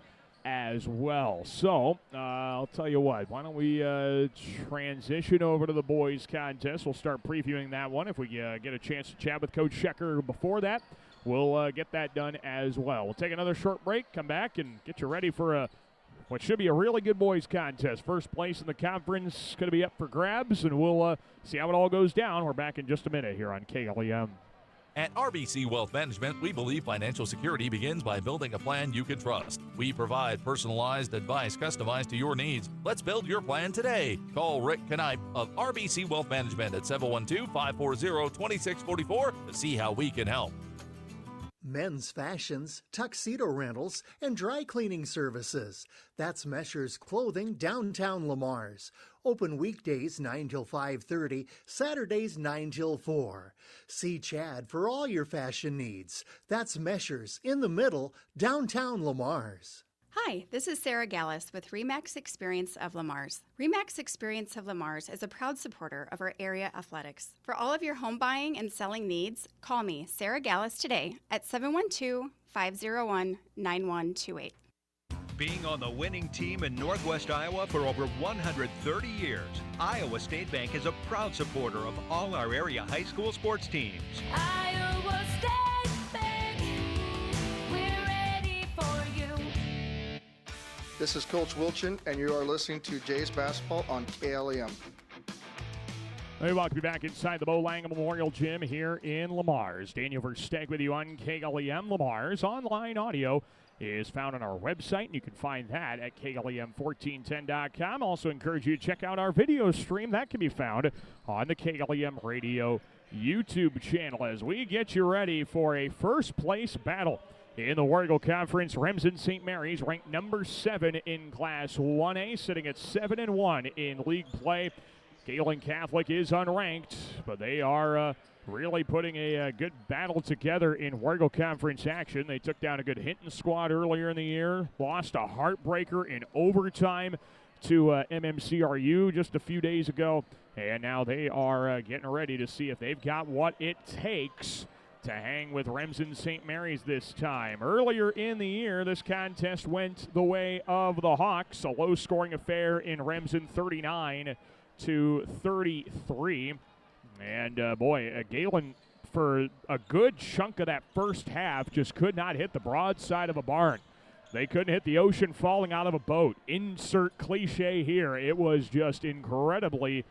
as well. So, I'll tell you what, why don't we transition over to the boys contest. We'll start previewing that one. If we get a chance to chat with Coach Schecker before that, we'll get that done as well. We'll take another short break, come back, and get you ready for what should be a really good boys contest. First place in the conference going to be up for grabs, and we'll see how it all goes down. We're back in just a minute here on KLEM. At RBC Wealth Management, we believe financial security begins by building a plan you can trust. We provide personalized advice customized to your needs. Let's build your plan today. Call Rick Knipe of RBC Wealth Management at 712-540-2644 to see how we can help. Men's fashions, tuxedo rentals, and dry cleaning services. That's Mesher's Clothing, downtown Lamar's. Open weekdays 9 till 5:30, Saturdays 9 till 4. See Chad for all your fashion needs. That's Mesher's in the middle, downtown Lamar's. Hi, this is Sarah Gallus with RE/MAX Experience of Lamar's. RE/MAX Experience of Lamar's is a proud supporter of our area athletics. For all of your home buying and selling needs, call me, Sarah Gallus, today at 712-501-9128. Being on the winning team in Northwest Iowa for over 130 years, Iowa State Bank is a proud supporter of all our area high school sports teams. Iowa State Bank, we're ready for you. This is Coach Wilchin, and you are listening to Jays Basketball on KLEM. Hey, welcome back inside the Bo Lange Memorial Gym here in Lamar's. Daniel Versteeg with you on KLEM. Lamar's online audio is found on our website, and you can find that at KLEM1410.com. Also encourage you to check out our video stream. That can be found on the KLEM Radio YouTube channel as we get you ready for a first-place battle in the Warrego Conference. Remsen St. Mary's ranked number 7 in Class 1A, sitting at 7-1 in league play. Gehlen Catholic is unranked, but they are really putting a good battle together in Warrego Conference action. They took down a good Hinton squad earlier in the year, lost a heartbreaker in overtime to MMCRU just a few days ago, and now they are getting ready to see if they've got what it takes to hang with Remsen St. Mary's this time. Earlier in the year, this contest went the way of the Hawks, a low-scoring affair in Remsen 39-33. And, Gehlen, for a good chunk of that first half, just could not hit the broadside of a barn. They couldn't hit the ocean falling out of a boat. Insert cliche here. It was just incredibly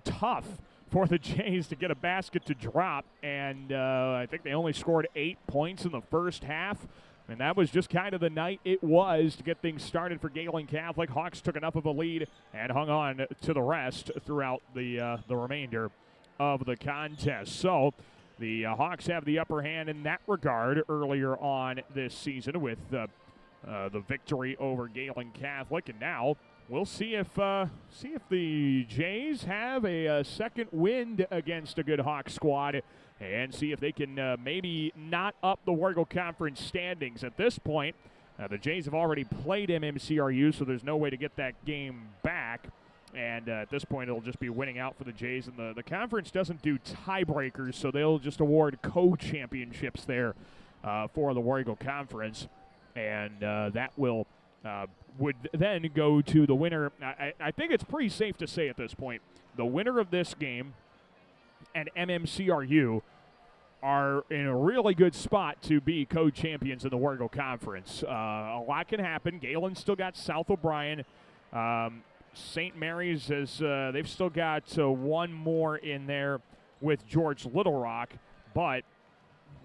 tough for the Jays to get a basket to drop, and I think they only scored 8 points in the first half, and that was just kind of the night it was to get things started for Gehlen Catholic. Hawks took enough of a lead and hung on to the rest throughout the remainder of the contest. So the Hawks have the upper hand in that regard earlier on this season with the victory over Gehlen Catholic, and now we'll see if the Jays have a second wind against a good Hawks squad and see if they can maybe knot up the Wargo Conference standings. At this point, the Jays have already played MMCRU, so there's no way to get that game back. And at this point, it'll just be winning out for the Jays. And the conference doesn't do tiebreakers, so they'll just award co-championships there for the Wargo Conference. And that would then go to the winner. I think it's pretty safe to say at this point, the winner of this game and MMCRU are in a really good spot to be co-champions in the Wargo Conference. A lot can happen. Gehlen still got South O'Brien. St. Mary's they've still got one more in there with George Little Rock, but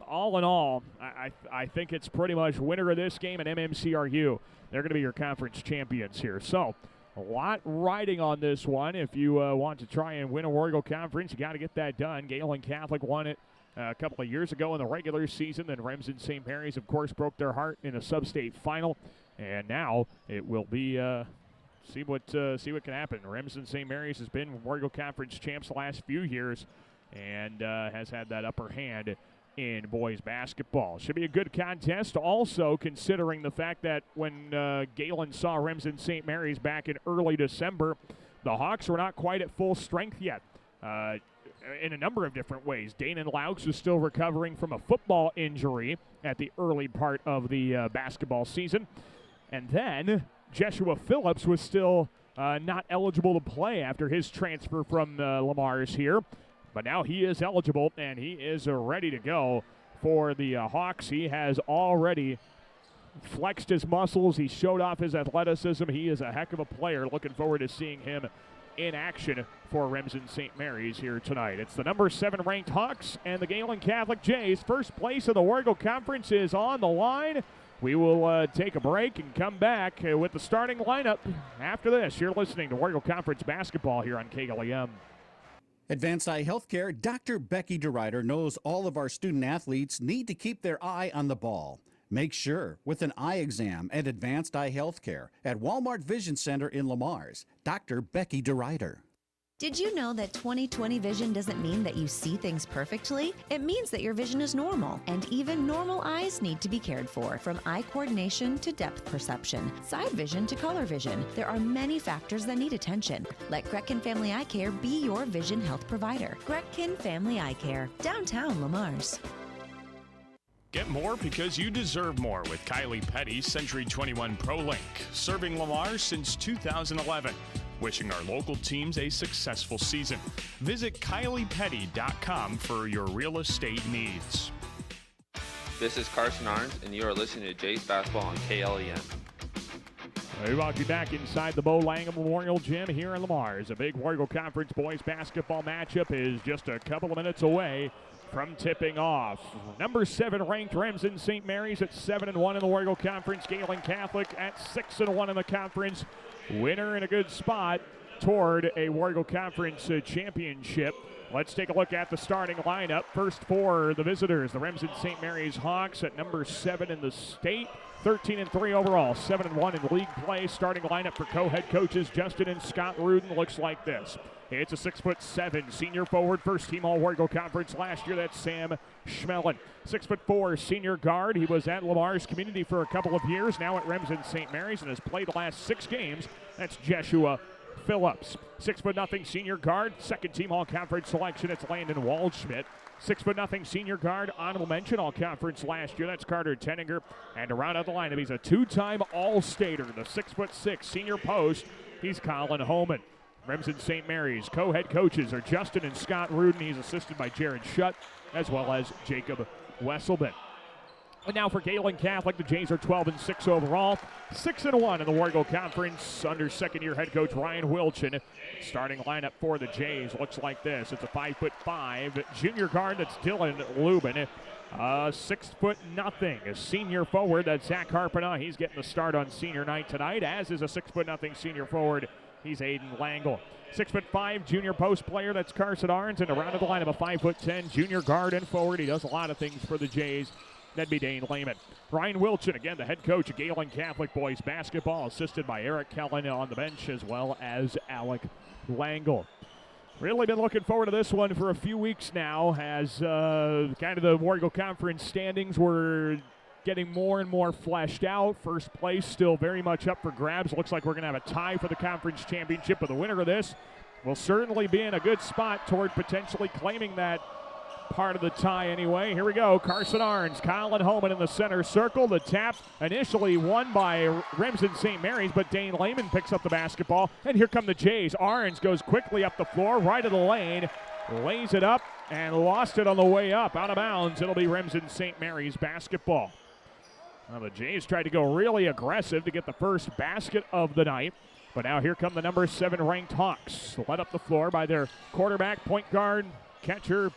all in all, I think it's pretty much winner of this game and MMCRU. They're going to be your conference champions here. So a lot riding on this one. If you want to try and win a Wargo Conference, you got to get that done. Gehlen Catholic won it a couple of years ago in the regular season. Then Remsen St. Mary's, of course, broke their heart in a sub-state final. And now it will be see what can happen. Remsen St. Mary's has been Wargo Conference champs the last few years and has had that upper hand in boys basketball. Should be a good contest. Also, considering the fact that when Gehlen saw Remsen St. Mary's back in early December, the Hawks were not quite at full strength yet in a number of different ways. Danon Laux was still recovering from a football injury at the early part of the basketball season. And then Jeshua Phillips was still not eligible to play after his transfer from Lamar's here. But now he is eligible, and he is ready to go for the Hawks. He has already flexed his muscles. He showed off his athleticism. He is a heck of a player. Looking forward to seeing him in action for Remsen St. Mary's here tonight. It's the number 7 ranked Hawks and the Gehlen Catholic Jays. First place of the Wargo Conference is on the line. We will take a break and come back with the starting lineup after this. You're listening to Wargo Conference basketball here on KLEM. Advanced Eye Healthcare, Dr. Becky DeRuyter knows all of our student athletes need to keep their eye on the ball. Make sure with an eye exam at Advanced Eye Healthcare at Walmart Vision Center in Lamar's. Dr. Becky DeRuyter. Did you know that 20/20 vision doesn't mean that you see things perfectly? It means that your vision is normal, and even normal eyes need to be cared for, from eye coordination to depth perception, side vision to color vision. There are many factors that need attention. Let Gretkin Family Eye Care be your vision health provider. Gretkin Family Eye Care, downtown Lamar's. Get more because you deserve more with Kylie Petty's Century 21 ProLink, serving Lamar since 2011. Wishing our local teams a successful season. Visit KyliePetty.com for your real estate needs. This is Carson Arns, and you are listening to Jays Basketball on KLEM. We welcome you back inside the Bo Langham Memorial Gym here in Lamar's. A big Wargo Conference boys basketball matchup is just a couple of minutes away from tipping off. Number 7 ranked Remsen St. Mary's at 7-1 in the Wargo Conference. Gehlen Catholic at 6-1 in the conference. Winner in a good spot toward a Wargo Conference championship. Let's take a look at the starting lineup. First for the visitors, the Remsen St. Mary's Hawks at number 7 in the state. 13-3 overall, 7-1 in league play. Starting lineup for co-head coaches Justin and Scott Rudin looks like this. It's a 6'7" senior forward, first team All Warrigal Conference last year. That's Sam Schmelin. 6'4" senior guard. He was at Lamar's Community for a couple of years, now at Remsen St. Mary's, and has played the last 6 games. That's Jeshua Phillips. 6'0" senior guard, second team All Conference selection. It's Landon Waldschmidt. 6'0" senior guard, honorable mention All Conference last year. That's Carter Tenninger. And to round out the lineup, he's a 2-time All-Stater. The 6'6" senior post, he's Colin Holman. Remsen St. Mary's co-head coaches are Justin and Scott Rudin. He's assisted by Jared Shutt, as well as Jacob Wesselman. And now for Gehlen Catholic, the Jays are 12-6 overall, 6-1 in the Warrigal Conference under second-year head coach Ryan Wilchin. Starting lineup for the Jays looks like this. It's a 5'5" junior guard, that's Dylan Lubin. 6'0", a senior forward, that's Zach Harpena. He's getting the start on senior night tonight, as is a 6'0" senior forward. He's Aiden Langle. 6'5" junior post player, that's Carson Arns. And around the lineup, a 5'10" junior guard and forward. He does a lot of things for the Jays. That'd be Dane Lehman. Ryan Wilchin, again, the head coach of Gehlen Catholic boys basketball, assisted by Eric Kellen on the bench, as well as Alec Langle. Really been looking forward to this one for a few weeks now, as kind of the Warrigal Conference standings were getting more and more fleshed out. First place still very much up for grabs. Looks like we're going to have a tie for the conference championship, but the winner of this will certainly be in a good spot toward potentially claiming that part of the tie anyway. Here we go. Carson Arns, Colin Holman in the center circle. The tap initially won by Remsen St. Mary's, but Dane Lehman picks up the basketball. And here come the Jays. Arns goes quickly up the floor, right of the lane, lays it up, and lost it on the way up. Out of bounds. It'll be Remsen St. Mary's basketball. Well, the Jays tried to go really aggressive to get the first basket of the night. But now here come the number 7 ranked Hawks. Led up the floor by their quarterback, point guard, catcher,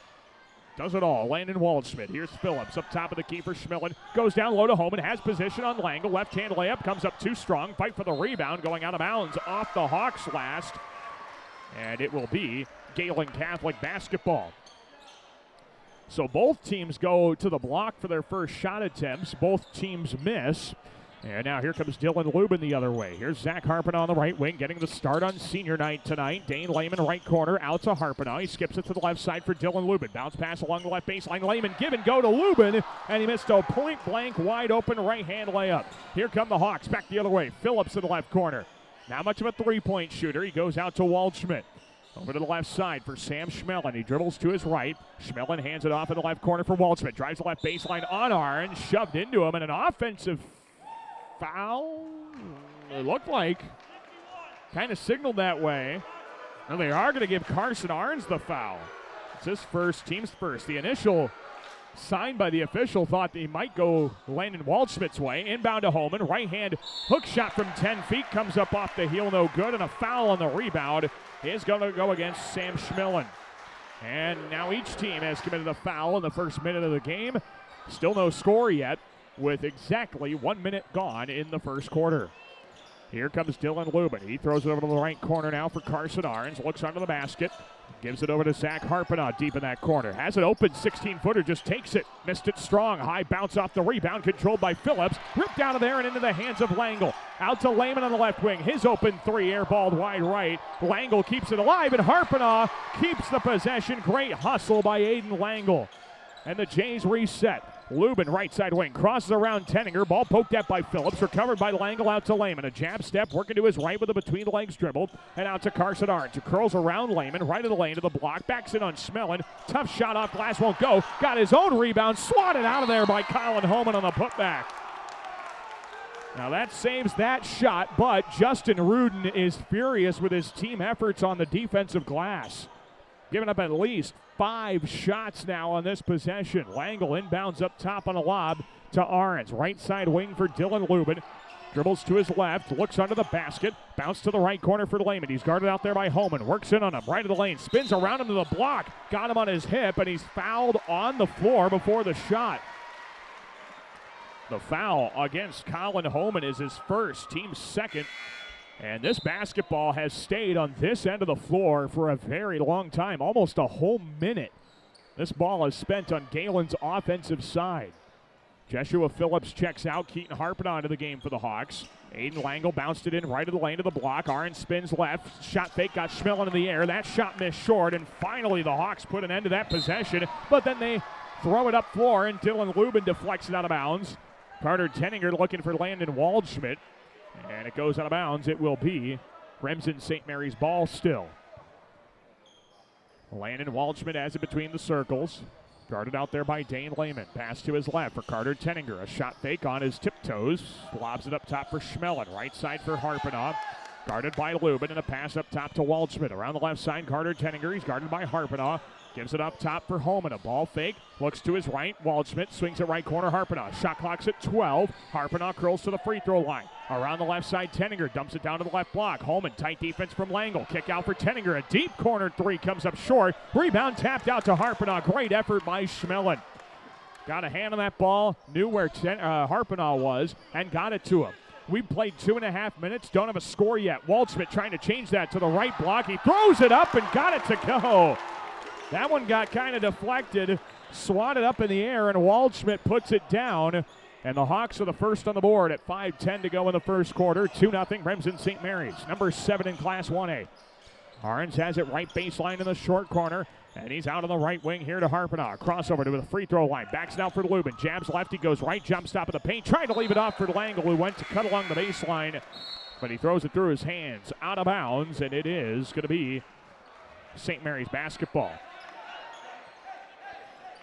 does it all. Landon Waldschmidt. Here's Phillips up top of the key for Schmillen. Goes down low to Holman. Has position on Langle. Left-hand layup. Comes up too strong. Fight for the rebound. Going out of bounds off the Hawks last. And it will be Gehlen Catholic basketball. So both teams go to the block for their first shot attempts. Both teams miss. And now here comes Dylan Lubin the other way. Here's Zach Harpena on the right wing, getting the start on senior night tonight. Dane Lehman, right corner, out to Harpena. He skips it to the left side for Dylan Lubin. Bounce pass along the left baseline. Lehman give and go to Lubin, and he missed a point-blank, wide-open right-hand layup. Here come the Hawks, back the other way. Phillips in the left corner. Not much of a three-point shooter. He goes out to Waldschmidt. Over to the left side for Sam Schmelin. He dribbles to his right. Schmelin hands it off in the left corner for Waldschmidt. Drives the left baseline on Arns. Shoved into him, and an offensive foul, it looked like. Kind of signaled that way. And they are going to give Carson Arns the foul. It's his first, team's first. The initial sign by the official thought that he might go Landon Waldschmidt's way. Inbound to Holman. Right hand hook shot from 10 feet. Comes up off the heel, no good. And a foul on the rebound is going to go against Sam Schmillen. And now each team has committed a foul in the first minute of the game. Still no score yet, with exactly 1 minute gone in the first quarter. Here comes Dylan Lubin. He throws it over to the right corner now for Carson Arns. Looks under the basket. Gives it over to Zach Harpena deep in that corner. Has it open, 16-footer, just takes it. Missed it strong. High bounce off the rebound, controlled by Phillips. Ripped out of there and into the hands of Langle. Out to Lehman on the left wing. His open three, airballed wide right. Langle keeps it alive, and Harpena keeps the possession. Great hustle by Aiden Langle. And the Jays reset. Lubin, right side wing, crosses around Tenninger. Ball poked at by Phillips, recovered by Langle out to Lehman. A jab step, working to his right with a between-the-legs dribble. And out to Carson Arns, who curls around Lehman, right of the lane to the block. Backs it on Schmelin. Tough shot off glass, won't go. Got his own rebound, swatted out of there by Colin Holman on the putback. Now that saves that shot, but Justin Rudin is furious with his team efforts on the defensive glass. Giving up at least 5 shots now on this possession. Langle inbounds up top on a lob to Arns. Right side wing for Dylan Lubin. Dribbles to his left, looks under the basket. Bounce to the right corner for Lehman. He's guarded out there by Holman. Works in on him, right of the lane. Spins around him to the block. Got him on his hip, and he's fouled on the floor before the shot. The foul against Colin Holman is his first, team's second. And this basketball has stayed on this end of the floor for a very long time, almost a whole minute. This ball is spent on Gehlen's offensive side. Jeshua Phillips checks out. Keaton Harpin into the game for the Hawks. Aiden Langle bounced it in right of the lane to the block. Orange spins left. Shot fake got Schmillen in the air. That shot missed short, and finally the Hawks put an end to that possession. But then they throw it up floor, and Dylan Lubin deflects it out of bounds. Carter Tenninger looking for Landon Waldschmidt, and it goes out of bounds. It will be Remsen St. Mary's ball still. Landon Waldschmidt has it between the circles. Guarded out there by Dane Lehman. Pass to his left for Carter Tenninger. A shot fake on his tiptoes. Lobs it up top for Schmellen. Right side for Harpinoff. Guarded by Lubin, and a pass up top to Waldschmidt. Around the left side, Carter Tenninger. He's guarded by Harpinoff. Gives it up top for Holman. A ball fake. Looks to his right. Waldschmidt swings it right corner. Harpinoff. Shot clock's at 12. Harpinoff curls to the free throw line. Around the left side, Tenninger dumps it down to the left block. Holman, tight defense from Langle. Kick out for Tenninger. A deep corner three comes up short. Rebound tapped out to Harpinoff. Great effort by Schmellen. Got a hand on that ball. Knew where Harpinoff was and got it to him. We played 2.5 minutes. Don't have a score yet. Waldschmidt trying to change that to the right block. He throws it up and got it to go. That one got kind of deflected, swatted up in the air, and Waldschmidt puts it down. And the Hawks are the first on the board at 5:10 to go in the first quarter. 2-0 Remsen St. Mary's, number 7 in Class 1A. Arns has it right baseline in the short corner, and he's out on the right wing here to Harpinoff. Crossover to the free throw line. Backs it out for Lubin. Jabs left. He goes right. Jump stop at the paint. Trying to leave it off for Langle, who went to cut along the baseline, but he throws it through his hands. Out of bounds, and it is going to be St. Mary's basketball.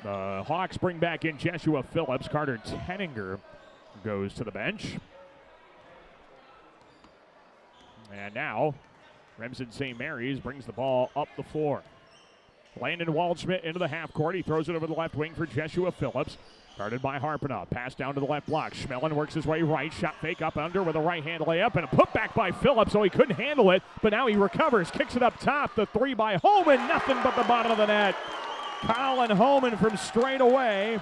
The Hawks bring back in Jeshua Phillips. Carter Tenninger goes to the bench. And now, Remsen St. Mary's brings the ball up the floor. Landon Waldschmidt into the half court. He throws it over the left wing for Jeshua Phillips. Guarded by Harpinoff. Pass down to the left block. Schmellen works his way right. Shot fake up under with a right-hand layup. And a putback by Phillips, so he couldn't handle it. But now he recovers. Kicks it up top. The three by Holman. Nothing but the bottom of the net. Colin Holman from straight away.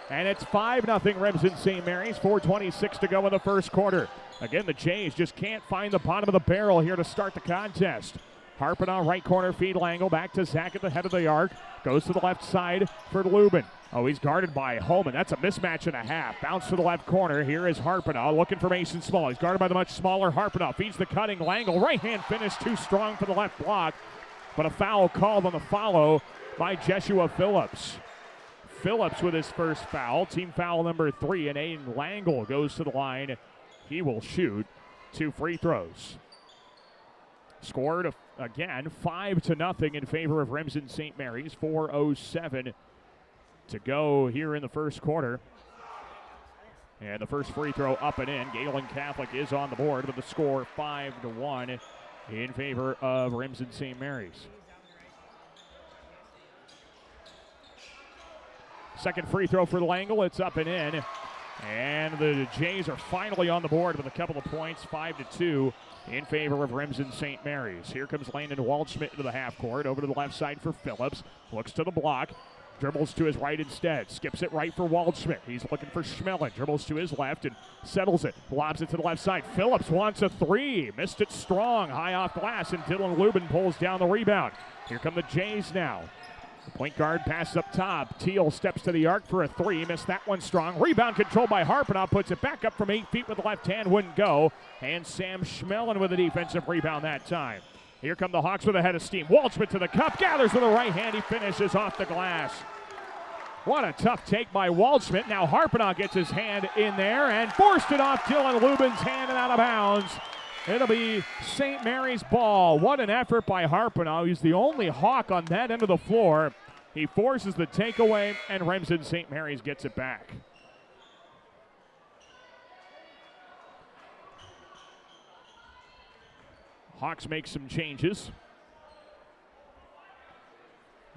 And it's 5-0 Remsen St. Mary's. 4:26 to go in the first quarter. Again, the Jays just can't find the bottom of the barrel here to start the contest. Harpinoff, right corner feed Langle. Back to Zach at the head of the arc. Goes to the left side for Lubin. Oh, he's guarded by Holman. That's a mismatch and a half. Bounce to the left corner. Here is Harpinoff looking for Mason Small. He's guarded by the much smaller Harpinoff. Feeds the cutting Langle. Right hand finish too strong for the left block. But a foul called on the follow by Jeshua Phillips. Phillips with his first foul. Team foul number 3. And Aiden Langle goes to the line. He will shoot 2 free throws. Scored again 5-0 in favor of Remsen St. Mary's. 4:07 to go here in the first quarter. And the first free throw up and in. Gehlen Catholic is on the board with the score 5-1 in favor of Remsen St. Mary's. Second free throw for Langle. It's up and in. And the Jays are finally on the board with a couple of points, 5-2 in favor of Remsen St. Mary's. Here comes Landon Waldschmidt into the half court. Over to the left side for Phillips. Looks to the block. Dribbles to his right instead. Skips it right for Waldschmidt. He's looking for Schmellen. Dribbles to his left and settles it. Lobs it to the left side. Phillips wants a three. Missed it strong. High off glass, and Dylan Lubin pulls down the rebound. Here come the Jays now. The point guard passes up top. Teal steps to the arc for a three. Missed that one strong. Rebound controlled by Harpinoff. Puts it back up from 8 feet with the left hand. Wouldn't go. And Sam Schmellen with a defensive rebound that time. Here come the Hawks with a head of steam. Waldschmidt to the cup. Gathers with the right hand. He finishes off the glass. What a tough take by Waldschmidt. Now Harpinoff gets his hand in there and forced it off Dylan Lubin's hand and out of bounds. It'll be St. Mary's ball. What an effort by Harpinoff. He's the only Hawk on that end of the floor. He forces the takeaway, and Remsen St. Mary's gets it back. Hawks make some changes.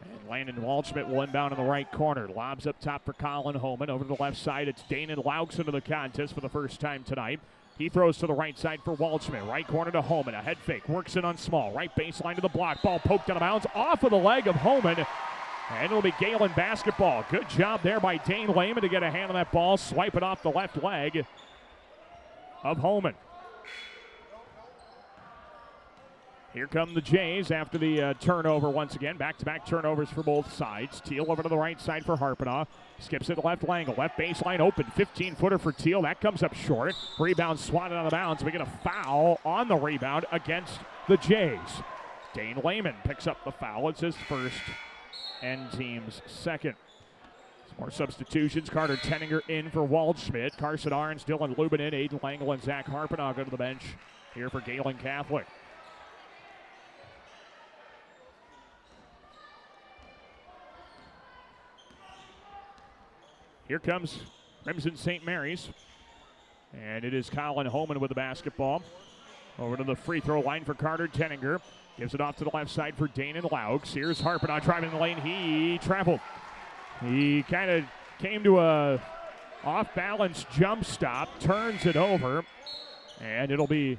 And Landon Waldschmidt will inbound in the right corner. Lobs up top for Colin Holman. Over to the left side, it's Danon Laux into the contest for the first time tonight. He throws to the right side for Waldschmidt. Right corner to Holman. A head fake. Works it on Small. Right baseline to the block. Ball poked out of bounds. Off of the leg of Holman. And it'll be Gehlen basketball. Good job there by Dane Lehman to get a hand on that ball. Swipe it off the left leg of Holman. Here come the Jays after the turnover once again. Back-to-back turnovers for both sides. Teal over to the right side for Harpanaugh. Skips it left Langle. Left baseline open. 15-footer for Teal. That comes up short. Rebound swatted out of bounds. We get a foul on the rebound against the Jays. Dane Lehman picks up the foul. It's his first and team's second. Some more substitutions. Carter Tenninger in for Waldschmidt. Carson Arns, Dylan Lubin in. Aiden Langle and Zach Harpanaugh go to the bench here for Gehlen Catholic. Here comes Remsen St. Mary's. And it is Colin Homan with the basketball. Over to the free throw line for Carter Tenninger. Gives it off to the left side for Dane and Laux. Here's Harpanaugh driving the lane. He traveled. He kind of came to a off-balance jump stop. Turns it over. And it'll be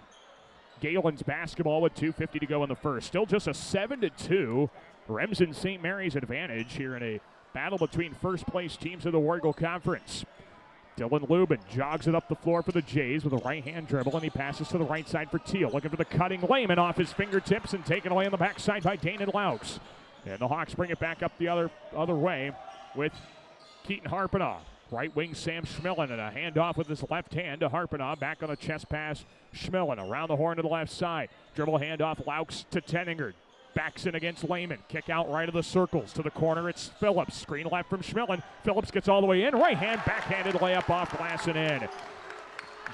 Gehlen's basketball with 2:50 to go in the first. Still just a 7-2 Remsen St. Mary's advantage here in a battle between first-place teams of the Warrego Conference. Dylan Lubin jogs it up the floor for the Jays with a right-hand dribble, and he passes to the right side for Teal. Looking for the cutting Lehman off his fingertips and taken away on the backside by Dane and Laux. And the Hawks bring it back up the other way with Keaton Harpanaugh. Right wing Sam Schmillen, and a handoff with his left hand to Harpanaugh. Back on the chest pass, Schmillen around the horn to the left side. Dribble handoff, Laux to Tenninger. Backs in against Lehman. Kick out right of the circles. To the corner, it's Phillips. Screen left from Schmillen. Phillips gets all the way in. Right hand, backhanded layup off glass and in.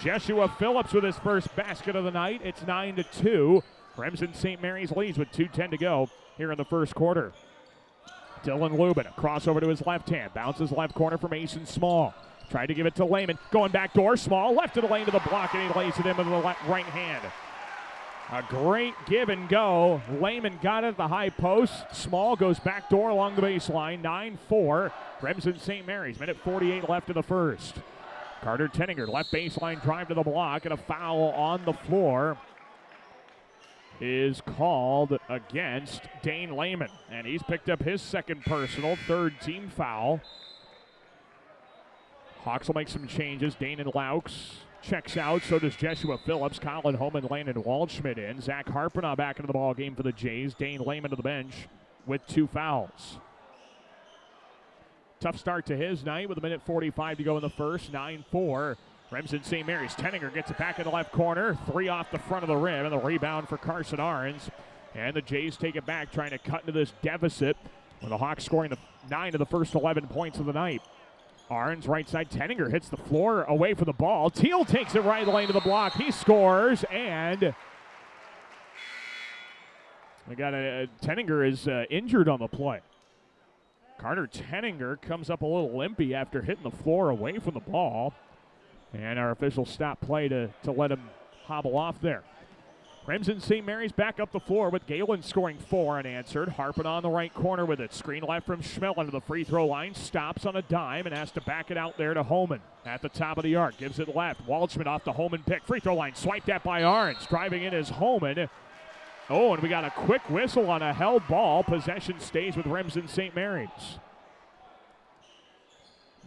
Joshua Phillips with his first basket of the night. It's 9-2. Remsen St. Mary's leads with 2:10 to go here in the first quarter. Dylan Lubin, a crossover to his left hand. Bounces left corner for Mason Small. Tried to give it to Lehman. Going back door, Small. Left of the lane to the block, and he lays it in with the right hand. A great give and go. Lehman got it at the high post. Small goes back door along the baseline. 9-4. Remsen St. Mary's. Minute 48 left in the first. Carter Tenninger, left baseline drive to the block, and a foul on the floor is called against Dane Lehman. And he's picked up his second personal, third team foul. Hawks will make some changes. Dane and Laux checks out, so does Joshua Phillips. Colin Homan, Landon Waldschmidt in. Zach Harpanaugh back into the ball game for the Jays. Dane Lehman to the bench with 2 fouls. Tough start to his night with a minute 45 to go in the first. 9-4. Remsen St. Mary's. Tenninger gets it back in the left corner. 3 off the front of the rim, and the rebound for Carson Arns. And the Jays take it back, trying to cut into this deficit, with the Hawks scoring 9 of the first 11 points of the night. Arns right side. Tenninger hits the floor away from the ball. Teal takes it right lane to the block. He scores, and we got Tenninger is injured on the play. Carter Tenninger comes up a little limpy after hitting the floor away from the ball. And our official stopped play to let him hobble off there. Remsen St. Mary's back up the floor with Gehlen scoring 4 unanswered. Harpanaugh on the right corner with it. Screen left from Schmillen to the free throw line. Stops on a dime and has to back it out there to Homan at the top of the arc. Gives it left. Waldschmidt off the Homan pick. Free throw line swiped at by Arns. Driving in is Homan. Oh, and we got a quick whistle on a held ball. Possession stays with Remsen St. Mary's.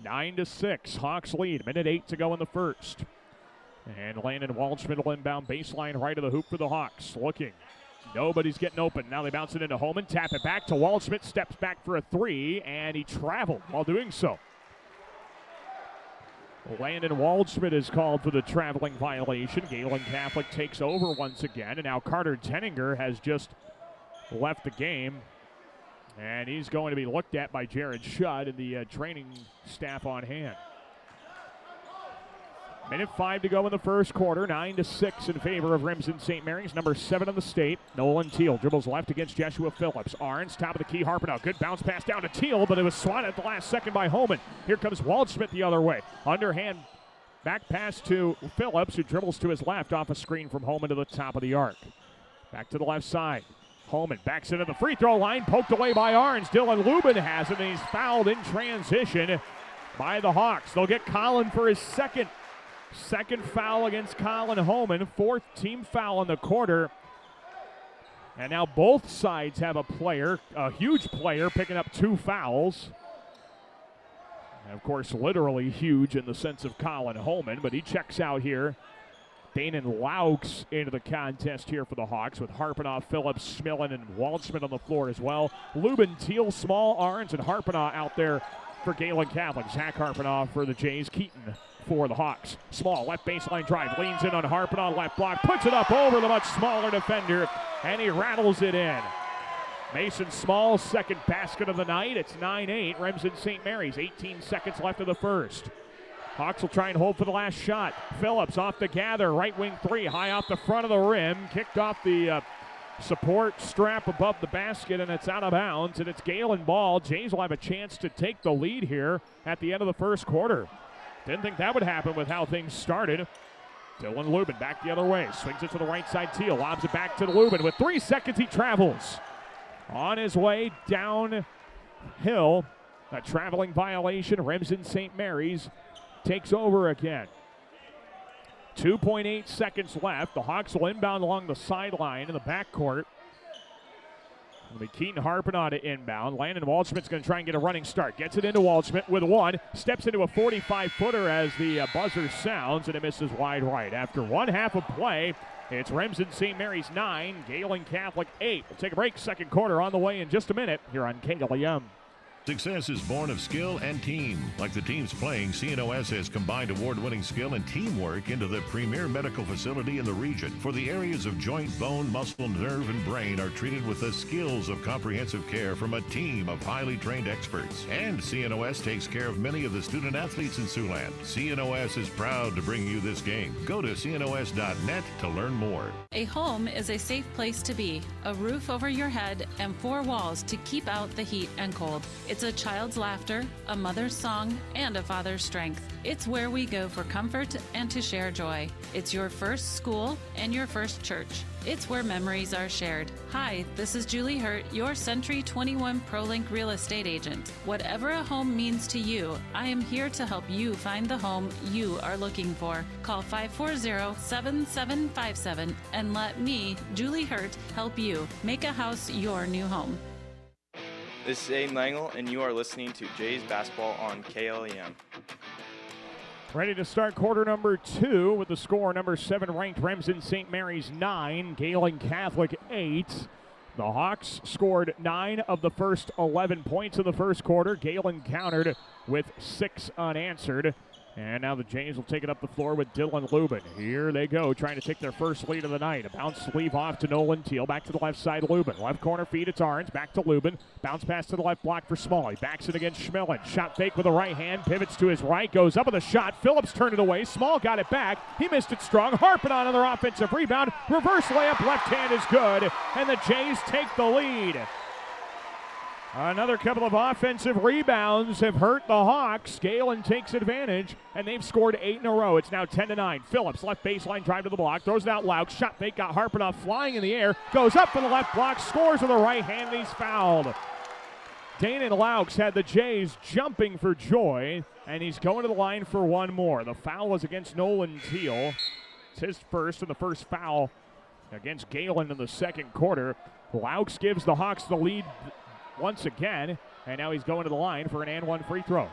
9-6. Hawks lead. Minute 8 to go in the first. And Landon Waldschmidt will inbound baseline right of the hoop for the Hawks. Looking. Nobody's getting open. Now they bounce it into Homan. Tap it back to Waldschmidt. Steps back for a 3, and he traveled while doing so. Landon Waldschmidt is called for the traveling violation. Gehlen Catholic takes over once again, and now Carter Tenninger has just left the game. And he's going to be looked at by Jared Shudd and the training staff on hand. Minute 5 to go in the first quarter. 9-6 in favor of Remsen St. Mary's, number 7 in the state. Nolan Teal dribbles left against Joshua Phillips. Arns, top of the key. Harpanaugh. Good bounce pass down to Teal, but it was swatted at the last second by Homan. Here comes Waldschmidt the other way. Underhand back pass to Phillips, who dribbles to his left off a screen from Homan to the top of the arc. Back to the left side. Homan backs into the free throw line. Poked away by Arns. Dylan Lubin has it, and he's fouled in transition by the Hawks. They'll get Colin for his second foul against Colin Homan. 4th team foul in the quarter. And now both sides have a huge player, picking up 2 fouls. And of course, literally huge in the sense of Colin Homan, but he checks out here Danon Laux into the contest here for the Hawks with Harpanaugh, Phillips, Schmillen, and Waldschmidt on the floor as well. Lubin, Teal, Small, Arns, and Harpanaugh out there for Gehlen Catholic. Zach Harpanaugh for the Jays. Keaton for the Hawks. Small, left baseline drive, leans in on Harpanaugh, left block, puts it up over the much smaller defender, and he rattles it in. Mason Small's second basket of the night. It's 9-8, Remsen St. Mary's. 18 seconds left of the first. Hawks will try and hold for the last shot. Phillips off the gather, right wing three, high off the front of the rim, kicked off the support strap above the basket, and it's out of bounds, and it's Gehlen ball. Jays will have a chance to take the lead here at the end of the first quarter. Didn't think that would happen with how things started. Dylan Lubin back the other way, swings it to the right side. Teal lobs it back to Lubin. With 3 seconds, he travels. On his way downhill, a traveling violation. Remsen St. Mary's takes over again. 2.8 seconds left. The Hawks will inbound along the sideline in the backcourt. It'll be Keaton Harpanaugh to inbound. Landon Waldschmidt's going to try and get a running start. Gets it into Waldschmidt with one. Steps into a 45-footer as the buzzer sounds, and it misses wide right. After 1 half of play, it's Remsen St. Mary's 9, Gehlen Catholic 8. We'll take a break. Second quarter on the way in just a minute here on KLEM. Success is born of skill and team. Like the teams playing, CNOS has combined award-winning skill and teamwork into the premier medical facility in the region. For the areas of joint, bone, muscle, nerve, and brain are treated with the skills of comprehensive care from a team of highly trained experts. And CNOS takes care of many of the student athletes in Siouxland. CNOS is proud to bring you this game. Go to cnos.net to learn more. A home is a safe place to be, a roof over your head, and 4 walls to keep out the heat and cold. It's a child's laughter, a mother's song, and a father's strength. It's where we go for comfort and to share joy. It's your first school and your first church. It's where memories are shared. Hi, this is Julie Hurt, your Century 21 ProLink real estate agent. Whatever a home means to you, I am here to help you find the home you are looking for. Call 540-7757 and let me, Julie Hurt, help you make a house your new home. This is Aiden Langle, and you are listening to Jays Basketball on KLEM. Ready to start quarter number 2 with the score. Number 7 ranked Remsen St. Mary's 9, Gehlen Catholic 8. The Hawks scored 9 of the first 11 points of the first quarter. Gehlen countered with 6 unanswered. And now the Jays will take it up the floor with Dylan Lubin. Here they go, trying to take their first lead of the night. A bounce sleeve off to Nolan Teal. Back to the left side, Lubin. Left corner feed, it's Arns. Back to Lubin. Bounce pass to the left block for Small. He backs it against Schmillen. Shot fake with the right hand. Pivots to his right. Goes up with a shot. Phillips turned it away. Small got it back. He missed it strong. Harpanaugh on another offensive rebound. Reverse layup. Left hand is good. And the Jays take the lead. Another couple of offensive rebounds have hurt the Hawks. Gehlen takes advantage, and they've scored 8 in a row. It's now 10-9. Phillips, left baseline drive to the block, throws it out Laux. Shot fake, got Harpanaugh flying in the air, goes up for the left block, scores with the right hand, and he's fouled. Danon Laux had the Jays jumping for joy, and he's going to the line for one more. The foul was against Nolan Teal. It's his first, and the first foul against Gehlen in the second quarter. Laux gives the Hawks the lead once again, and now he's going to the line for an and one free throw.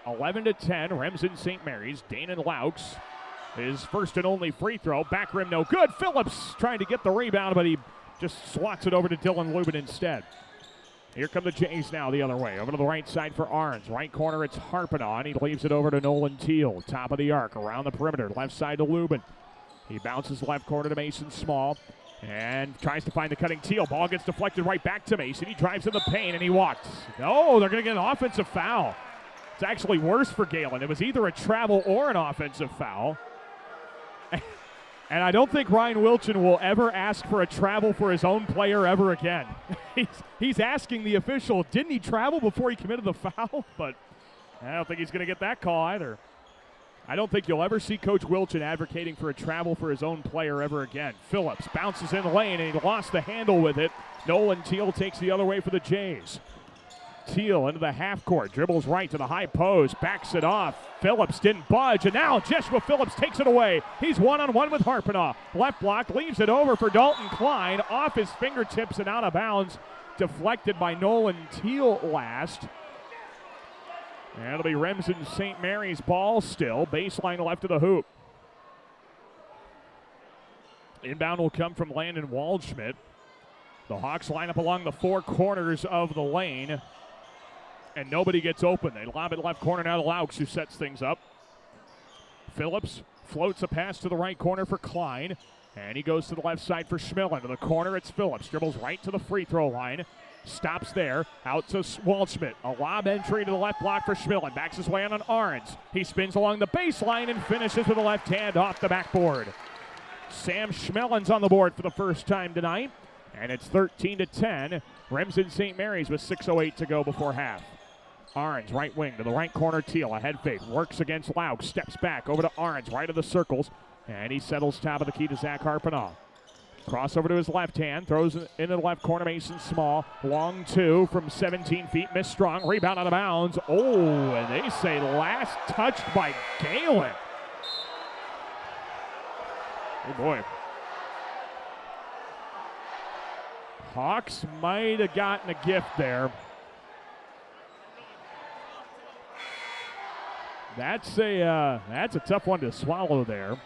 11-10, Remsen St. Mary's. Danon Laux, his first and only free throw. Back rim, no good. Phillips trying to get the rebound, but he just swats it over to Dylan Lubin instead. Here come the Jays now the other way. Over to the right side for Arns. Right corner, it's Harpanaugh, and he leaves it over to Nolan Teal. Top of the arc, around the perimeter. Left side to Lubin. He bounces left corner to Mason Small. And tries to find the cutting Teal. Ball gets deflected right back to Mason. He drives in the paint and he walks. No, they're going to get an offensive foul. It's actually worse for Gehlen. It was either a travel or an offensive foul. And I don't think Ryan Wilchin will ever ask for a travel for his own player ever again. He's asking the official, didn't he travel before he committed the foul? But I don't think he's going to get that call either. I don't think you'll ever see Coach Wilchin advocating for a travel for his own player ever again. Phillips bounces in the lane, and he lost the handle with it. Nolan Teal takes the other way for the Jays. Teal into the half court, dribbles right to the high post, backs it off. Phillips didn't budge, and now Joshua Phillips takes it away. He's one-on-one with Harpanaugh. Left block, leaves it over for Dalton Klein, off his fingertips and out of bounds. Deflected by Nolan Teal last. And it'll be Remsen St. Mary's ball still. Baseline left of the hoop. Inbound will come from Landon Waldschmidt. The Hawks line up along the four corners of the lane, and nobody gets open. They lob it left corner now to Laux, who sets things up. Phillips floats a pass to the right corner for Klein, and he goes to the left side for Schmillen. To the corner, it's Phillips. Dribbles right to the free throw line. Stops there. Out to Waldschmidt. A lob entry to the left block for Schmillen. Backs his way on Ahrens. He spins along the baseline and finishes with a left hand off the backboard. Sam Schmellen's on the board for the first time tonight, and it's 13-10. Remsen St. Mary's with 6:08 to go before half. Ahrens, right wing to the right corner. Teal, a head fake, works against Laux, steps back over to Ahrens, right of the circles, and he settles top of the key to Zach Harpenoff. Crossover to his left hand, throws into the left corner. Mason Small, long two from 17 feet, missed strong, rebound out of bounds. Oh, and they say last touched by Gehlen. Oh boy. Hawks might have gotten a gift there. That's a tough one to swallow there.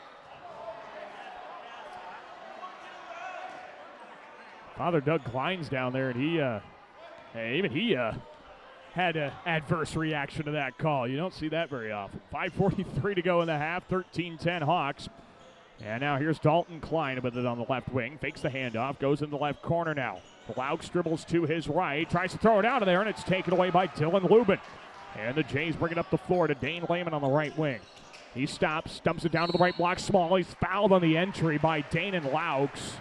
Father Doug Klein's down there, and he had an adverse reaction to that call. You don't see that very often. 5:43 to go in the half, 13-10 Hawks. And now here's Dalton Klein with it on the left wing. Fakes the handoff, goes in the left corner now. Laux dribbles to his right, tries to throw it out of there, and it's taken away by Dylan Lubin. And the Jays bring it up the floor to Dane Lehman on the right wing. He stops, dumps it down to the right block. Small, he's fouled on the entry by Dane and Laux.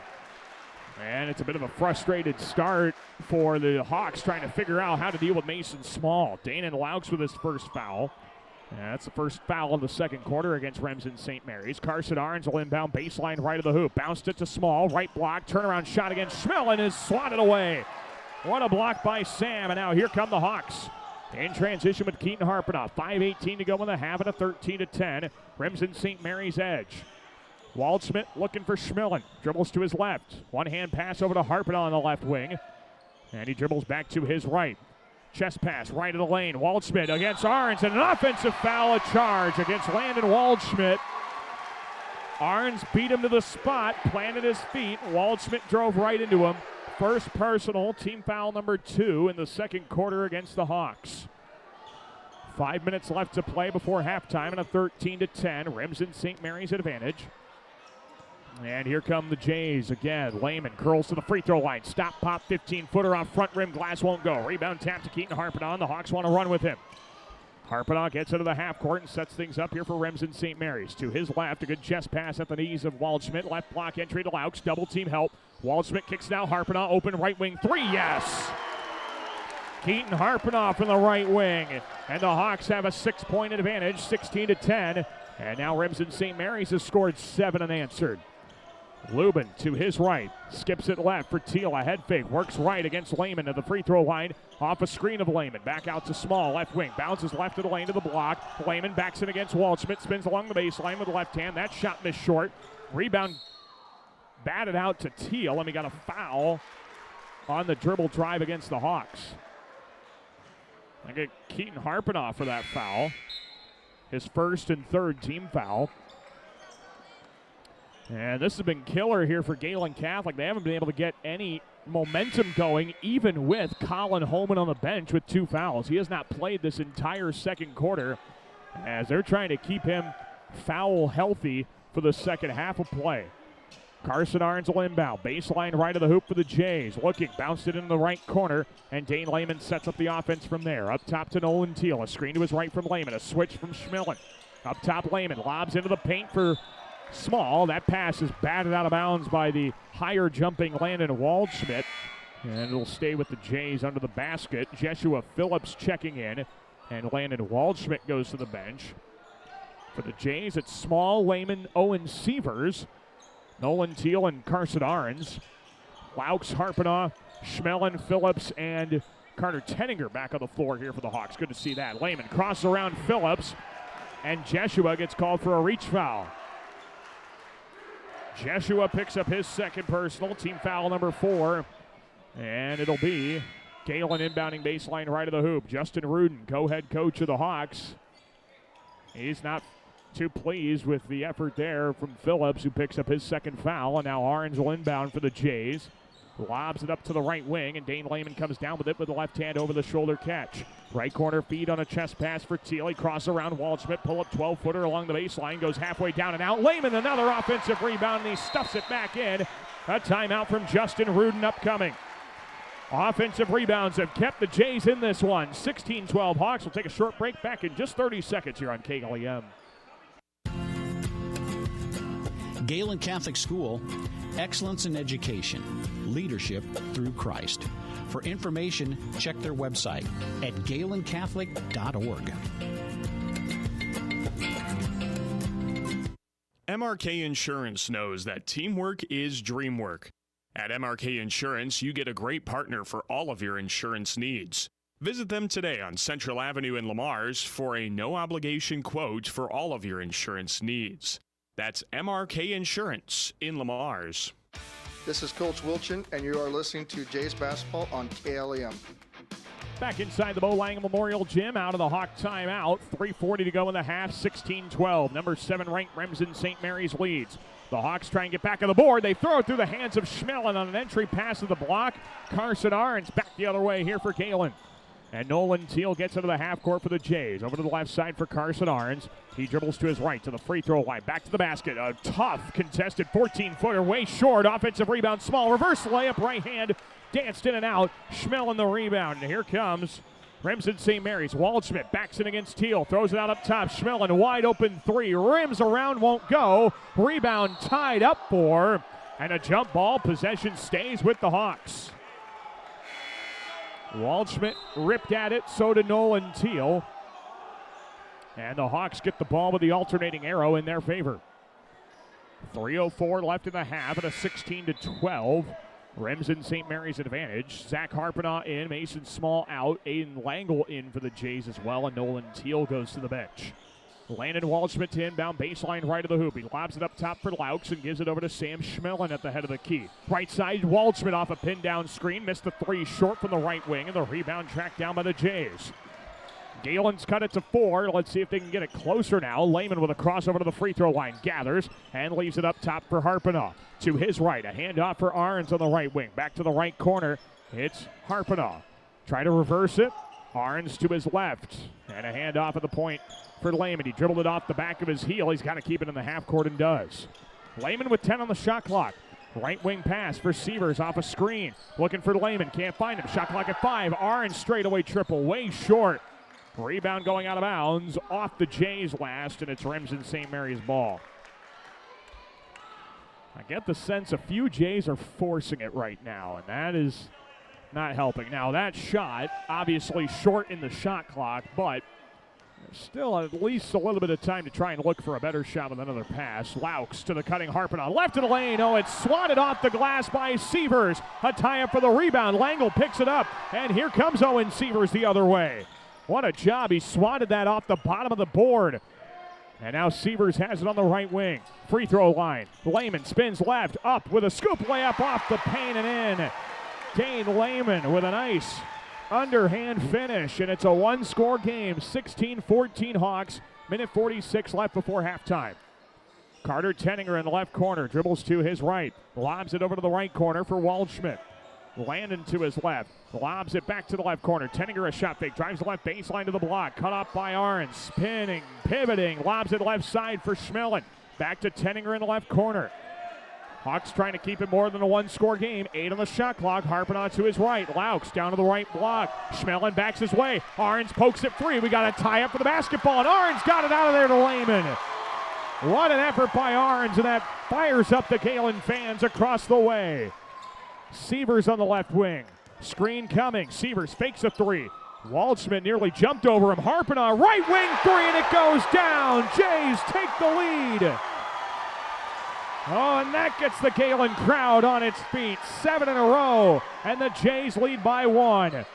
And it's a bit of a frustrated start for the Hawks trying to figure out how to deal with Mason Small. Dane and Laux with his first foul. And that's the first foul of the second quarter against Remsen St. Mary's. Carson Ahrens will inbound baseline right of the hoop. Bounced it to Small, right block, turnaround shot against Schmillen is swatted away. What a block by Sam, and now here come the Hawks. In transition with Keaton Harpenoff. 5:18 to go in the half and a 13-10. Remsen St. Mary's edge. Waldschmidt looking for Schmillen. Dribbles to his left. One-hand pass over to Harpenoff on the left wing. And he dribbles back to his right. Chest pass right of the lane. Waldschmidt against Ahrens, and an offensive foul, a charge against Landon Waldschmidt. Ahrens beat him to the spot, planted his feet. Waldschmidt drove right into him. First personal, team foul number 2 in the second quarter against the Hawks. 5 minutes left to play before halftime and a 13-10. Remsen St. Mary's advantage. And here come the Jays again. Lehman curls to the free throw line. Stop, pop, 15-footer off front rim. Glass won't go. Rebound tap to Keaton Harpenoff. The Hawks want to run with him. Harpenoff gets into the half court and sets things up here for Remsen St. Mary's. To his left, a good chest pass at the knees of Waldschmidt. Left block entry to Laux. Double team help. Waldschmidt kicks now. Harpenoff open right wing three. Yes! Keaton Harpenoff in the right wing. And the Hawks have a 6-point advantage, 16-10. And now Remsen St. Mary's has scored 7 unanswered. Lubin to his right, skips it left for Teal, a head fake, works right against Lehman to the free throw line, off a screen of Lehman, back out to Small, left wing, bounces left of the lane to the block, Lehman backs it against Waldschmidt, spins along the baseline with the left hand, that shot missed short, rebound batted out to Teal, and we got a foul on the dribble drive against the Hawks. I get Keaton Harpenoff for that foul, his first and third team foul. And this has been killer here for Gehlen Catholic. They haven't been able to get any momentum going, even with Colin Holman on the bench with 2 fouls. He has not played this entire second quarter as they're trying to keep him foul healthy for the second half of play. Carson Ahrens will inbound. Baseline right of the hoop for the Jays. Looking, bounced it in the right corner, and Dane Lehman sets up the offense from there. Up top to Nolan Teal. A screen to his right from Lehman. A switch from Schmillen. Up top, Lehman lobs into the paint for Small. That pass is batted out of bounds by the higher jumping Landon Waldschmidt. And it'll stay with the Jays under the basket. Jeshua Phillips checking in. And Landon Waldschmidt goes to the bench. For the Jays, it's Small, Lehman, Owen Sievers, Nolan Teal, and Carson Ahrens. Laux, Harpenoff, Schmellen, Phillips, and Carter Tenninger back on the floor here for the Hawks. Good to see that. Lehman crosses around Phillips, and Jeshua gets called for a reach foul. Jeshua picks up his second personal, team foul number 4, and it'll be Gehlen inbounding baseline right of the hoop. Justin Rudin, co-head coach of the Hawks. He's not too pleased with the effort there from Phillips, who picks up his second foul. And now Orange will inbound for the Jays. Lobs it up to the right wing, and Dane Lehman comes down with it with the left hand over the shoulder catch. Right corner feed on a chest pass for Teal. He crosses around Waldschmidt, pull up 12-footer along the baseline, goes halfway down and out. Lehman, another offensive rebound, and he stuffs it back in. A timeout from Justin Rudin upcoming. Offensive rebounds have kept the Jays in this one. 16-12 Hawks will take a short break, back in just 30 seconds here on KLEM. Gehlen Catholic School, excellence in education, leadership through Christ. For information, check their website at GehlenCatholic.org. MRK Insurance knows that teamwork is dream work. At MRK Insurance, you get a great partner for all of your insurance needs. Visit them today on Central Avenue in Lamar's for a no-obligation quote for all of your insurance needs. That's MRK Insurance in Lamar's. This is Coach Wilchin, and you are listening to Jays Basketball on KLEM. Back inside the Bo Langham Memorial Gym, out of the Hawk timeout. 3:40 to go in the half, 16-12. Number 7 ranked Remsen St. Mary's leads. The Hawks try and get back on the board. They throw it through the hands of Schmelin on an entry pass to the block. Carson Arns back the other way here for Gehlen. And Nolan Teal gets into the half court for the Jays. Over to the left side for Carson Arns. He dribbles to his right to the free throw line. Back to the basket. A tough contested 14-footer. Way short. Offensive rebound. Small reverse layup. Right hand. Danced in and out. Schmelin the rebound. And here comes Remsen St. Mary's. Waldschmidt backs in against Teal. Throws it out up top. Schmelin wide open three. Rims around. Won't go. Rebound tied up for. And a jump ball. Possession stays with the Hawks. Waldschmidt ripped at it, so did Nolan Teal. And the Hawks get the ball with the alternating arrow in their favor. 3:04 left in the half at a 16-12. Remsen St. Mary's advantage. Zach Harpenaugh in, Mason Small out, Aiden Langle in for the Jays as well, and Nolan Teal goes to the bench. Landon Waldschmidt to inbound, baseline right of the hoop. He lobs it up top for Laux and gives it over to Sam Schmelin at the head of the key. Right side, Waldschmidt off a pin-down screen. Missed the three short from the right wing, and the rebound tracked down by the Jays. Galen's cut it to 4. Let's see if they can get it closer now. Lehman with a crossover to the free throw line. Gathers and leaves it up top for Harpenaugh. To his right, a handoff for Arns on the right wing. Back to the right corner. It's Harpenaugh. Try to reverse it. Arns to his left. And a handoff at the point for Lehman. He dribbled it off the back of his heel. He's got to keep it in the half court and does. Lehman with 10 on the shot clock. Right wing pass for Sievers off a screen. Looking for Lehman. Can't find him. Shot clock at 5. Arns straightaway triple. Way short. Rebound going out of bounds off the Jays last, and it's Remsen St. Mary's ball. I get the sense a few Jays are forcing it right now, and that is not helping. Now, that shot, obviously short in the shot clock, but there's still at least a little bit of time to try and look for a better shot with another pass. Laux to the cutting Harpenaugh. Left of the lane. Oh, it's swatted off the glass by Sievers. A tie-up for the rebound. Langle picks it up, and here comes Owen Sievers the other way. What a job. He swatted that off the bottom of the board. And now Sievers has it on the right wing. Free throw line. Lehman spins left, up with a scoop layup off the paint and in. Dane Lehman with a nice underhand finish, and it's a one-score game. 16-14 Hawks. Minute 46 left before halftime. Carter Tenninger in the left corner. Dribbles to his right. Lobs it over to the right corner for Waldschmidt. Landon to his left. Lobs it back to the left corner. Tenninger a shot fake. Drives the left baseline to the block. Cut off by Arns. Spinning, pivoting. Lobs it left side for Schmelin. Back to Tenninger in the left corner. Hawks trying to keep it more than a one-score game. 8 on the shot clock. Harpenaugh to his right. Laux down to the right block. Schmelin backs his way. Arns pokes it free. We got a tie-up for the basketball, and Arns got it out of there to Lehman. What an effort by Arns, and that fires up the Gehlen fans across the way. Sievers on the left wing. Screen coming. Sievers fakes a three. Waldschmidt nearly jumped over him. Harpenaugh, right wing three, and it goes down. Jays take the lead. Oh, and that gets the Gehlen crowd on its feet. 7 in a row, and the Jays lead by 1.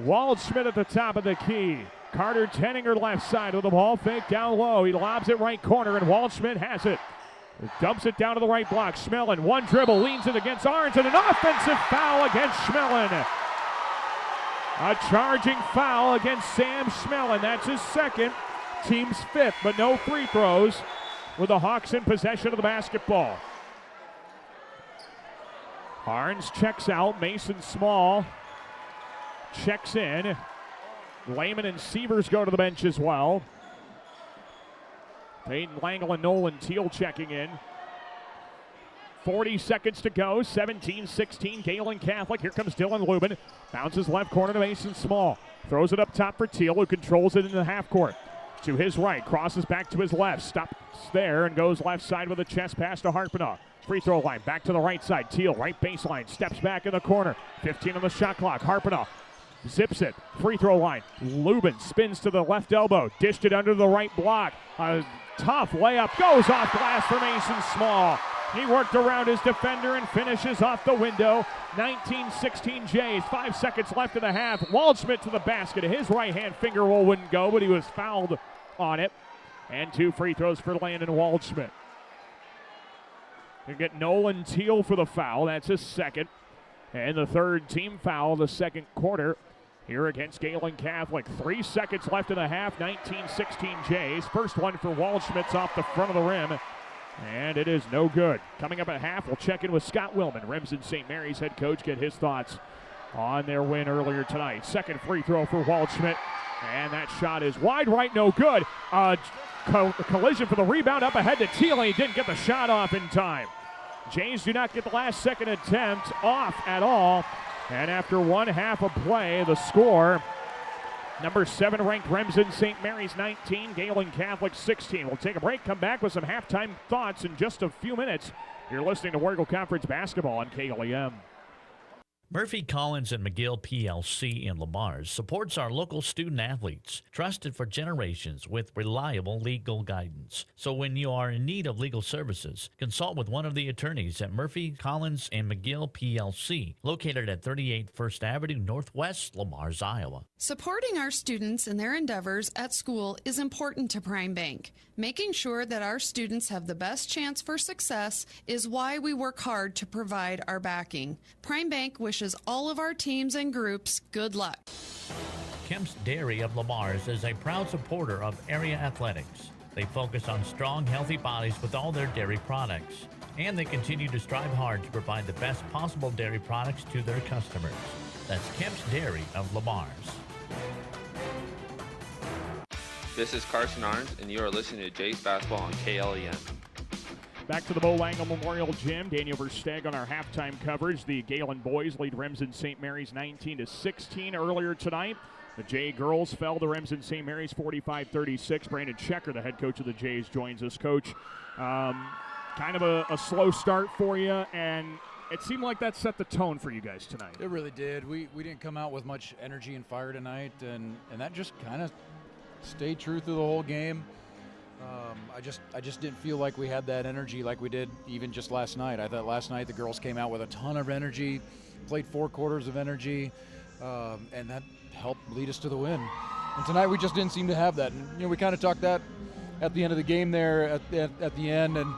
Waldschmidt at the top of the key. Carter Tenninger left side with the ball fake down low. He lobs it right corner, and Waldschmidt has it. Dumps it down to the right block. Schmelin, one dribble, leans it against Arns, and an offensive foul against Schmelin. A charging foul against Sam Schmelin. That's his second. team's 5th, but no free throws with the Hawks in possession of the basketball. Harns checks out. Mason Small checks in. Lehman and Sievers go to the bench as well. Peyton Langle and Nolan Teal checking in. 40 seconds to go. 17-16, Gehlen Catholic. Here comes Dylan Lubin. Bounces left corner to Mason Small. Throws it up top for Teal, who controls it in the half court. To his right, crosses back to his left. Stops there and goes left side with a chest pass to Harpinaugh. Free throw line, back to the right side. Teal, right baseline, steps back in the corner. 15 on the shot clock. Harpinaugh zips it. Free throw line. Lubin spins to the left elbow. Dished it under the right block. A tough layup goes off glass for Mason Small. He worked around his defender and finishes off the window. 19-16 Jays. 5 seconds left in the half. Waldschmidt to the basket. His right-hand finger roll wouldn't go, but he was fouled on it. And 2 free throws for Landon Waldschmidt. You get Nolan Teal for the foul. That's his second. And the third team foul the second quarter here against Gehlen Catholic. 3 seconds left in the half. 19-16 Jays. First one for Waldschmidt's off the front of the rim. And it is no good. Coming up at half, we'll check in with Scott Willman, Remsen St. Mary's head coach, get his thoughts on their win earlier tonight. Second free throw for Waldschmidt. And that shot is wide right, no good. Collision for the rebound up ahead to Teal, and he didn't get the shot off in time. Jays do not get the last second attempt off at all. And after 1 half of play, the score, number 7 ranked Remsen St. Mary's 19, Gehlen Catholic 16. We'll take a break, come back with some halftime thoughts in just a few minutes. You're listening to Warrigal Conference Basketball on KLEM. Murphy, Collins, and McGill PLC in Lamars supports our local student athletes, trusted for generations with reliable legal guidance. So when you are in need of legal services, consult with one of the attorneys at Murphy, Collins, and McGill PLC, located at 38 First Avenue Northwest, Lamars, Iowa. Supporting our students in their endeavors at school is important to Prime Bank. Making sure that our students have the best chance for success is why we work hard to provide our backing. Prime Bank wishes all of our teams and groups good luck. Kemp's Dairy of Lamars is a proud supporter of area athletics. They focus on strong, healthy bodies with all their dairy products. And they continue to strive hard to provide the best possible dairy products to their customers. That's Kemp's Dairy of Lamars. This is Carson Arns, and you are listening to Jays Basketball on KLEM. Back to the Bo Langle Memorial Gym. Daniel Versteg on our halftime coverage. The Gehlen boys lead Remsen St. Mary's 19-16 earlier tonight. The Jay girls fell to Remsen St. Mary's 45-36. Brandon Checker, the head coach of the Jays, joins us. Coach, kind of a slow start for you, and it seemed like that set the tone for you guys tonight. It really did. We didn't come out with much energy and fire tonight, and that just kind of stayed true through the whole game. I just didn't feel like we had that energy like we did even just last night. I thought last night the girls came out with a ton of energy, played 4 quarters of energy, and that helped lead us to the win. And tonight we just didn't seem to have that. And, we kind of talked that at the end of the game there at the end, and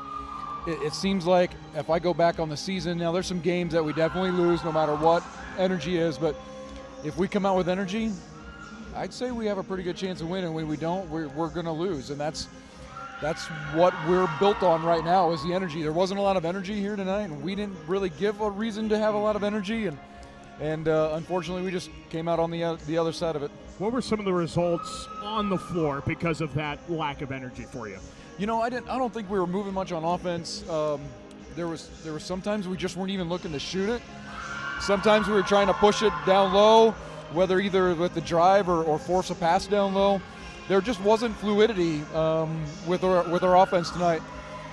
it seems like if I go back on the season, now there's some games that we definitely lose no matter what energy is, but if we come out with energy, I'd say we have a pretty good chance of winning. When we don't, we're going to lose, and that's what we're built on right now is the energy. There wasn't a lot of energy here tonight, and we didn't really give a reason to have a lot of energy, and unfortunately we just came out on the other side of it. What were some of the results on the floor because of that lack of energy for you? I don't think we were moving much on offense. There was sometimes we just weren't even looking to shoot it. Sometimes we were trying to push it down low, whether either with the drive or force a pass down low. There just wasn't fluidity with our offense tonight.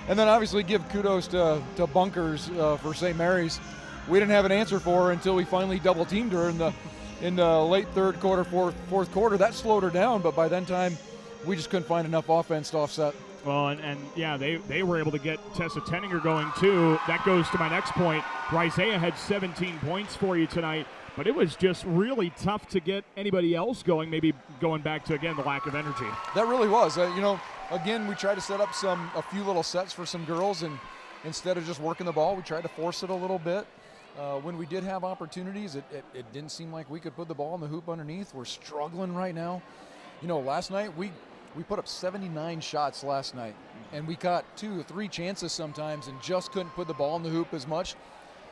And then obviously give kudos to Bunkers for St. Mary's. We didn't have an answer for her until we finally double teamed her in the late third quarter, fourth quarter. That slowed her down, but by then time we just couldn't find enough offense to offset. Well, and yeah, they were able to get Tessa Tenninger going too. That goes to my next point. Isaiah had 17 points for you tonight, but it was just really tough to get anybody else going, maybe going back to, again, the lack of energy. That really was. Again, we tried to set up a few little sets for some girls, and instead of just working the ball, we tried to force it a little bit. When we did have opportunities, it didn't seem like we could put the ball in the hoop underneath. We're struggling right now. Last night we We put up 79 shots last night, and we caught 2 or 3 chances sometimes and just couldn't put the ball in the hoop as much.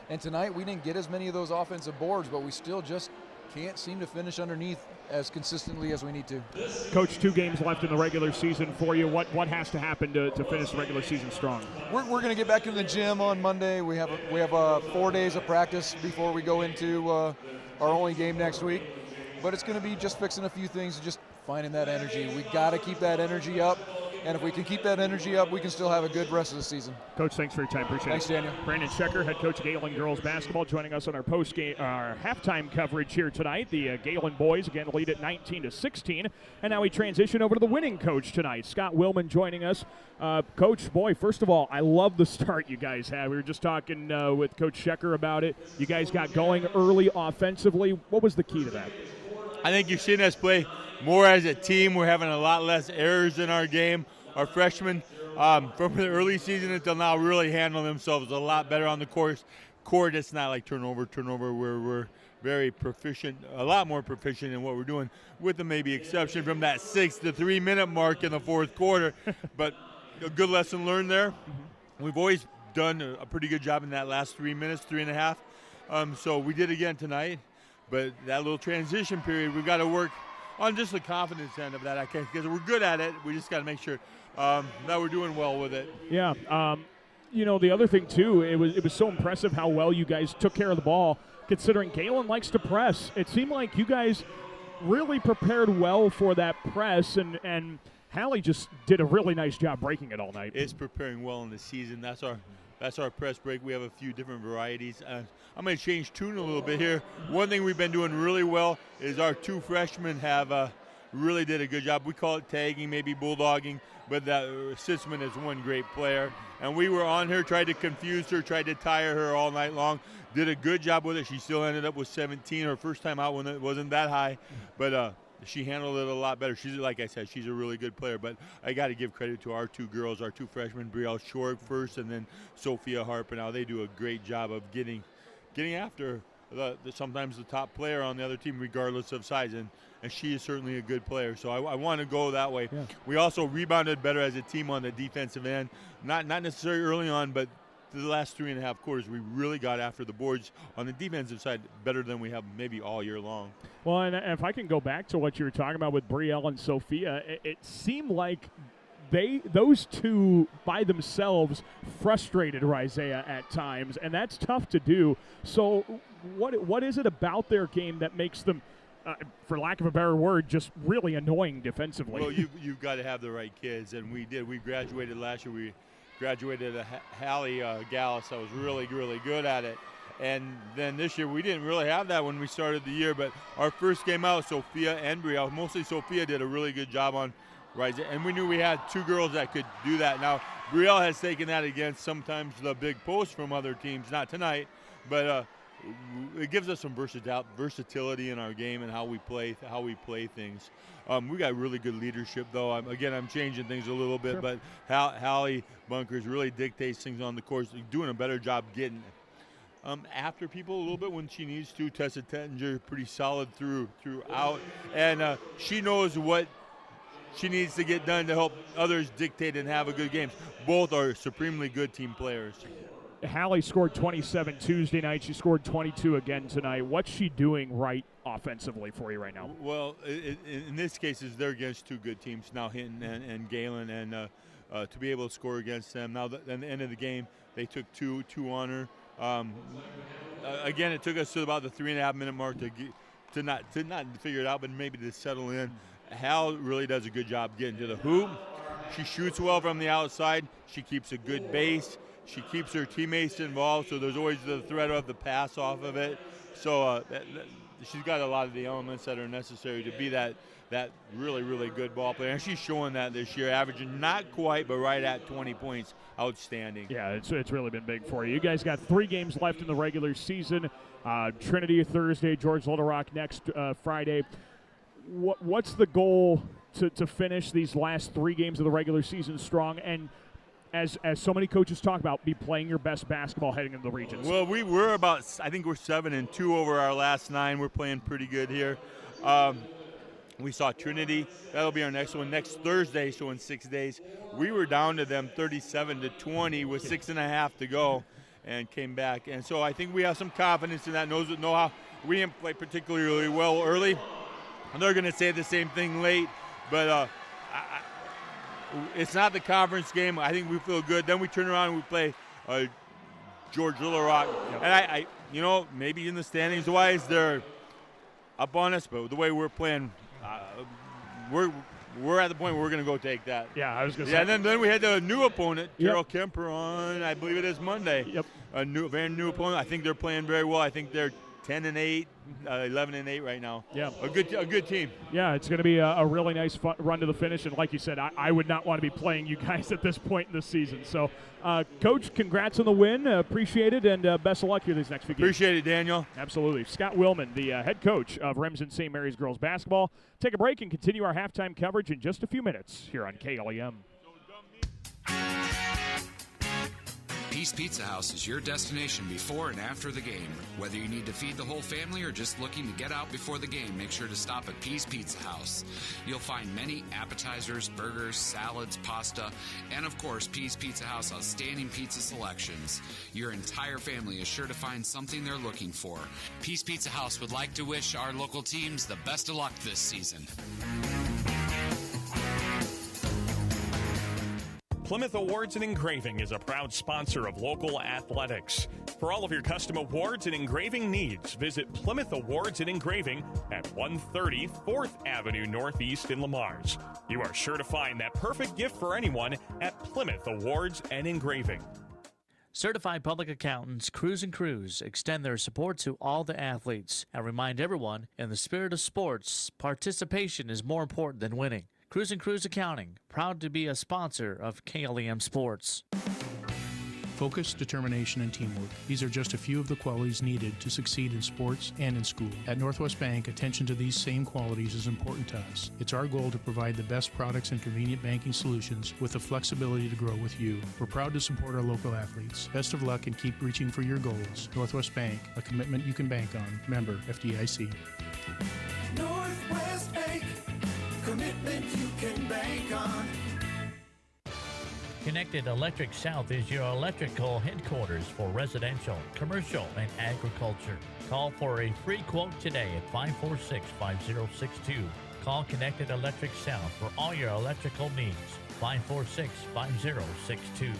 And tonight we didn't get as many of those offensive boards, but we still just can't seem to finish underneath as consistently as we need to. Coach, 2 games left in the regular season for you. What has to happen to finish the regular season strong? We're going to get back into the gym on Monday. We have 4 days of practice before we go into our only game next week. But it's going to be just fixing a few things, just finding that energy. We got to keep that energy up. And if we can keep that energy up, we can still have a good rest of the season. Coach, thanks for your time. Appreciate Thanks, it. Daniel. Brandon Schecker, head coach of Gehlen girls basketball, joining us on our our halftime coverage here tonight. The Gehlen boys again lead at 19-16, and now we transition over to the winning coach tonight, Scott Willman, joining us. Coach, boy, first of all, I love the start you guys had. We were just talking with Coach Schecker about it. You guys got going early offensively. What was the key to that? I think you're seeing us play more as a team. We're having a lot less errors in our game. Our freshmen, from the early season until now, really handle themselves a lot better on the court. It's not like turnover. We're very proficient, a lot more proficient in what we're doing, with the maybe exception from that 6 to 3 minute mark in the fourth quarter. But a good lesson learned there. We've always done a pretty good job in that last 3 minutes, 3.5. So we did again tonight. But that little transition period, we've got to work on just the confidence end of that, because we're good at it. We just got to make sure that we're doing well with it. Yeah. The other thing, too, it was so impressive how well you guys took care of the ball, considering Gehlen likes to press. It seemed like you guys really prepared well for that press, and Hallie just did a really nice job breaking it all night. It's preparing well in the season. That's our press break. We have a few different varieties. I'm going to change tune a little bit here. One thing we've been doing really well is our 2 freshmen have really did a good job. We call it tagging, maybe bulldogging, but Sitzman is one great player. And we were on her, tried to confuse her, tried to tire her all night long. Did a good job with it. She still ended up with 17, her first time out when it wasn't that high. But she handled it a lot better. She's, like I said, she's a really good player. But I got to give credit to our 2 girls, our 2 freshmen, Brielle Short first, and then Sophia Harper. Now they do a great job of getting after sometimes the top player on the other team, regardless of size. And she is certainly a good player. So I want to go that way. Yeah. We also rebounded better as a team on the defensive end. Not necessarily early on, but the last 3.5 quarters, we really got after the boards on the defensive side better than we have maybe all year long. Well, and if I can go back to what you were talking about with Brielle and Sophia, it seemed like those 2 by themselves frustrated Isaiah at times, and that's tough to do. So what is it about their game that makes them, for lack of a better word, just really annoying defensively? Well, you've got to have the right kids, and we did. We graduated last year. We graduated Hallie Gallus that was really, really good at it. And then this year, we didn't really have that when we started the year, but our first game out, Sophia and Brielle, mostly Sophia did a really good job on Rising, and we knew we had 2 girls that could do that. Now, Brielle has taken that against sometimes the big posts from other teams, not tonight, but it gives us some versatility in our game and how we play things. We got really good leadership, though. I'm changing things a little bit, sure. But Hallie Bunkers really dictates things on the court, doing a better job getting after people a little bit when she needs to. Tessa Tettinger, pretty solid throughout, and she knows what she needs to get done to help others dictate and have a good game. Both are supremely good team players. Hallie scored 27 Tuesday night. She scored 22 again tonight. What's she doing right offensively for you right now? Well, in this case, they're against 2 good teams now, Hinton and Gehlen, and to be able to score against them. Now, at the end of the game, they took two on her. Again, it took us to about the 3.5 minute mark to not figure it out, but maybe to settle in. Hal really does a good job getting to the hoop. She shoots well from the outside. She keeps a good base. She keeps her teammates involved, so there's always the threat of the pass off of it. So she's got a lot of the elements that are necessary to be that really, really good ball player. And she's showing that this year, averaging not quite, but right at 20 points. Outstanding. Yeah, it's really been big for you. You guys got 3 games left in the regular season. Trinity Thursday, George Little Rock next Friday. What's the goal to finish these last 3 games of the regular season strong, and as so many coaches talk about, be playing your best basketball heading into the regions? Well, we're I think we're 7-2 over our last 9. We're playing pretty good here. We saw Trinity. That'll be our next one next Thursday, so in 6 days. We were down to them 37-20 with 6.5 to go and came back. And so I think we have some confidence in that, know how we didn't play particularly well early. And they're going to say the same thing late, but it's not the conference game. I think we feel good. Then we turn around and we play George Little Rock. Yep. And I maybe in the standings wise, they're up on us, but the way we're playing, we're at the point where we're going to go take that. Yeah, I was going to say. Yeah, and then we had the new opponent, Carroll Kemper, on, I believe it is Monday. Yep. A very new opponent. I think they're playing very well. I think they're 10-8, 11-8 right now. Yeah, a good team. Yeah, it's going to be a really nice run to the finish, and like you said, I would not want to be playing you guys at this point in the season. So, Coach, congrats on the win. Appreciate it, and best of luck here these next few games. Appreciate it, Daniel. Absolutely. Scott Willman, the head coach of Remsen St. Mary's girls basketball. Take a break and continue our halftime coverage in just a few minutes here on KLEM. Peace Pizza House is your destination before and after the game. Whether you need to feed the whole family or just looking to get out before the game, make sure to stop at Peace Pizza House. You'll find many appetizers, burgers, salads, pasta, and of course, Peace Pizza House outstanding pizza selections. Your entire family is sure to find something they're looking for. Peace Pizza House would like to wish our local teams the best of luck this season. Plymouth Awards and Engraving is a proud sponsor of local athletics. For all of your custom awards and engraving needs, visit Plymouth Awards and Engraving at 130 4th Avenue Northeast in Lamars. You are sure to find that perfect gift for anyone at Plymouth Awards and Engraving. Certified Public Accountants Cruz & Cruz extend their support to all the athletes and remind everyone, in the spirit of sports, participation is more important than winning. Cruz & Cruz Accounting, proud to be a sponsor of KLEM Sports. Focus, determination, and teamwork. These are just a few of the qualities needed to succeed in sports and in school. At Northwest Bank, attention to these same qualities is important to us. It's our goal to provide the best products and convenient banking solutions with the flexibility to grow with you. We're proud to support our local athletes. Best of luck and keep reaching for your goals. Northwest Bank, a commitment you can bank on. Member FDIC. Northwest Bank, commitment you can bank on. Connected Electric South is your electrical headquarters for residential, commercial, and agriculture. Call for a free quote today at 546-5062. Call Connected Electric South for all your electrical needs. 546-5062.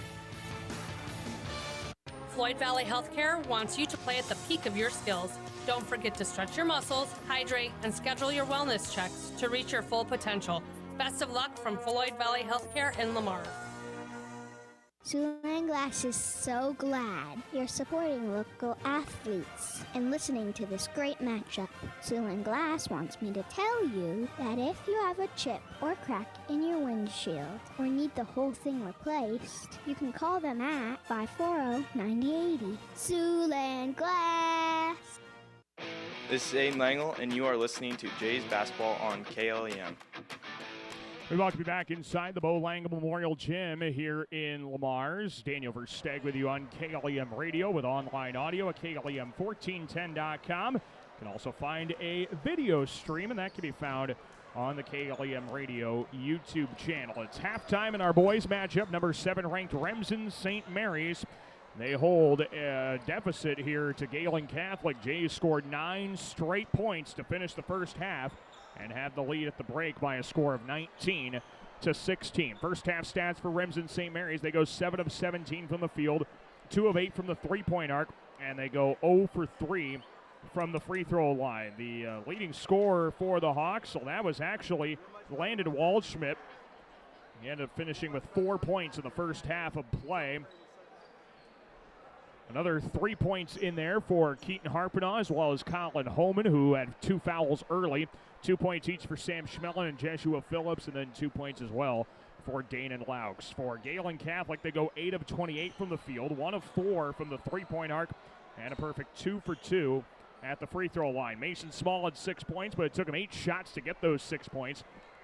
Floyd Valley Healthcare wants you to play at the peak of your skills. Don't forget to stretch your muscles, hydrate, and schedule your wellness checks to reach your full potential. Best of luck from Floyd Valley Healthcare in Lamar. Siouxland Glass is so glad you're supporting local athletes and listening to this great matchup. Siouxland Glass wants me to tell you that if you have a chip or crack in your windshield or need the whole thing replaced, you can call them at 540-9080. Siouxland Glass. This is Aiden Langle, and you are listening to Jays Basketball on KLEM. We'd like to be back inside the Bo Lange Memorial Gym here in Lamars. Daniel Versteg with you on KLEM Radio with online audio at KLEM1410.com. You can also find a video stream, and that can be found on the KLEM Radio YouTube channel. It's halftime in our boys matchup. Number 7 ranked Remsen St. Mary's. They hold a deficit here to Gehlen Catholic. Jays scored 9 straight points to finish the first half and had the lead at the break by a score of 19-16. First half stats for Remsen St. Mary's. They go 7 of 17 from the field, 2 of 8 from the three-point arc, and they go 0 for 3 from the free throw line. The leading scorer for the Hawks, so that was actually Landon Waldschmidt. He ended up finishing with 4 points in the first half of play. Another 3 points in there for Keaton Harpenaugh, as well as Colin Homan, who had 2 fouls early. 2 points each for Sam Schmelin and Jeshua Phillips, and then 2 points as well for Danon Laux. For Gehlen Catholic, they go 8 of 28 from the field, 1 of 4 from the three-point arc, and a perfect 2 for 2 at the free throw line. Mason Small had 6 points, but it took him 8 shots to get those 6 points.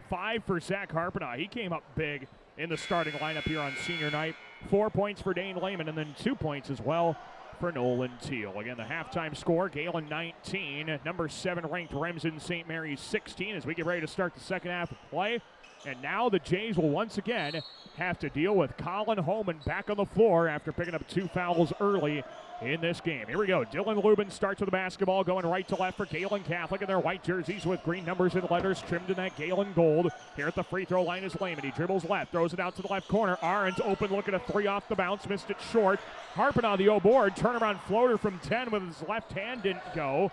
5 for Zach Harpenaugh. He came up big in the starting lineup here on senior night. 4 points for Dane Lehman, and then 2 points as well for Nolan Teal. Again, the halftime score, Gehlen 19, number 7 ranked Remsen St. Mary's 16 as we get ready to start the second half of play. And now the Jays will once again have to deal with Colin Holman back on the floor after picking up 2 fouls early in this game. Here we go. Dylan Lubin starts with the basketball, going right to left for Gehlen Catholic in their white jerseys with green numbers and letters trimmed in that Gehlen gold. Here at the free throw line is Lehman. He dribbles left, throws it out to the left corner. Ahrens open, looking at a 3 off the bounce, missed it short. Harping on the O-board, turnaround floater from 10 with his left hand, didn't go.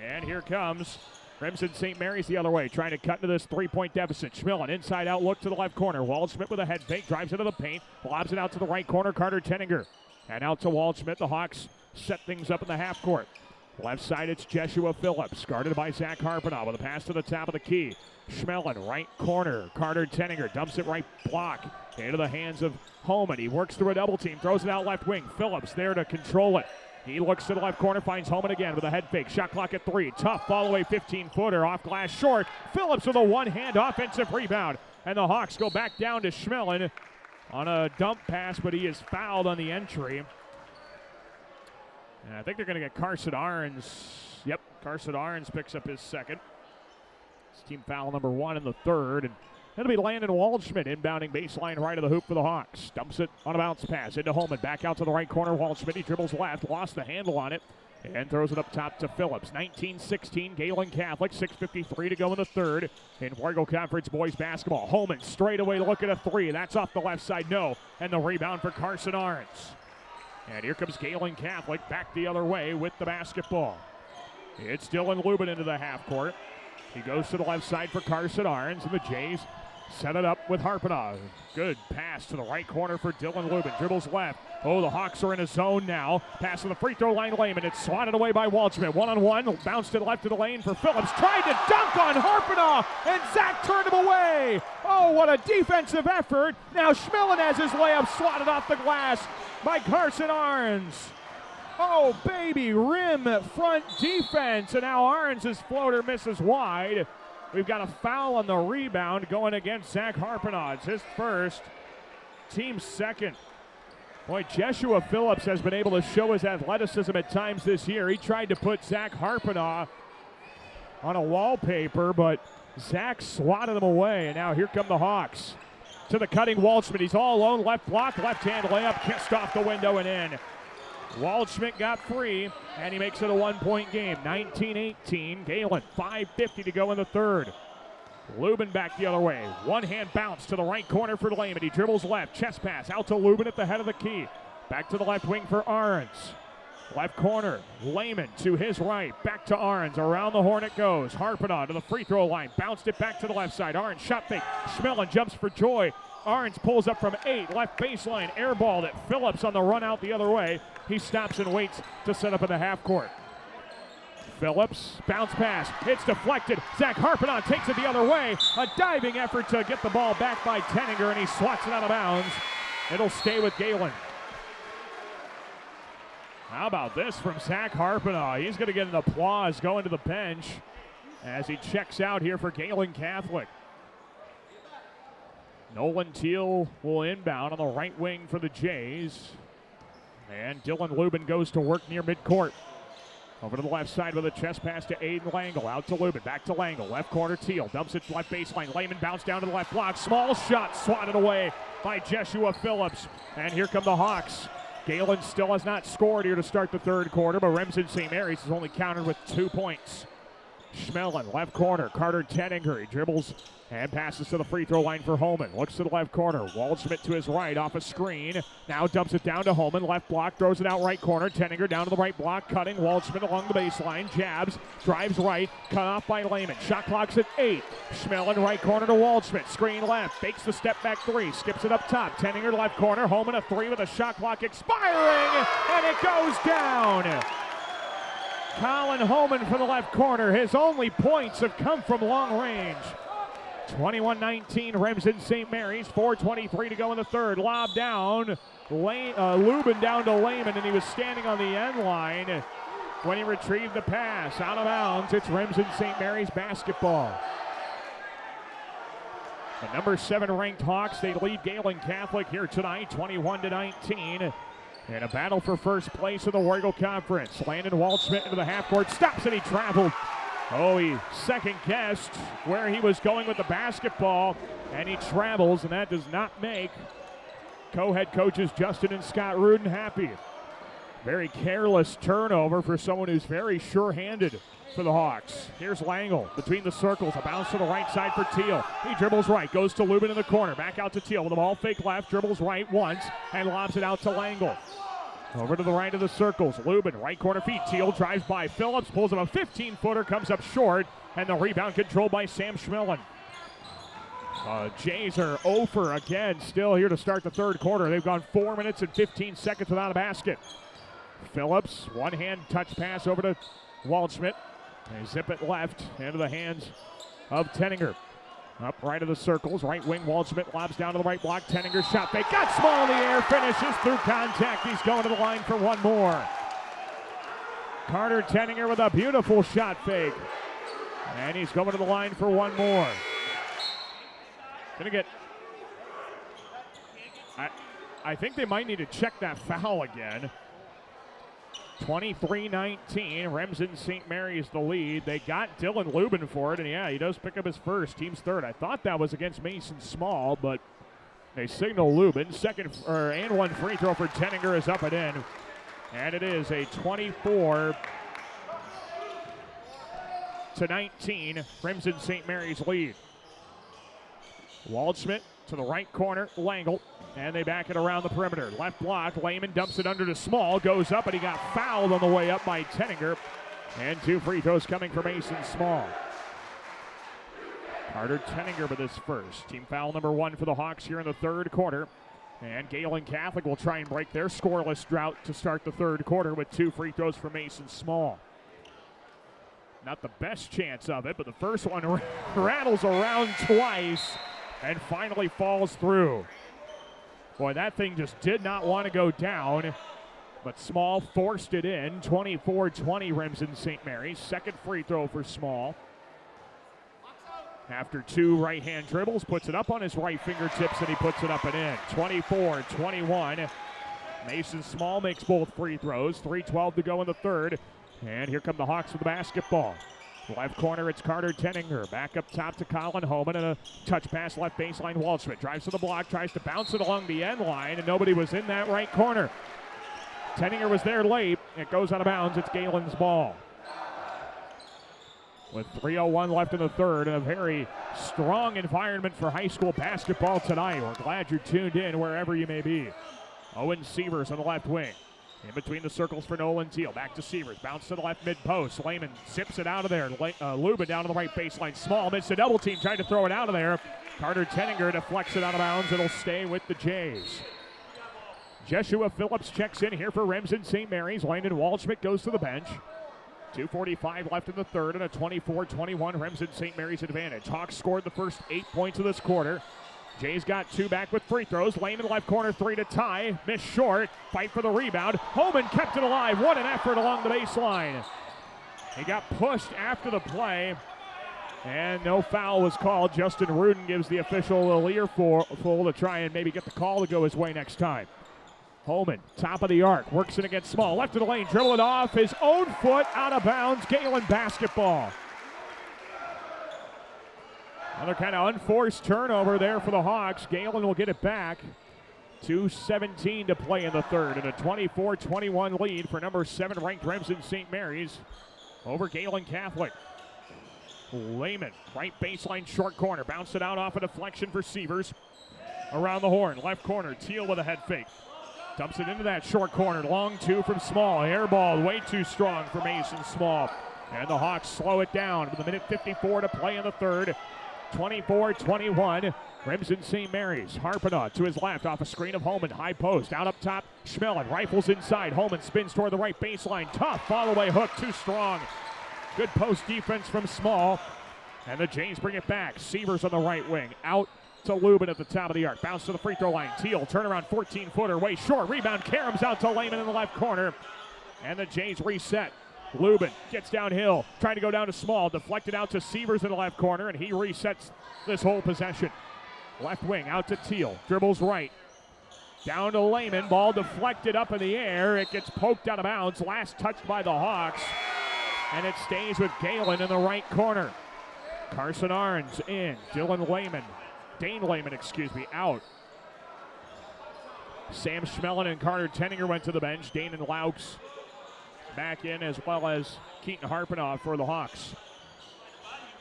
And here comes Remsen St. Mary's the other way, trying to cut into this 3-point deficit. Schmillen, inside out look to the left corner. Waldschmidt with a head fake, drives into the paint, lobs it out to the right corner. Carter Tenninger. And out to Waldschmidt. The Hawks set things up in the half court. Left side, it's Jeshua Phillips, guarded by Zach Harpenow with a pass to the top of the key. Schmellen, right corner. Carter Tenninger dumps it right block into the hands of Holman. He works through a double team, throws it out left wing. Phillips there to control it. He looks to the left corner, finds Holman again with a head fake. Shot clock at 3. Tough fall away 15-footer off glass short. Phillips with a one-hand offensive rebound. And the Hawks go back down to Schmellen on a dump pass, but he is fouled on the entry. And I think they're going to get Carson Ahrens. Yep, Carson Ahrens picks up his second. It's team foul number 1 in the third. And it'll be Landon Waldschmidt inbounding baseline right of the hoop for the Hawks. Dumps it on a bounce pass into Holman. Back out to the right corner. Waldschmidt, he dribbles left, lost the handle on it, and throws it up top to Phillips. 19-16, Gehlen Catholic. 6:53 to go in the third in Wargo Conference boys basketball. Holman straight away look at a 3. That's off the left side, no. And the rebound for Carson Ahrens. And here comes Gehlen Catholic back the other way with the basketball. It's Dylan Lubin into the half court. He goes to the left side for Carson Ahrens, and the Jays set it up with Harpenow. Good pass to the right corner for Dylan Lubin. Dribbles left. Oh, the Hawks are in a zone now. Pass to the free throw line, Lehman. It's swatted away by Waldschmidt. One-on-one. Bounced it left to the lane for Phillips. Tried to dunk on Harpenow, and Zach turned him away. Oh, what a defensive effort. Now Schmillen has his layup swatted off the glass by Carson Ahrens. Oh, baby, rim front defense. And now Ahrens' floater misses wide. We've got a foul on the rebound going against Zach Harpenow. It's his first, team's second. Boy, Jeshua Phillips has been able to show his athleticism at times this year. He tried to put Zach Harpenow on a wallpaper, but Zach swatted him away. And now here come the Hawks. To the cutting Waldschmidt. He's all alone. Left block, left hand layup, kissed off the window and in. Waldschmidt got free, and he makes it a 1-point game. 19-18. Gehlen, 5:50 to go in the third. Lubin back the other way. One-hand bounce to the right corner for Lehman. He dribbles left. Chest pass out to Lubin at the head of the key. Back to the left wing for Ahrens. Left corner, Lehman to his right. Back to Ahrens. Around the horn it goes. Harpenow to the free throw line. Bounced it back to the left side. Ahrens shot fake. Schmellen jumps for joy. Ahrens pulls up from 8. Left baseline. Air ball at Phillips on the run out the other way. He stops and waits to set up in the half court. Phillips, bounce pass. It's deflected. Zach Harpenow takes it the other way. A diving effort to get the ball back by Tenninger, and he swats it out of bounds. It'll stay with Gehlen. How about this from Zach Harpenow? He's going to get an applause going to the bench as he checks out here for Gehlen Catholic. Nolan Teal will inbound on the right wing for the Jays. And Dylan Lubin goes to work near midcourt. Over to the left side with a chest pass to Aiden Langle. Out to Lubin, back to Langle. Left corner, Teal dumps it left baseline. Lehman bounce down to the left block. Small shot swatted away by Jeshua Phillips. And here come the Hawks. Gehlen still has not scored here to start the third quarter, but Remsen St. Mary's has only countered with 2 points. Schmellen, left corner. Carter Tenninger. He dribbles and passes to the free throw line for Holman. Looks to the left corner. Waldschmidt to his right off a screen. Now dumps it down to Holman. Left block, throws it out right corner. Tenninger down to the right block, cutting. Waldschmidt along the baseline. Jabs, drives right. Cut off by Lehman. Shot clock's at 8. Schmellen right corner to Waldschmidt. Screen left. Fakes the step back 3. Skips it up top. Tenninger left corner. Holman a 3 with a shot clock expiring. And it goes down. Colin Holman for the left corner. His only points have come from long range. 21-19, Remsen St. Mary's. 4:23 to go in the third. Lob down. Lubin down to Lehman, and he was standing on the end line when he retrieved the pass. Out of bounds. It's Remsen St. Mary's basketball. The number 7 ranked Hawks, they lead Gehlen Catholic here tonight, 21-19. In a battle for first place in the Warrigal Conference. Landon Waldschmidt into the half court. Stops and he traveled. Oh, he second-guessed where he was going with the basketball, and he travels, and that does not make co-head coaches Justin and Scott Rudin happy. Very careless turnover for someone who's very sure-handed for the Hawks. Here's Langle between the circles. A bounce to the right side for Teal. He dribbles right, goes to Lubin in the corner. Back out to Teal with the ball fake left, dribbles right once, and lobs it out to Langle. Over to the right of the circles. Lubin, right corner feet. Teal drives by Phillips, pulls him a 15-footer, comes up short, and the rebound controlled by Sam Schmillen. Jays are 0 for again, still here to start the third quarter. They've gone 4 minutes and 15 seconds without a basket. Phillips, one-hand touch pass over to Waldschmidt. They zip it left into the hands of Tenninger. Up right of the circles, right wing, Waldschmidt lobs down to the right block. Tenninger shot fake, got small in the air, finishes through contact. He's going to the line for one more. Carter Tenninger with a beautiful shot fake. And he's going to the line for one more. Gonna get, I think they might need to check that foul again. 23-19, Remsen St. Mary's the lead. They got Dylan Lubin for it, and yeah, he does pick up his first, team's third. I thought that was against Mason Small, but they signal Lubin. And one free throw for Tenninger is up and in. And it is a 24-19 Remsen St. Mary's lead. Waldschmidt to the right corner, Langle, and they back it around the perimeter. Left block, Lehman dumps it under to Small, goes up, and he got fouled on the way up by Tenninger. And two free throws coming for Mason Small. Carter Tenninger with his first. Team foul number one for the Hawks here in the third quarter. And Gehlen Catholic will try and break their scoreless drought to start the third quarter with two free throws for Mason Small. Not the best chance of it, but the first one rattles around twice and finally falls through. Boy, that thing just did not want to go down, but Small forced it in. 24-20 Remsen St. Mary's. Second free throw for Small. After two right-hand dribbles, puts it up on his right fingertips, and he puts it up and in. 24-21. Mason Small makes both free throws. 3:12 to go in the third. And here come the Hawks with the basketball. Left corner, it's Carter Tenninger. Back up top to Colin Homan, and a touch pass left baseline. Waldschmidt drives to the block, tries to bounce it along the end line, and nobody was in that right corner. Tenninger was there late. It goes out of bounds. It's Galen's ball. With 3:01 left in the third, and a very strong environment for high school basketball tonight. We're glad you're tuned in wherever you may be. Owen Sievers on the left wing. In between the circles for Nolan Teal. Back to Sievers. Bounce to the left mid-post. Lehman zips it out of there. Lubin down to the right baseline. Small missed a double team. Tried to throw it out of there. Carter Tenninger deflects it out of bounds. It'll stay with the Jays. Jeshua Phillips checks in here for Remsen St. Mary's. Landon Waldschmidt goes to the bench. 2:45 left in the third and a 24-21 Remsen St. Mary's advantage. Hawks scored the first 8 points of this quarter. Jays got two back with free throws. Lehman left corner three to tie. Missed short. Fight for the rebound. Homan kept it alive. What an effort along the baseline. He got pushed after the play. And no foul was called. Justin Rudin gives the official a earful to try and maybe get the call to go his way next time. Holman, top of the arc, works it against Small. Left of the lane, dribble it off. His own foot out of bounds. Gehlen basketball. Another kind of unforced turnover there for the Hawks. Gehlen will get it back. 2:17 to play in the third, and a 24-21 lead for number 7 ranked Remsen St. Mary's over Gehlen Catholic. Lehman, right baseline, short corner. Bounced it out off a deflection for Sievers. Around the horn, left corner, Teal with a head fake. Dumps it into that short corner. Long two from Small. Air ball way too strong for Mason Small. And the Hawks slow it down with a minute 54 to play in the third. 24-21. Remsen St. Mary's. Harpanaugh to his left off a screen of Holman. High post. Out up top. Schmelin rifles inside. Holman spins toward the right baseline. Tough follow-away hook. Too strong. Good post defense from Small. And the Jays bring it back. Sievers on the right wing. Out to Lubin at the top of the arc. Bounce to the free throw line. Teal, turnaround 14-footer. Way short. Rebound. Karams out to Lehman in the left corner. And the Jays reset. Lubin gets downhill. Trying to go down to Small. Deflected out to Sievers in the left corner. And he resets this whole possession. Left wing out to Teal. Dribbles right. Down to Lehman. Ball deflected up in the air. It gets poked out of bounds. Last touched by the Hawks. And it stays with Gehlen in the right corner. Carson Arns in. Dane Lehman, out. Sam Schmelin and Carter Tenninger went to the bench. Dane and Laux back in, as well as Keaton Harpenoff for the Hawks.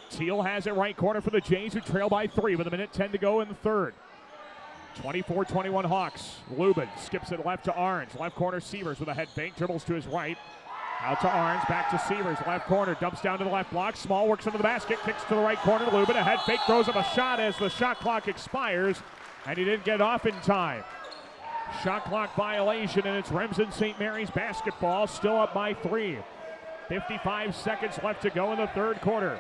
Teal has it right corner for the Jays, who trail by 3 with 1:10 to go in the third. 24-21 Hawks. Lubin skips it left to Arns. Left corner, Sievers with a head fake. Dribbles to his right. Out to Arns, back to Sievers. Left corner, dumps down to the left block. Small works into the basket, kicks to the right corner. Lubin, a head fake, throws up a shot as the shot clock expires, and he didn't get off in time. Shot clock violation, and it's Remsen St. Mary's basketball, still up by 3. 55 seconds left to go in the third quarter.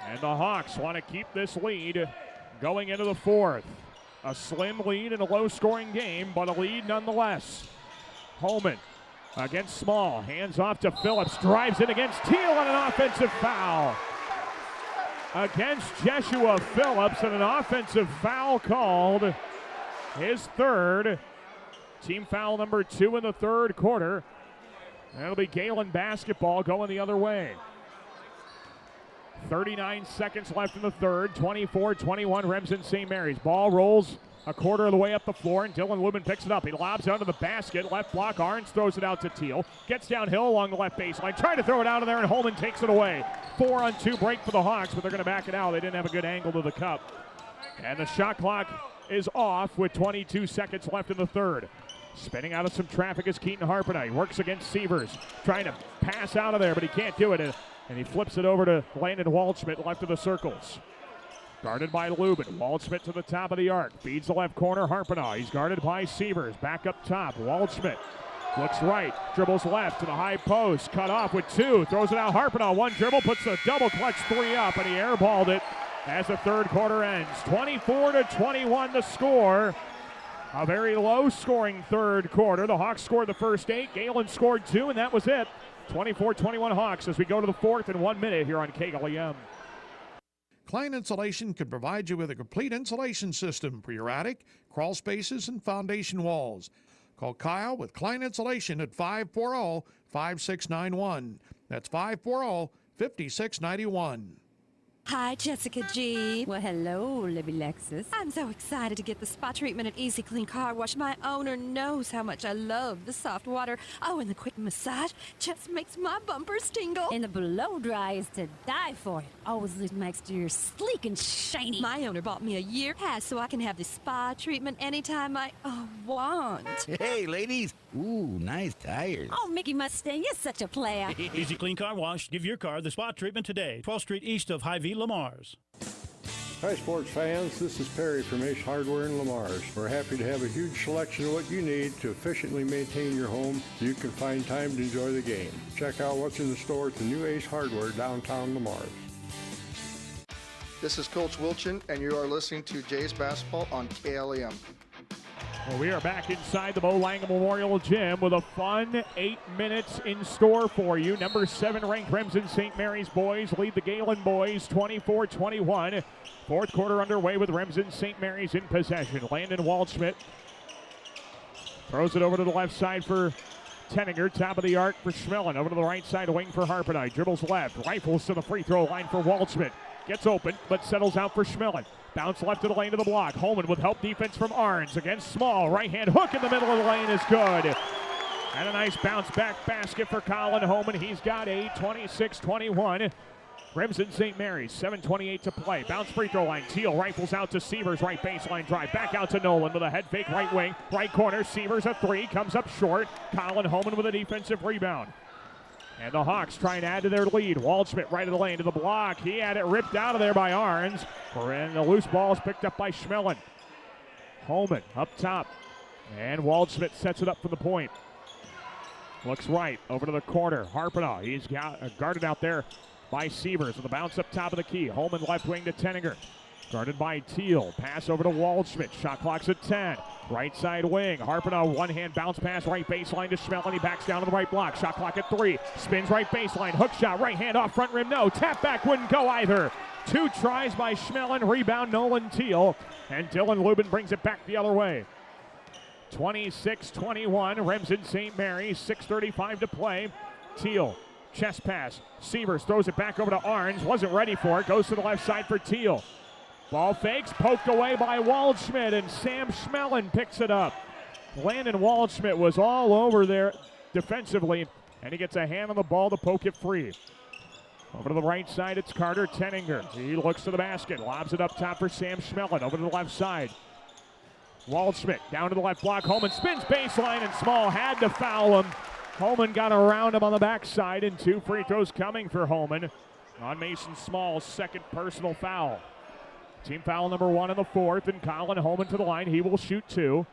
And the Hawks want to keep this lead going into the fourth. A slim lead in a low-scoring game, but a lead nonetheless. Holman against Small, hands off to Phillips, drives in against Teal on an offensive foul. Against Jeshua Phillips, and an offensive foul called. His third. Team foul number 2 in the third quarter. That'll be Gehlen basketball going the other way. 39 seconds left in the third. 24-21 Remsen St. Mary's. Ball rolls a quarter of the way up the floor, and Dylan Lubin picks it up. He lobs under the basket. Left block. Arns throws it out to Teal. Gets downhill along the left baseline. Trying to throw it out of there, and Holman takes it away. 4-on-2 break for the Hawks, but they're going to back it out. They didn't have a good angle to the cup. And the shot clock is off with 22 seconds left in the third. Spinning out of some traffic is Keaton Harpenoff. He works against Sievers. Trying to pass out of there, but he can't do it. And he flips it over to Landon Waldschmidt, left of the circles. Guarded by Lubin. Waldschmidt to the top of the arc. Feeds the left corner, Harpenoff. He's guarded by Sievers. Back up top, Waldschmidt. Looks right, dribbles left to the high post. Cut off with 2. Throws it out, Harpenoff. One dribble, puts the double clutch 3 up, and he airballed it as the third quarter ends. 24-21 the score. A very low-scoring third quarter. The Hawks scored the first 8. Gehlen scored 2, and that was it. 24-21 Hawks as we go to the fourth in 1 minute here on KLEM. Klein Insulation can provide you with a complete insulation system for your attic, crawl spaces, and foundation walls. Call Kyle with Klein Insulation at 540-5691. That's 540-5691. Hi, Jessica G. Well, hello, Libby Lexus. I'm so excited to get the spa treatment at Easy Clean Car Wash. My owner knows how much I love the soft water. Oh, and the quick massage just makes my bumpers tingle. And the blow dry is to die for. It always leaves my exterior sleek and shiny. My owner bought me a year pass so I can have the spa treatment anytime I want. Hey, ladies. Ooh, nice tires. Oh, Mickey Mustang, you're such a player. Easy Clean Car Wash. Give your car the spa treatment today. 12th Street east of Hy-Vee, Lamar's. Hi, sports fans. This is Perry from Ace Hardware in Lamar's. We're happy to have a huge selection of what you need to efficiently maintain your home so you can find time to enjoy the game. Check out what's in the store at the new Ace Hardware downtown Lamar's. This is Coach Wilchin, and you are listening to Jays Basketball on KLEM. Well, we are back inside the Bo Langham Memorial Gym with a fun 8 minutes in store for you. Number 7 ranked Remsen St. Mary's boys lead the Gehlen boys 24-21. Fourth quarter underway with Remsen St. Mary's in possession. Landon Waldschmidt throws it over to the left side for Tenninger. Top of the arc for Schmelin. Over to the right side wing for Harpenoff. Dribbles left. Rifles to the free throw line for Waldschmidt. Gets open, but settles out for Schmelin. Bounce left to the lane to the block. Holman with help defense from Arns against Small. Right-hand hook in the middle of the lane is good. And a nice bounce-back basket for Colin Holman. He's got 8, 26-21. Remsen St. Mary's, 7:28 to play. Bounce free throw line. Teal rifles out to Sievers. Right baseline drive. Back out to Nolan with a head fake right wing. Right corner. Sievers a 3. Comes up short. Colin Holman with a defensive rebound. And the Hawks try and add to their lead. Waldschmidt right of the lane to the block. He had it ripped out of there by Arns. And the loose ball is picked up by Schmelin. Holman up top. And Waldschmidt sets it up for the point. Looks right over to the corner. Harpenoff. He's got guarded out there by Sievers. With a bounce up top of the key. Holman left wing to Tenninger. Guarded by Teal. Pass over to Waldschmidt. Shot clock's at 10. Right side wing. Harpenoff one-hand bounce pass. Right baseline to Schmelin. He backs down to the right block. Shot clock at 3. Spins right baseline. Hook shot. Right hand off front rim. No. Tap back wouldn't go either. 2 tries by Schmelin. Rebound Nolan Teal. And Dylan Lubin brings it back the other way. 26-21, Remsen St. Mary's, 6:35 to play. Teal, chest pass. Sievers throws it back over to Arns. Wasn't ready for it. Goes to the left side for Teal. Ball fakes, poked away by Waldschmidt, and Sam Schmellen picks it up. Landon Waldschmidt was all over there defensively, and he gets a hand on the ball to poke it free. Over to the right side, it's Carter Tenninger. He looks to the basket, lobs it up top for Sam Schmellen. Over to the left side. Waldschmidt down to the left block. Holman spins baseline, and Small had to foul him. Holman got around him on the backside, and 2 free throws coming for Holman on Mason Small's second personal foul. Team foul number 1 in the 4th, and Colin Holman to the line. He will shoot 2.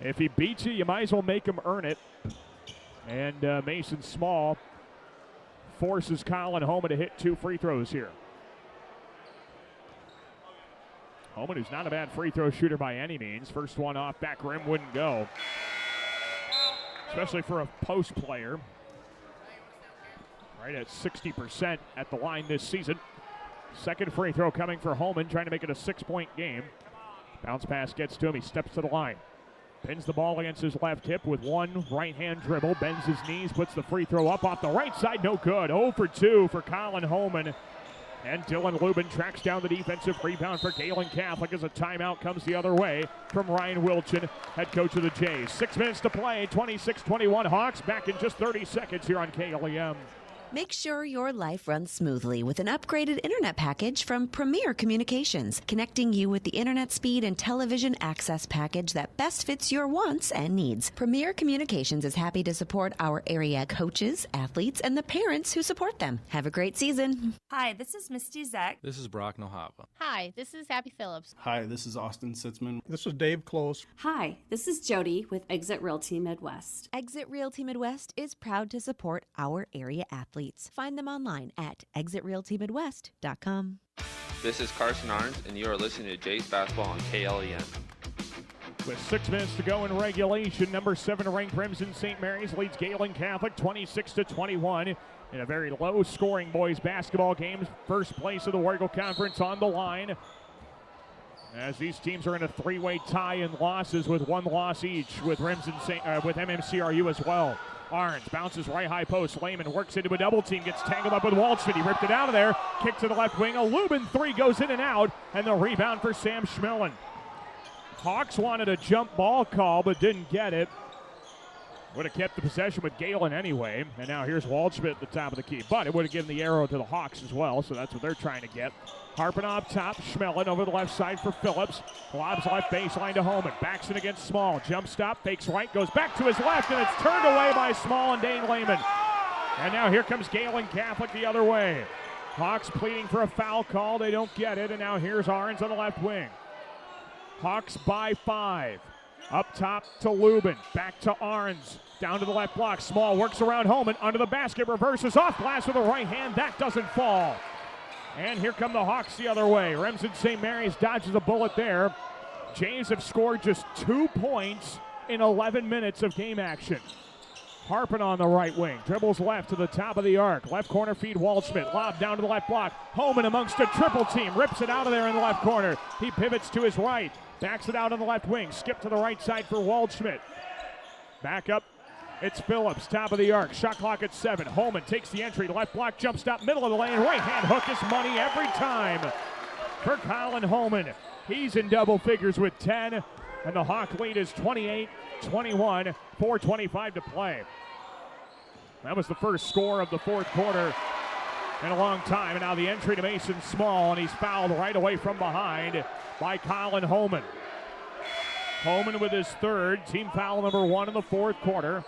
If he beats you might as well make him earn it. And Mason Small forces Colin Holman to hit 2 free throws here. Holman, who's not a bad free throw shooter by any means. First one off back rim wouldn't go. Especially for a post player. Right at 60% at the line this season. Second free throw coming for Holman, trying to make it a 6-point game. Bounce pass gets to him. He steps to the line. Pins the ball against his left hip with one right-hand dribble. Bends his knees, puts the free throw up off the right side. No good. 0 for 2 for Colin Holman. And Dylan Lubin tracks down the defensive rebound for Gehlen Catholic as a timeout comes the other way from Ryan Wilchin, head coach of the Jays. 6 minutes to play, 26-21 Hawks. Back in just 30 seconds here on KLEM. Make sure your life runs smoothly with an upgraded internet package from Premier Communications, connecting you with the internet speed and television access package that best fits your wants and needs. Premier Communications is happy to support our area coaches, athletes, and the parents who support them. Have a great season. Hi, this is Misty Zek. This is Brock Nohava. Hi, this is Abby Phillips. Hi, this is Austin Sitzman. This is Dave Close. Hi, this is Jody with Exit Realty Midwest. Exit Realty Midwest is proud to support our area athletes. Find them online at exitrealtymidwest.com. This is Carson Arns, and you are listening to Jays Basketball on KLEM. With 6 minutes to go in regulation, number 7 ranked Remsen St. Mary's leads Gehlen Catholic 26-21 in a very low-scoring boys basketball game. First place of the Warrego Conference on the line, as these teams are in a 3-way tie in losses with 1 loss each, with with MMCRU as well. Arns bounces right high post. Lehman works into a double team, gets tangled up with Waldschmidt. He ripped it out of there. Kick to the left wing. A Lubin 3 goes in and out, and the rebound for Sam Schmellen. Hawks wanted a jump ball call but didn't get it. Would have kept the possession with Gehlen anyway. And now here's Waldschmidt at the top of the key. But it would have given the arrow to the Hawks as well, so that's what they're trying to get. Harping up top, Schmellen over the left side for Phillips. Lobs left baseline to Holman. Backs it against Small. Jump stop, fakes right, goes back to his left, and it's turned away by Small and Dane Lehman. And now here comes Gehlen Catholic the other way. Hawks pleading for a foul call. They don't get it, and now here's Arns on the left wing. Hawks by 5. Up top to Lubin. Back to Arns. Down to the left block. Small works around Holman. Under the basket. Reverses off glass with a right hand. That doesn't fall. And here come the Hawks the other way. Remsen St. Mary's dodges a bullet there. Jays have scored just 2 points in 11 minutes of game action. Harpin on the right wing. Dribbles left to the top of the arc. Left corner feed Waldschmidt. Lob down to the left block. Holman amongst a triple team. Rips it out of there in the left corner. He pivots to his right. Backs it out on the left wing. Skip to the right side for Waldschmidt. Back up. It's Phillips, top of the arc. Shot clock at 7. Holman takes the entry. Left block, jump stop, middle of the lane. Right hand hook is money every time for Colin Holman. He's in double figures with 10. And the Hawk lead is 28-21, 4:25 to play. That was the first score of the fourth quarter in a long time. And now the entry to Mason Small, and he's fouled right away from behind by Colin Holman. Holman with his third, team foul number 1 in the fourth quarter.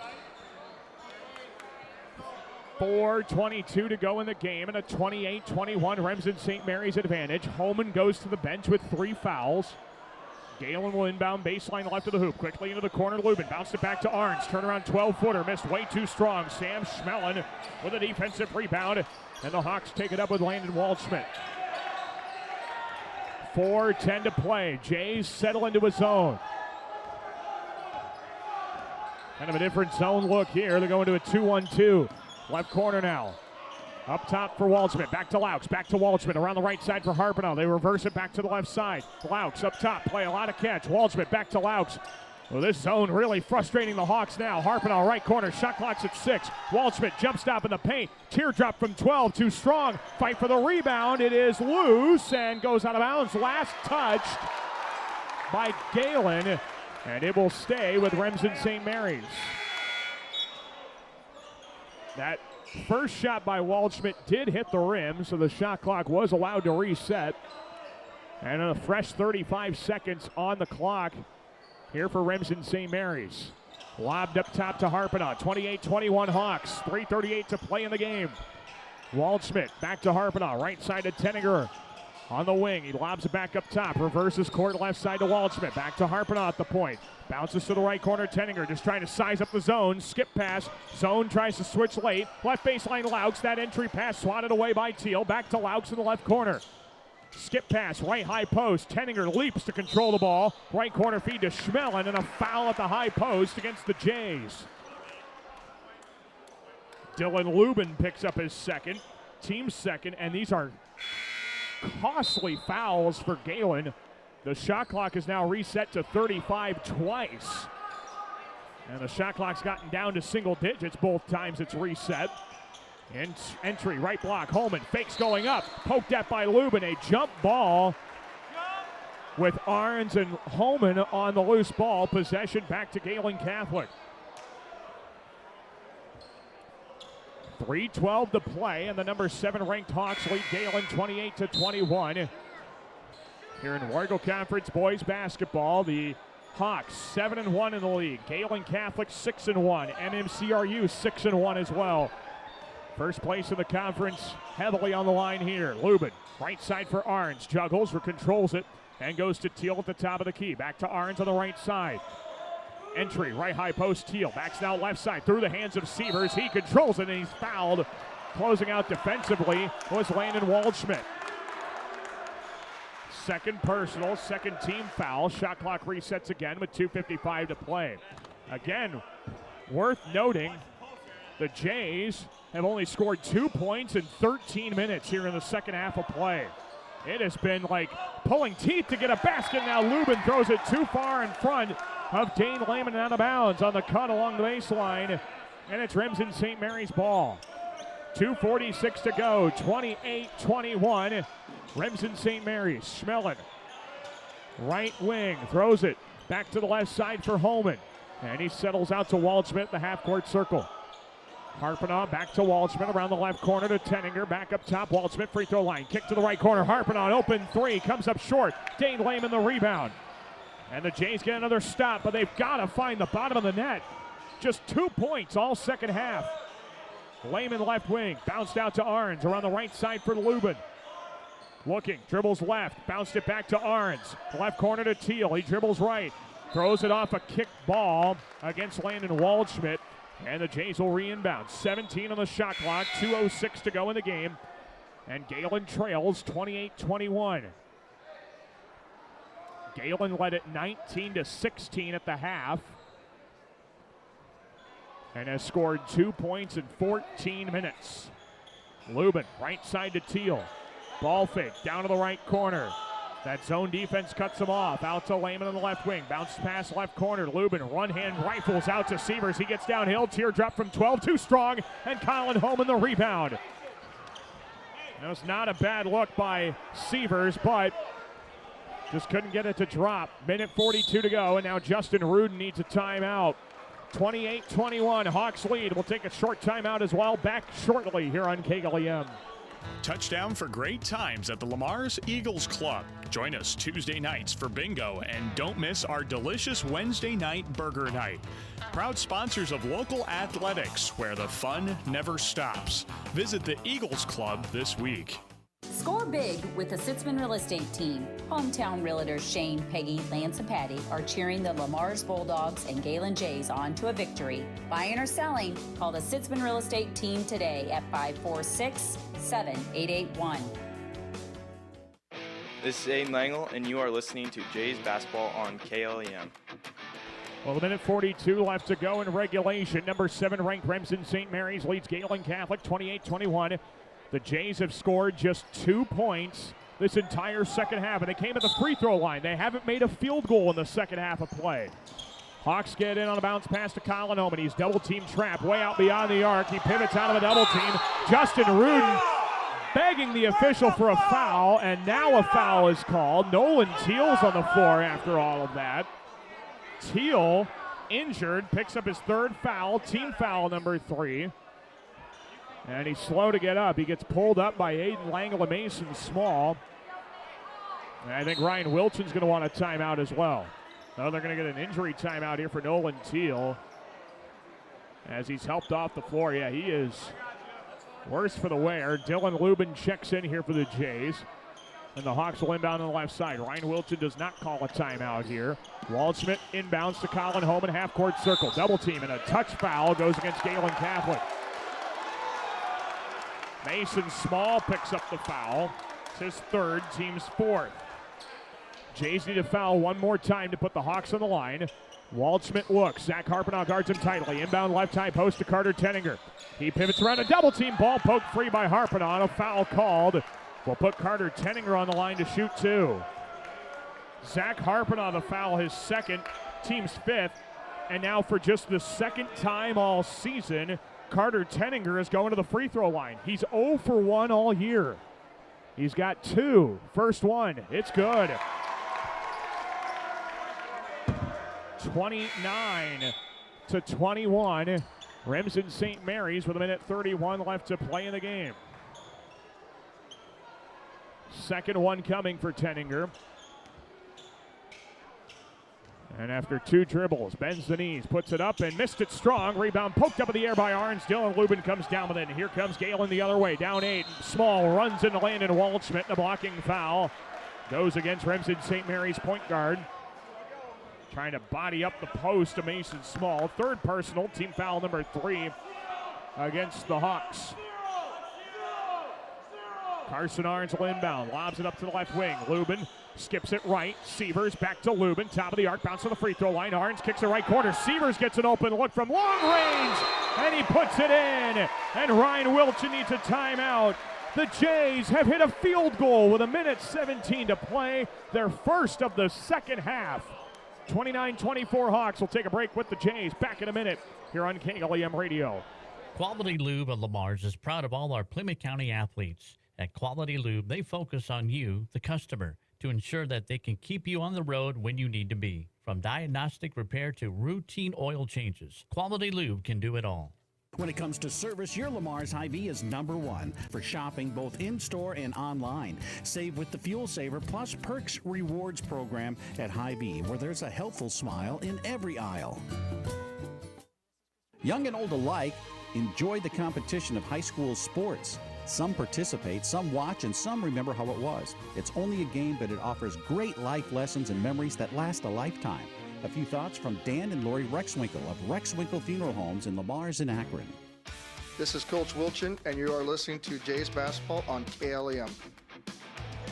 4:22 to go in the game, and a 28-21 Remsen St. Mary's advantage. Holman goes to the bench with 3 fouls. Gehlen will inbound baseline left of the hoop. Quickly into the corner, Lubin bounced it back to Arns. Turnaround 12-footer, missed way too strong. Sam Schmellen with a defensive rebound, and the Hawks take it up with Landon Waldschmidt. 4:10 to play. Jays settle into a zone. Kind of a different zone look here. They're going to a 2-1-2. Left corner now. Up top for Waldschmidt, back to Laux, back to Waldschmidt, around the right side for Harpenau. They reverse it back to the left side. Laux up top, play a lot of catch. Waldschmidt back to Laux. Well, this zone really frustrating the Hawks now. Harpenau, right corner, shot clock's at 6. Waldschmidt, jump stop in the paint. Teardrop from 12, too strong. Fight for the rebound. It is loose and goes out of bounds. Last touched by Gehlen, and it will stay with Remsen St. Mary's. That first shot by Waldschmidt did hit the rim, so the shot clock was allowed to reset. And a fresh 35 seconds on the clock here for Remsen St. Mary's. Lobbed up top to Harpenau. 28-21 Hawks. 3:38 to play in the game. Waldschmidt back to Harpenau. Right side to Tenninger on the wing. He lobs it back up top. Reverses court left side to Waldschmidt. Back to Harpenau at the point. Bounces to the right corner. Tenninger just trying to size up the zone. Skip pass. Zone tries to switch late. Left baseline Laux. That entry pass swatted away by Teal. Back to Laux in the left corner. Skip pass, right high post. Tenninger leaps to control the ball. Right corner feed to Schmelin, and a foul at the high post against the Jays. Dylan Lubin picks up his second, team second, and these are costly fouls for Gehlen. The shot clock is now reset to 35 twice. And the shot clock's gotten down to single digits both times it's reset. Entry, right block, Holman, fakes going up, poked at by Lubin, a jump ball with Arns and Holman on the loose ball. Possession back to Gehlen Catholic. 3:12 to play, and the number 7 ranked Hawks lead Gehlen 28-21. Here in Wargo Conference boys basketball, the Hawks 7-1 in the league. Gehlen Catholic 6-1. MMCRU 6-1 as well. First place in the conference, heavily on the line here. Lubin, right side for Arns, juggles or controls it, and goes to Teal at the top of the key. Back to Arns on the right side. Entry, right high post, Teal. Backs now left side, through the hands of Sievers. He controls it, and he's fouled. Closing out defensively was Landon Waldschmidt. Second personal, second team foul. Shot clock resets again with 2:55 to play. Again, worth noting, the Jays have only scored 2 points in 13 minutes here in the second half of play. It has been like pulling teeth to get a basket. Now Lubin throws it too far in front of Dane Lehman out of bounds on the cut along the baseline. And it's Remsen St. Mary's ball. 2:46 to go, 28-21. Remsen St. Mary's. Schmelin, right wing, throws it back to the left side for Holman. And he settles out to Waldschmidt in the half-court circle. Harpenau back to Waldschmidt around the left corner to Tenninger. Back up top, Waldschmidt free throw line. Kick to the right corner. Harpenau open three. Comes up short. Dane Lehman the rebound. And the Jays get another stop, but they've got to find the bottom of the net. Just 2 points all second half. Lehman left wing. Bounced out to Arns around the right side for Lubin. Looking, dribbles left. Bounced it back to Arns. Left corner to Teal. He dribbles right. Throws it off a kick ball against Landon Waldschmidt. And the Jays will re-inbound. 17 on the shot clock, 2:06 to go in the game. And Gehlen trails 28-21. Gehlen led it 19-16 at the half. And has scored 2 points in 14 minutes. Lubin, right side to Teal. Ball fake, down to the right corner. That zone defense cuts him off. Out to Lehman on the left wing. Bounce pass left corner. Lubin, one-hand rifles out to Sievers. He gets downhill. Teardrop from 12. Too strong. And Colin Holman the rebound. That was not a bad look by Sievers, but just couldn't get it to drop. Minute 42 to go, and now Justin Rudin needs a timeout. 28-21, Hawks lead. We'll take a short timeout as well. Back shortly here on KLEM. Touchdown for great times at the Lamar's Eagles Club. Join us Tuesday nights for bingo, and don't miss our delicious Wednesday night burger night. Proud sponsors of local athletics, where the fun never stops. Visit the Eagles Club this week. Score big with the Sitzman Real Estate Team. Hometown realtors Shane, Peggy, Lance, and Patty are cheering the Lamar's Bulldogs and Gehlen Jays on to a victory. Buying or selling, call the Sitzman Real Estate Team today at 546-7881. This is Aiden Langle, and you are listening to Jays Basketball on KLEM. Well, a minute 42 left to go in regulation. Number 7 ranked Remsen St. Mary's leads Gehlen Catholic 28-21. The Jays have scored just 2 points this entire second half, and they came at the free throw line. They haven't made a field goal in the second half of play. Hawks get in on a bounce pass to Colin Oman. He's double-team trapped way out beyond the arc. He pivots out of the double team. Justin Rudin begging the official for a foul, and now a foul is called. Nolan Teal's on the floor after all of that. Teal, injured, picks up his third foul, team foul number 3. And he's slow to get up. He gets pulled up by Aiden Langle and Mason Small. And I think Ryan Wilson's going to want a timeout as well. No, they're going to get an injury timeout here for Nolan Teal as he's helped off the floor. Yeah, he is worse for the wear. Dylan Lubin checks in here for the Jays. And the Hawks will inbound on the left side. Ryan Wilson does not call a timeout here. Waldschmidt inbounds to Colin Homan, half-court circle. Double team, and a touch foul goes against Gehlen Catholic. Mason Small picks up the foul. It's his third, team's fourth. Jays need to foul one more time to put the Hawks on the line. Waldschmidt looks. Zach Harpenow guards him tightly. Inbound left high post to Carter Tenninger. He pivots around a double team. Ball poked free by Harpenow. And a foul called. Will put Carter Tenninger on the line to shoot 2. Zach Harpenow the foul, his second, team's 5th. And now for just the second time all season, Carter Tenninger is going to the free throw line. He's 0 for 1 all year. He's got 2. First one. It's good. 29-21. Remsen St. Mary's with 1:31 left to play in the game. Second one coming for Tenninger. And after 2 dribbles, bends the knees, puts it up and missed it strong. Rebound poked up in the air by Arns. Dylan Lubin comes down with it. Here comes Gehlen the other way. Down 8. Small runs into Landon Waldschmidt. And a blocking foul goes against Remsen St. Mary's point guard. Trying to body up the post to Mason Small. Third personal, team foul number 3 against the Hawks. Carson Arns will inbound, lobs it up to the left wing. Lubin skips it right. Sievers back to Lubin, top of the arc, bounce to the free throw line. Arns kicks it right corner. Sievers gets an open look from long range, and he puts it in. And Ryan Wilson needs a timeout. The Jays have hit a field goal with 1:17 to play, their first of the second half. 29-24 Hawks will take a break with the Jays. Back in a minute here on KLEM Radio. Quality Lube of Lamar's is proud of all our Plymouth County athletes. At Quality Lube, they focus on you, the customer, to ensure that they can keep you on the road when you need to be. From diagnostic repair to routine oil changes, Quality Lube can do it all. When it comes to service, your Lamar's Hy-Vee is #1 for shopping both in-store and online. Save with the Fuel Saver Plus Perks Rewards program at Hy-Vee, where there's a helpful smile in every aisle. Young and old alike enjoy the competition of high school sports. Some participate, some watch, and some remember how it was. It's only a game, but it offers great life lessons and memories that last a lifetime. A few thoughts from Dan and Lori Rexwinkle of Rexwinkle Funeral Homes in Lamar's in Akron. This is Coach Wilchin, and you are listening to Jays Basketball on KLEM.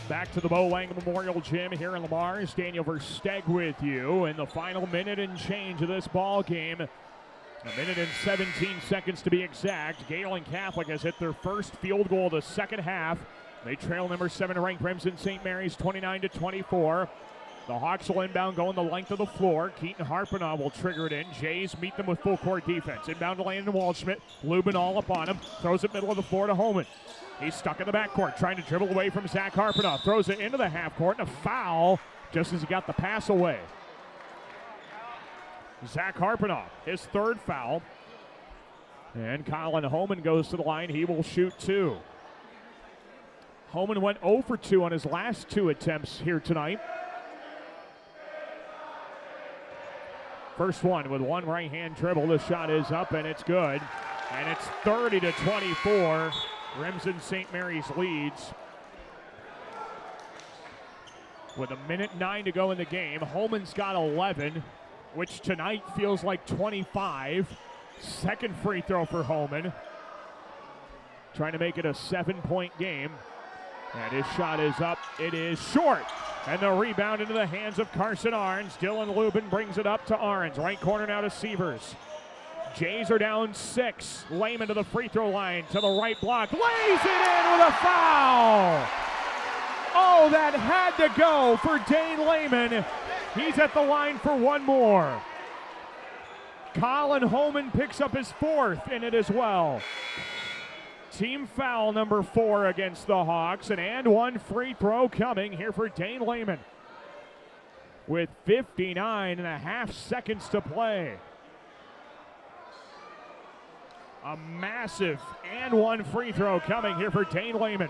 Back to the Bo Lang Memorial Gym here in Lamar's. Daniel Versteg with you in the final minute and change of this ball game. 1:17 to be exact. Gehlen Catholic has hit their first field goal of the second half. They trail number 7 ranked Remsen St. Mary's 29-24. The Hawks will inbound going the length of the floor. Keaton Harpenow will trigger it in. Jays meet them with full court defense. Inbound to Landon Waldschmidt. Lubin all up on him. Throws it middle of the floor to Homan. He's stuck in the backcourt trying to dribble away from Zach Harpenow. Throws it into the half court and a foul just as he got the pass away. Zach Harpenow, his third foul. And Colin Homan goes to the line. He will shoot 2. Homan went 0 for 2 on his last 2 attempts here tonight. First one with one right-hand dribble. The shot is up and it's good. And it's 30-24. Remsen St. Mary's leads. With 1:09 to go in the game, Holman's got 11, which tonight feels like 25. Second free throw for Holman. Trying to make it a 7-point game. And his shot is up. It is short. And the rebound into the hands of Carson Arns. Dylan Lubin brings it up to Arns. Right corner now to Sievers. Jays are down 6. Lehman to the free throw line, to the right block. Lays it in with a foul. Oh, that had to go for Dane Lehman. He's at the line for one more. Colin Holman picks up his 4th in it as well. Team foul number 4 against the Hawks. An and one free throw coming here for Dane Lehman with 59.5 seconds to play. A massive and one free throw coming here for Dane Lehman.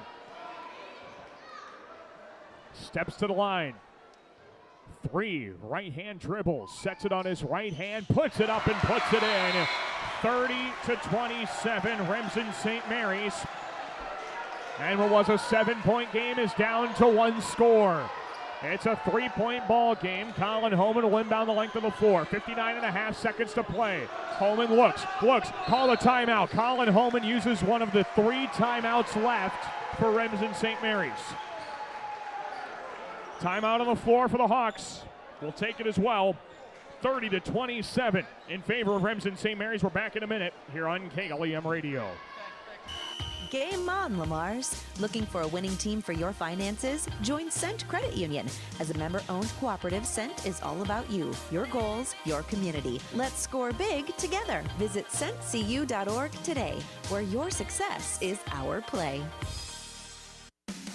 Steps to the line. 3 right-hand dribbles. Sets it on his right hand. Puts it up and puts it in. 30-27, Remsen St. Mary's. And what was a 7-point game is down to 1 score. It's a 3-point ball game. Colin Holman will inbound the length of the floor. 59.5 seconds to play. Holman looks, call a timeout. Colin Holman uses one of the 3 timeouts left for Remsen St. Mary's. Timeout on the floor for the Hawks. We'll take it as well. 30-27 in favor of Remsen St. Mary's. We're back in a minute here on KLEM Radio. Game on, Lamars. Looking for a winning team for your finances? Join St Credit Union. As a member-owned cooperative, St is all about you, your goals, your community. Let's score big together. Visit centcu.org today, where your success is our play.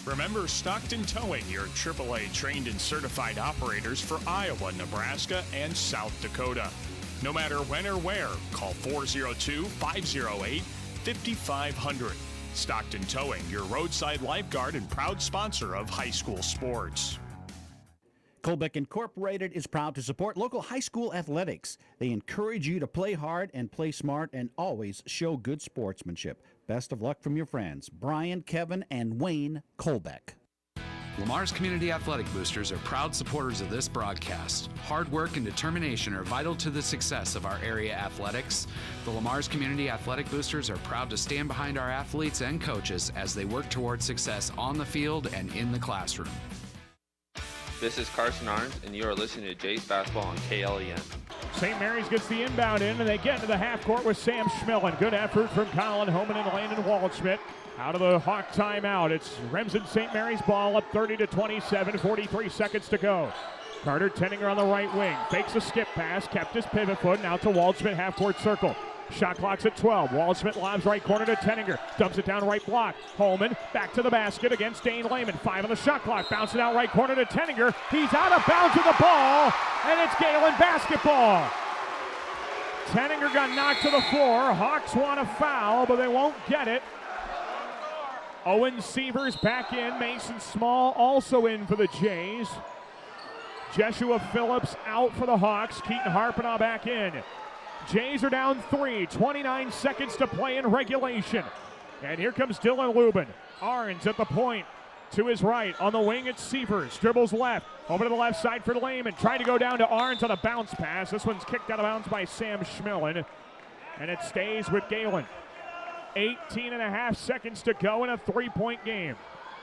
Remember Stockton Towing, your AAA trained and certified operators for Iowa, Nebraska, and South Dakota. No matter when or where, call 402-508-5500. Stockton Towing, your roadside lifeguard and proud sponsor of high school sports. Colbeck Incorporated is proud to support local high school athletics. They encourage you to play hard and play smart and always show good sportsmanship. Best of luck from your friends, Brian, Kevin, and Wayne Colbeck. Lamar's Community Athletic Boosters are proud supporters of this broadcast. Hard work and determination are vital to the success of our area athletics. The Lamar's Community Athletic Boosters are proud to stand behind our athletes and coaches as they work toward success on the field and in the classroom. This is Carson Arns, and you are listening to Jays Basketball on KLEM. St. Mary's gets the inbound in, and they get into the half court with Sam Schmillen. Good effort from Colin Holman and Landon Waldschmidt. Out of the Hawk timeout, it's Remsen St. Mary's ball up 30-27, 43 seconds to go. Carter Tenninger on the right wing, fakes a skip pass, kept his pivot foot, and out to Waldschmidt, half-court circle. Shot clock's at 12. Waldschmidt lobs right corner to Tenninger. Dumps it down right block. Holman back to the basket against Dane Lehman. 5 on the shot clock. Bounce it out right corner to Tenninger. He's out of bounds with the ball, and it's Gehlen basketball. Tenninger got knocked to the floor. Hawks want a foul, but they won't get it. Owen Sievers back in. Mason Small also in for the Jays. Jeshua Phillips out for the Hawks. Keaton Harpinaugh back in. Jays are down 3, 29 seconds to play in regulation. And here comes Dylan Lubin. Arns at the point to his right. On the wing, it's Sievers. Dribbles left. Over to the left side for Lehman. Trying to go down to Arns on a bounce pass. This one's kicked out of bounds by Sam Schmillen. And it stays with Gehlen. 18.5 seconds to go in a 3-point game.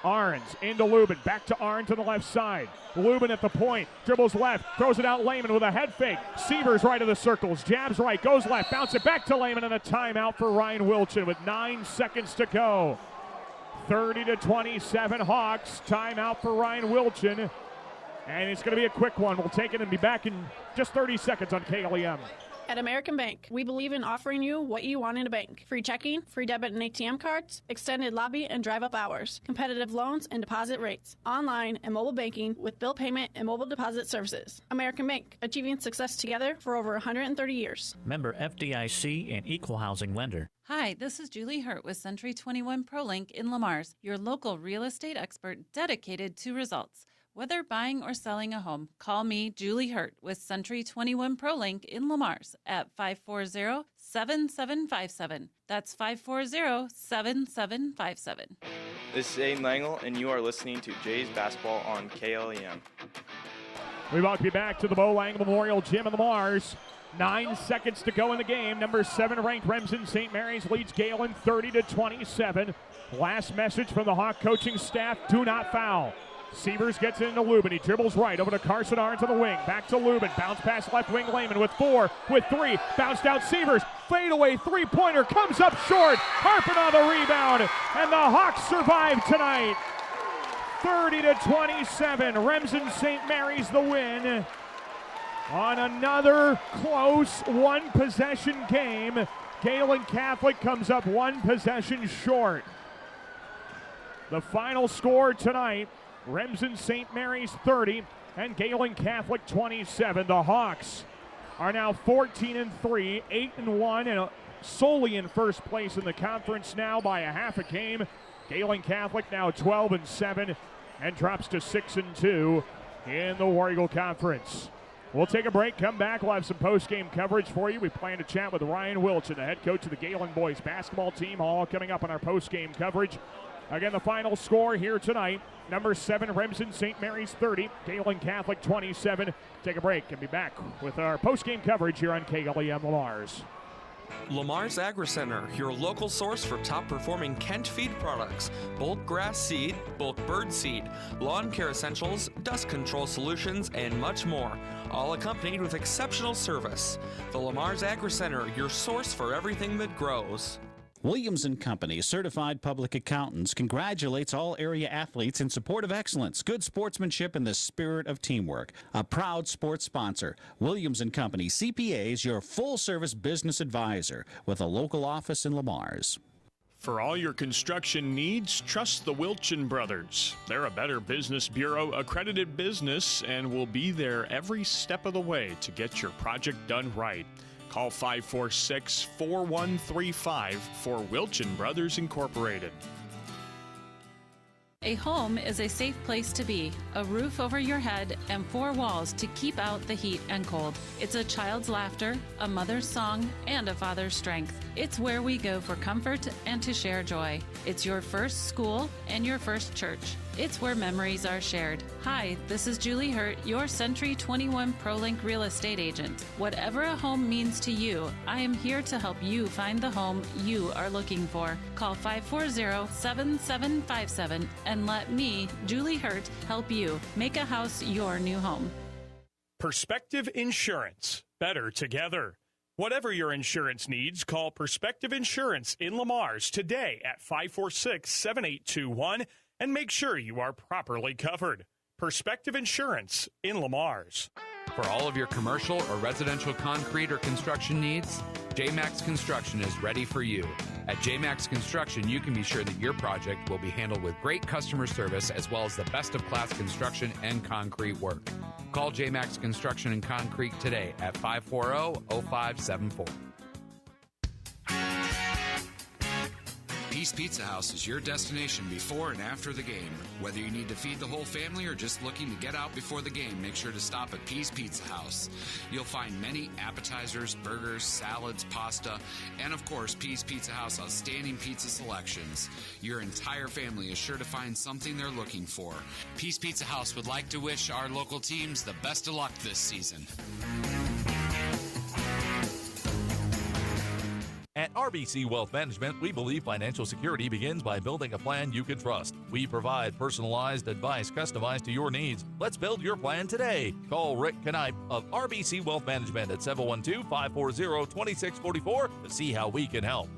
Arns into Lubin, back to Arns on the left side. Lubin at the point, dribbles left, throws it out Lehman with a head fake. Sievers right of the circles, jabs right, goes left, bounce it back to Lehman, and a timeout for Ryan Wilchin with 9 seconds to go. 30-27 Hawks, timeout for Ryan Wilchin. And it's going to be a quick one. We'll take it and be back in just 30 seconds on KLEM. At American Bank, we believe in offering you what you want in a bank. Free checking, free debit and ATM cards, extended lobby and drive-up hours, competitive loans and deposit rates, online and mobile banking with bill payment and mobile deposit services. American Bank, achieving success together for over 130 years. Member FDIC and equal housing lender. Hi, this is Julie Hurt with Century 21 ProLink in Lamar's, your local real estate expert dedicated to results. Whether buying or selling a home, call me, Julie Hurt, with Century 21 ProLink in Lamar's at 540-7757. That's 540-7757. This is Aiden Langle, and you are listening to Jays Basketball on KLEM. We welcome you back to the Bo Lang Memorial Gym in Lamar's. 9 seconds to go in the game. Number 7 ranked Remsen St. Mary's leads Gehlen 30-27. Last message from the Hawk coaching staff, do not foul. Sievers gets it into Lubin. He dribbles right over to Carson Arns on the wing. Back to Lubin. Bounce pass left wing. Lehman with 4, with 3. Bounce down Sievers. Fadeaway three-pointer comes up short. Harpin on the rebound. And the Hawks survive tonight. 30-27. Remsen St. Mary's the win. On another close one-possession game, Gehlen Catholic comes up one possession short. The final score tonight, Remsen St. Mary's 30 and Gehlen Catholic 27. The Hawks are now 14-3, 8-1, and solely in first place in the conference now by a half a game. Gehlen Catholic now 12-7 and drops to 6-2 in the War Eagle Conference. We'll take a break, come back. We'll have some post-game coverage for you. We plan to chat with Ryan Wilchin, the head coach of the Gehlen boys basketball team, all coming up on our post-game coverage. Again, the final score here tonight, number 7, Remsen St. Mary's 30, Gehlen Catholic 27. Take a break and be back with our post-game coverage here on KLEM Lamar's. Lamar's Agri-Center, your local source for top-performing Kent feed products, bulk grass seed, bulk bird seed, lawn care essentials, dust control solutions, and much more, all accompanied with exceptional service. The Lamar's Agri-Center, your source for everything that grows. Williams & Company, certified public accountants, congratulates all area athletes in support of excellence, good sportsmanship, and the spirit of teamwork. A proud sports sponsor, Williams & Company, CPAs, your full-service business advisor with a local office in Lamar's. For all your construction needs, trust the Wilchin Brothers. They're a Better Business Bureau accredited business and will be there every step of the way to get your project done right. Call 546-4135 for Wilchin Brothers Incorporated. A home is a safe place to be, a roof over your head, and 4 walls to keep out the heat and cold. It's a child's laughter, a mother's song, and a father's strength. It's where we go for comfort and to share joy. It's your first school and your first church. It's where memories are shared. Hi, this is Julie Hurt, your Century 21 ProLink real estate agent. Whatever a home means to you, I am here to help you find the home you are looking for. Call 540-7757 and let me, Julie Hurt, help you make a house your new home. Perspective Insurance. Better together. Whatever your insurance needs, call Perspective Insurance in Lamar's today at 546-7821 and make sure you are properly covered. Perspective Insurance in Lamar's. For all of your commercial or residential concrete or construction needs, J-Max Construction is ready for you. At J-Max Construction, you can be sure that your project will be handled with great customer service as well as the best of class construction and concrete work. Call J-Max Construction and Concrete today at 540-0574. Peace Pizza House is your destination before and after the game. Whether you need to feed the whole family or just looking to get out before the game, make sure to stop at Peace Pizza House. You'll find many appetizers, burgers, salads, pasta, and of course, Peace Pizza House outstanding pizza selections. Your entire family is sure to find something they're looking for. Peace Pizza House would like to wish our local teams the best of luck this season. At RBC Wealth Management, we believe financial security begins by building a plan you can trust. We provide personalized advice customized to your needs. Let's build your plan today. Call Rick Knipe of RBC Wealth Management at 712-540-2644 to see how we can help.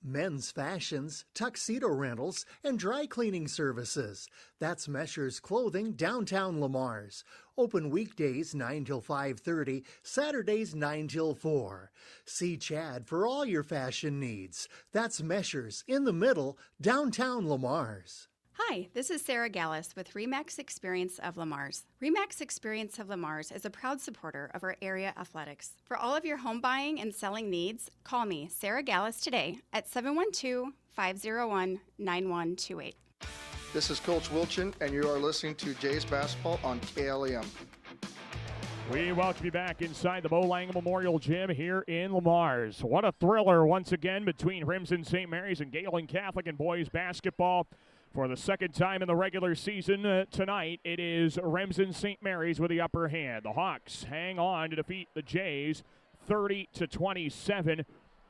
Men's fashions, tuxedo rentals, and dry cleaning services. That's Mesher's Clothing, downtown Lamar's. Open weekdays 9 till 5:30, Saturdays 9 till 4. See Chad for all your fashion needs. That's Mesher's in the middle, downtown Lamar's. Hi, this is Sarah Gallus with RE/MAX Experience of Lamar's. RE/MAX Experience of Lamar's is a proud supporter of our area athletics. For all of your home buying and selling needs, call me, Sarah Gallus, today at 712-501-9128. This is Coach Wilchin, and you are listening to Jays Basketball on KLEM. We welcome you back inside the Bo Lang Memorial Gym here in Lamar's. What a thriller once again between Remsen St. Mary's and Gehlen Catholic in boys basketball. For the second time in the regular season tonight, it is Remsen St. Mary's with the upper hand. The Hawks hang on to defeat the Jays 30-27.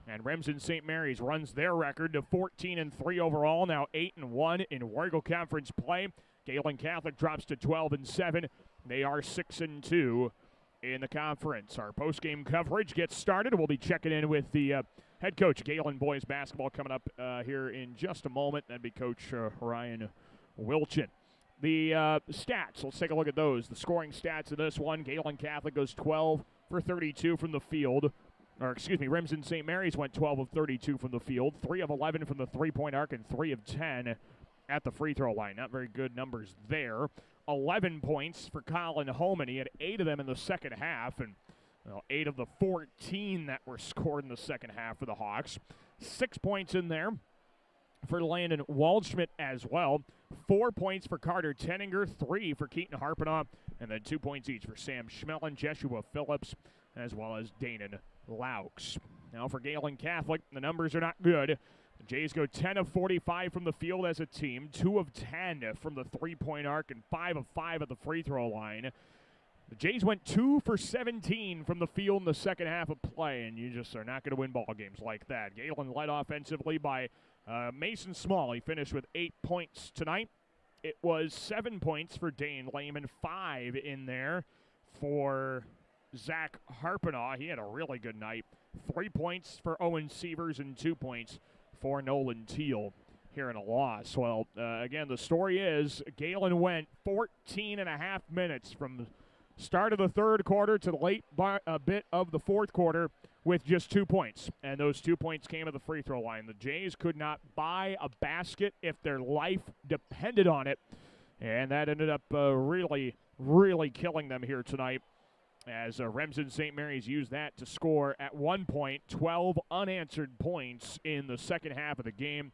And Remsen St. Mary's runs their record to 14-3 overall, now 8-1 in Warrego Conference play. Gehlen Catholic drops to 12-7. They are 6-2 in the conference. Our post-game coverage gets started. We'll be checking in with the head coach, Gehlen boys basketball, coming up here in just a moment. That'd be Coach Ryan Wilchin. The stats, let's take a look at those. The scoring stats of this one, Gehlen Catholic goes 12 for 32 from the field. Remsen St. Mary's went 12 of 32 from the field, 3 of 11 from the three-point arc, and 3 of 10 at the free throw line. Not very good numbers there. 11 points for Colin Holman. He had 8 of them in the second half, and 8 of the 14 that were scored in the second half for the Hawks. 6 points in there for Landon Waldschmidt as well. 4 points for Carter Tenninger, 3 for Keaton Harpenoff, and then 2 points each for Sam Schmelin, Jeshua Phillips, as well as Danon Laux. Now for Gehlen Catholic, the numbers are not good. The Jays go 10 of 45 from the field as a team, 2 of 10 from the three-point arc, and 5 of 5 at the free throw line. The Jays went 2 for 17 from the field in the second half of play, and you just are not going to win ball games like that. Gehlen led offensively by Mason Small. He finished with 8 points tonight. It was 7 points for Dane Lehman, 5 in there for Zach Harpenoff. He had a really good night. 3 points for Owen Sievers and 2 points for Nolan Teal here in a loss. Well, again, the story is Gehlen went 14 and a half minutes from the start of the third quarter to the late bit of the fourth quarter with just 2 points. And those 2 points came at the free throw line. The Jays could not buy a basket if their life depended on it. And that ended up really, really killing them here tonight, as Remsen St. Mary's used that to score at one point 12 unanswered points in the second half of the game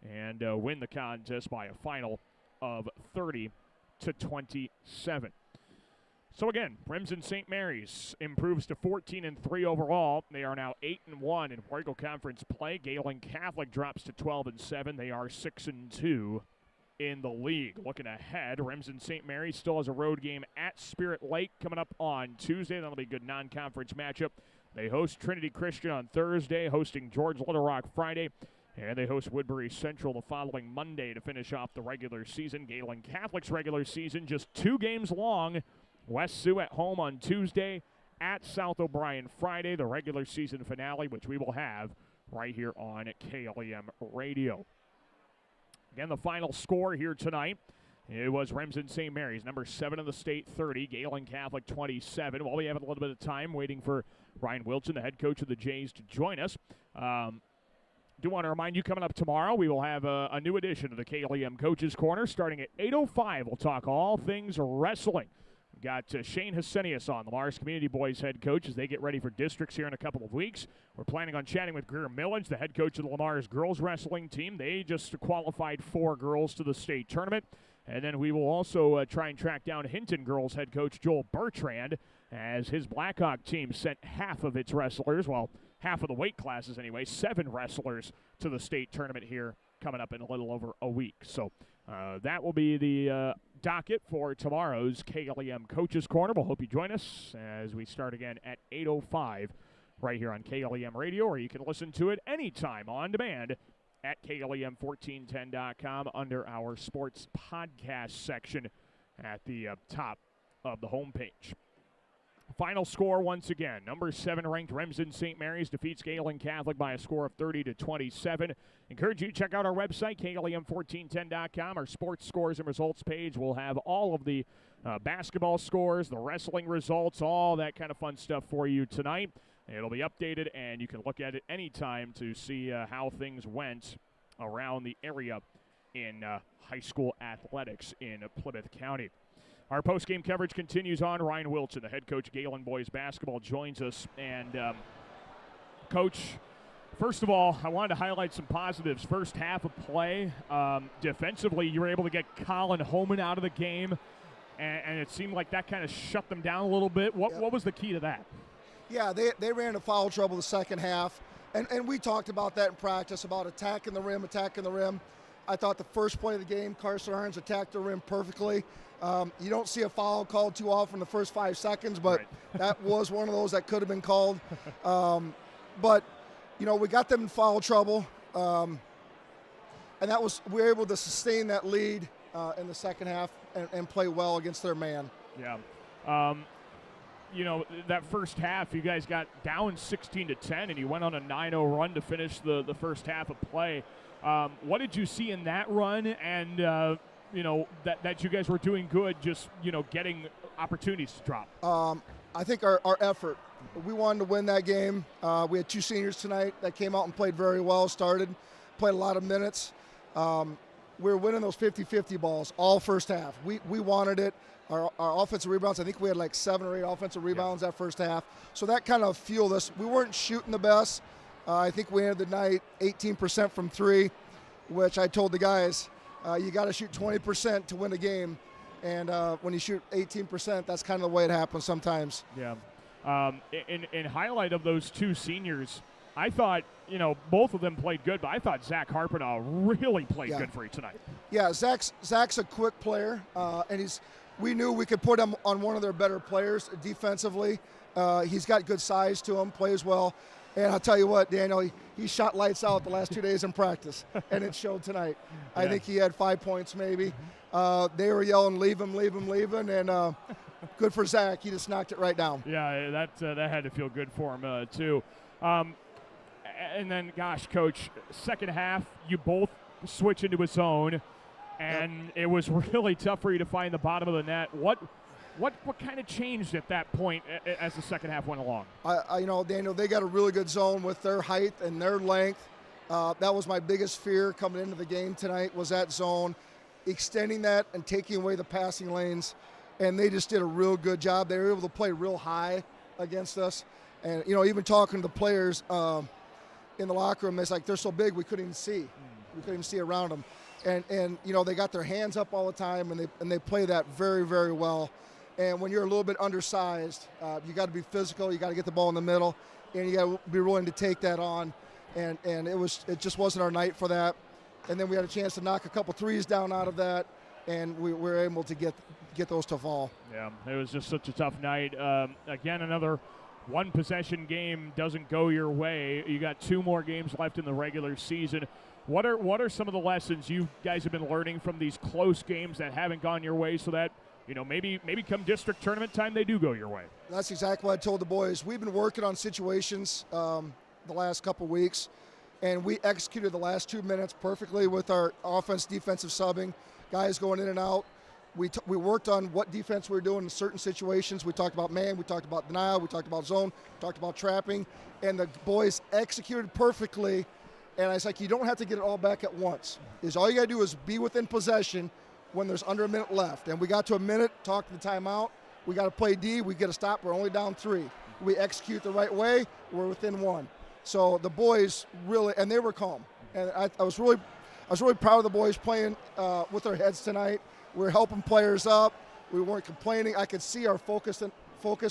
and win the contest by a final of 30-27. So again, Remsen St. Mary's improves to 14-3 overall. They are now 8-1 in Warrego Conference play. Gehlen Catholic drops to 12-7. They are 6-2 in the league. Looking ahead, Remsen St. Mary's still has a road game at Spirit Lake coming up on Tuesday. That'll be a good non-conference matchup. They host Trinity Christian on Thursday, hosting George Little Rock Friday, and they host Woodbury Central the following Monday to finish off the regular season. Gehlen Catholic's regular season just 2 games long. West Sioux at home on Tuesday, at South O'Brien Friday, the regular season finale, which we will have right here on KLEM Radio. Again, the final score here tonight, it was Remsen St. Mary's, number 7 in the state, 30, Gehlen Catholic 27. While we have a little bit of time waiting for Ryan Wilchin, the head coach of the Jays, to join us, do want to remind you, coming up tomorrow, we will have a new edition of the KLEM Coaches Corner starting at 8:05. We'll talk all things wrestling. We've got Shane Hesenius on, the Mars Community Boys head coach, as they get ready for districts here in a couple of weeks. We're planning on chatting with Greer Millage, the head coach of the Lamar's girls wrestling team. They just qualified 4 girls to the state tournament. And then we will also try and track down Hinton girls head coach Joel Bertrand, as his Blackhawk team sent half of its wrestlers, well, half of the weight classes anyway, 7 wrestlers to the state tournament here coming up in a little over a week. So that will be the docket for tomorrow's KLEM Coaches Corner. We'll hope you join us as we start again at 8:05 right here on KLEM Radio, or you can listen to it anytime on demand at KLEM1410.com under our sports podcast section at the top of the homepage. Final score once again, number 7 ranked Remsen St. Mary's defeats Gehlen Catholic by a score of 30-27. Encourage you to check out our website, KLEM1410.com. Our sports scores and results page will have all of the basketball scores, the wrestling results, all that kind of fun stuff for you tonight. It'll be updated, and you can look at it anytime to see how things went around the area in high school athletics in Plymouth County. Our post-game coverage continues on. Ryan Wilchin, the head coach of Gehlen boys basketball, joins us. And, Coach, first of all, I wanted to highlight some positives. First half of play, defensively, you were able to get Colin Holman out of the game, and it seemed like that kind of shut them down a little bit. What was the key to that? Yeah, they ran into foul trouble the second half, and we talked about that in practice, about attacking the rim. I thought the first play of the game, Carson Arns attacked the rim perfectly. You don't see a foul called too often the first 5 seconds, but that was one of those that could have been called. But we got them in foul trouble, and we were able to sustain that lead in the second half and play well against their man. Yeah. That first half, you guys got down 16-10, and you went on a 9-0 run to finish the first half of play. What did you see in that run? And that you guys were doing good, just getting opportunities to drop. I think our effort. We wanted to win that game. We had 2 seniors tonight that came out and played very well. Played a lot of minutes. We were winning those 50-50 balls all first half. We wanted it. Our offensive rebounds, I think we had like 7 or 8 offensive rebounds that first half. So that kind of fueled us. We weren't shooting the best. I think we ended the night 18% from 3, which I told the guys, you got to shoot 20% to win a game. And when you shoot 18%, that's kind of the way it happens sometimes. Yeah. In highlight of those 2 seniors, I thought, both of them played good, but I thought Zach Harpinaugh really played good for you tonight. Yeah, Zach's a quick player, and we knew we could put him on one of their better players defensively. He's got good size to him, plays well. And I'll tell you what, Daniel, he shot lights out the last 2 days in practice, and it showed tonight. Yeah. I think he had 5 points maybe. They were yelling, leave him, and good for Zach. He just knocked it right down. Yeah, that had to feel good for him, too. And then, gosh, Coach, second half, you both switch into a zone, and it was really tough for you to find the bottom of the net. What kind of changed at that point as the second half went along? Daniel, they got a really good zone with their height and their length. That was my biggest fear coming into the game tonight, was that zone, extending that and taking away the passing lanes. And they just did a real good job. They were able to play real high against us. And, even talking to the players in the locker room, it's like they're so big we couldn't even see. We couldn't even see around them. And they got their hands up all the time, and they play that very, very well. And when you're a little bit undersized, you got to be physical. You got to get the ball in the middle, and you got to be willing to take that on. And it just wasn't our night for that. And then we had a chance to knock a couple threes down out of that, and we were able to get those to fall. Yeah, it was just such a tough night. Again, another one-possession game doesn't go your way. You got 2 more games left in the regular season. What are some of the lessons you guys have been learning from these close games that haven't gone your way, so that maybe come district tournament time they do go your way? That's exactly what I told the boys. We've been working on situations the last couple weeks, and we executed the last 2 minutes perfectly with our offense-defensive subbing, guys going in and out. We worked on what defense we were doing in certain situations. We talked about man, we talked about denial, we talked about zone, we talked about trapping, and the boys executed perfectly. And I was like, you don't have to get it all back at once. All you got to do is be within possession when there's under a minute left. And we got to a minute, talk to the timeout. We got to play D. We get a stop. We're only down 3. We execute the right way. We're within 1. So the boys really, and they were calm. And I was really proud of the boys playing with their heads tonight. We were helping players up. We weren't complaining. I could see our focus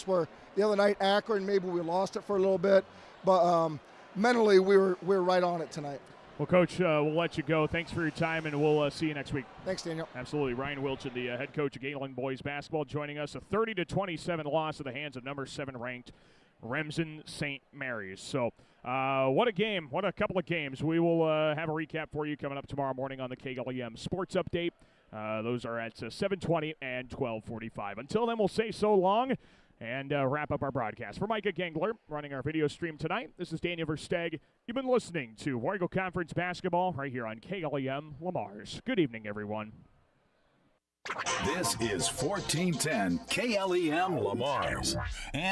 where the other night, Akron, maybe we lost it for a little bit. But mentally, we were right on it tonight. Well, Coach, we'll let you go. Thanks for your time, and we'll see you next week. Thanks, Daniel. Absolutely. Ryan Wilchin, the head coach of Gehlen boys basketball, joining us. A 30-27 loss at the hands of number 7 ranked Remsen St. Mary's. So what a game. What a couple of games. We will have a recap for you coming up tomorrow morning on the KLEM Sports Update. Those are at 7:20 and 12:45. Until then, we'll say so long and wrap up our broadcast. For Micah Gengler, running our video stream tonight, this is Daniel Versteg. You've been listening to War Eagle Conference Basketball right here on KLEM Lamar's. Good evening, everyone. This is 1410 KLEM Lamar's.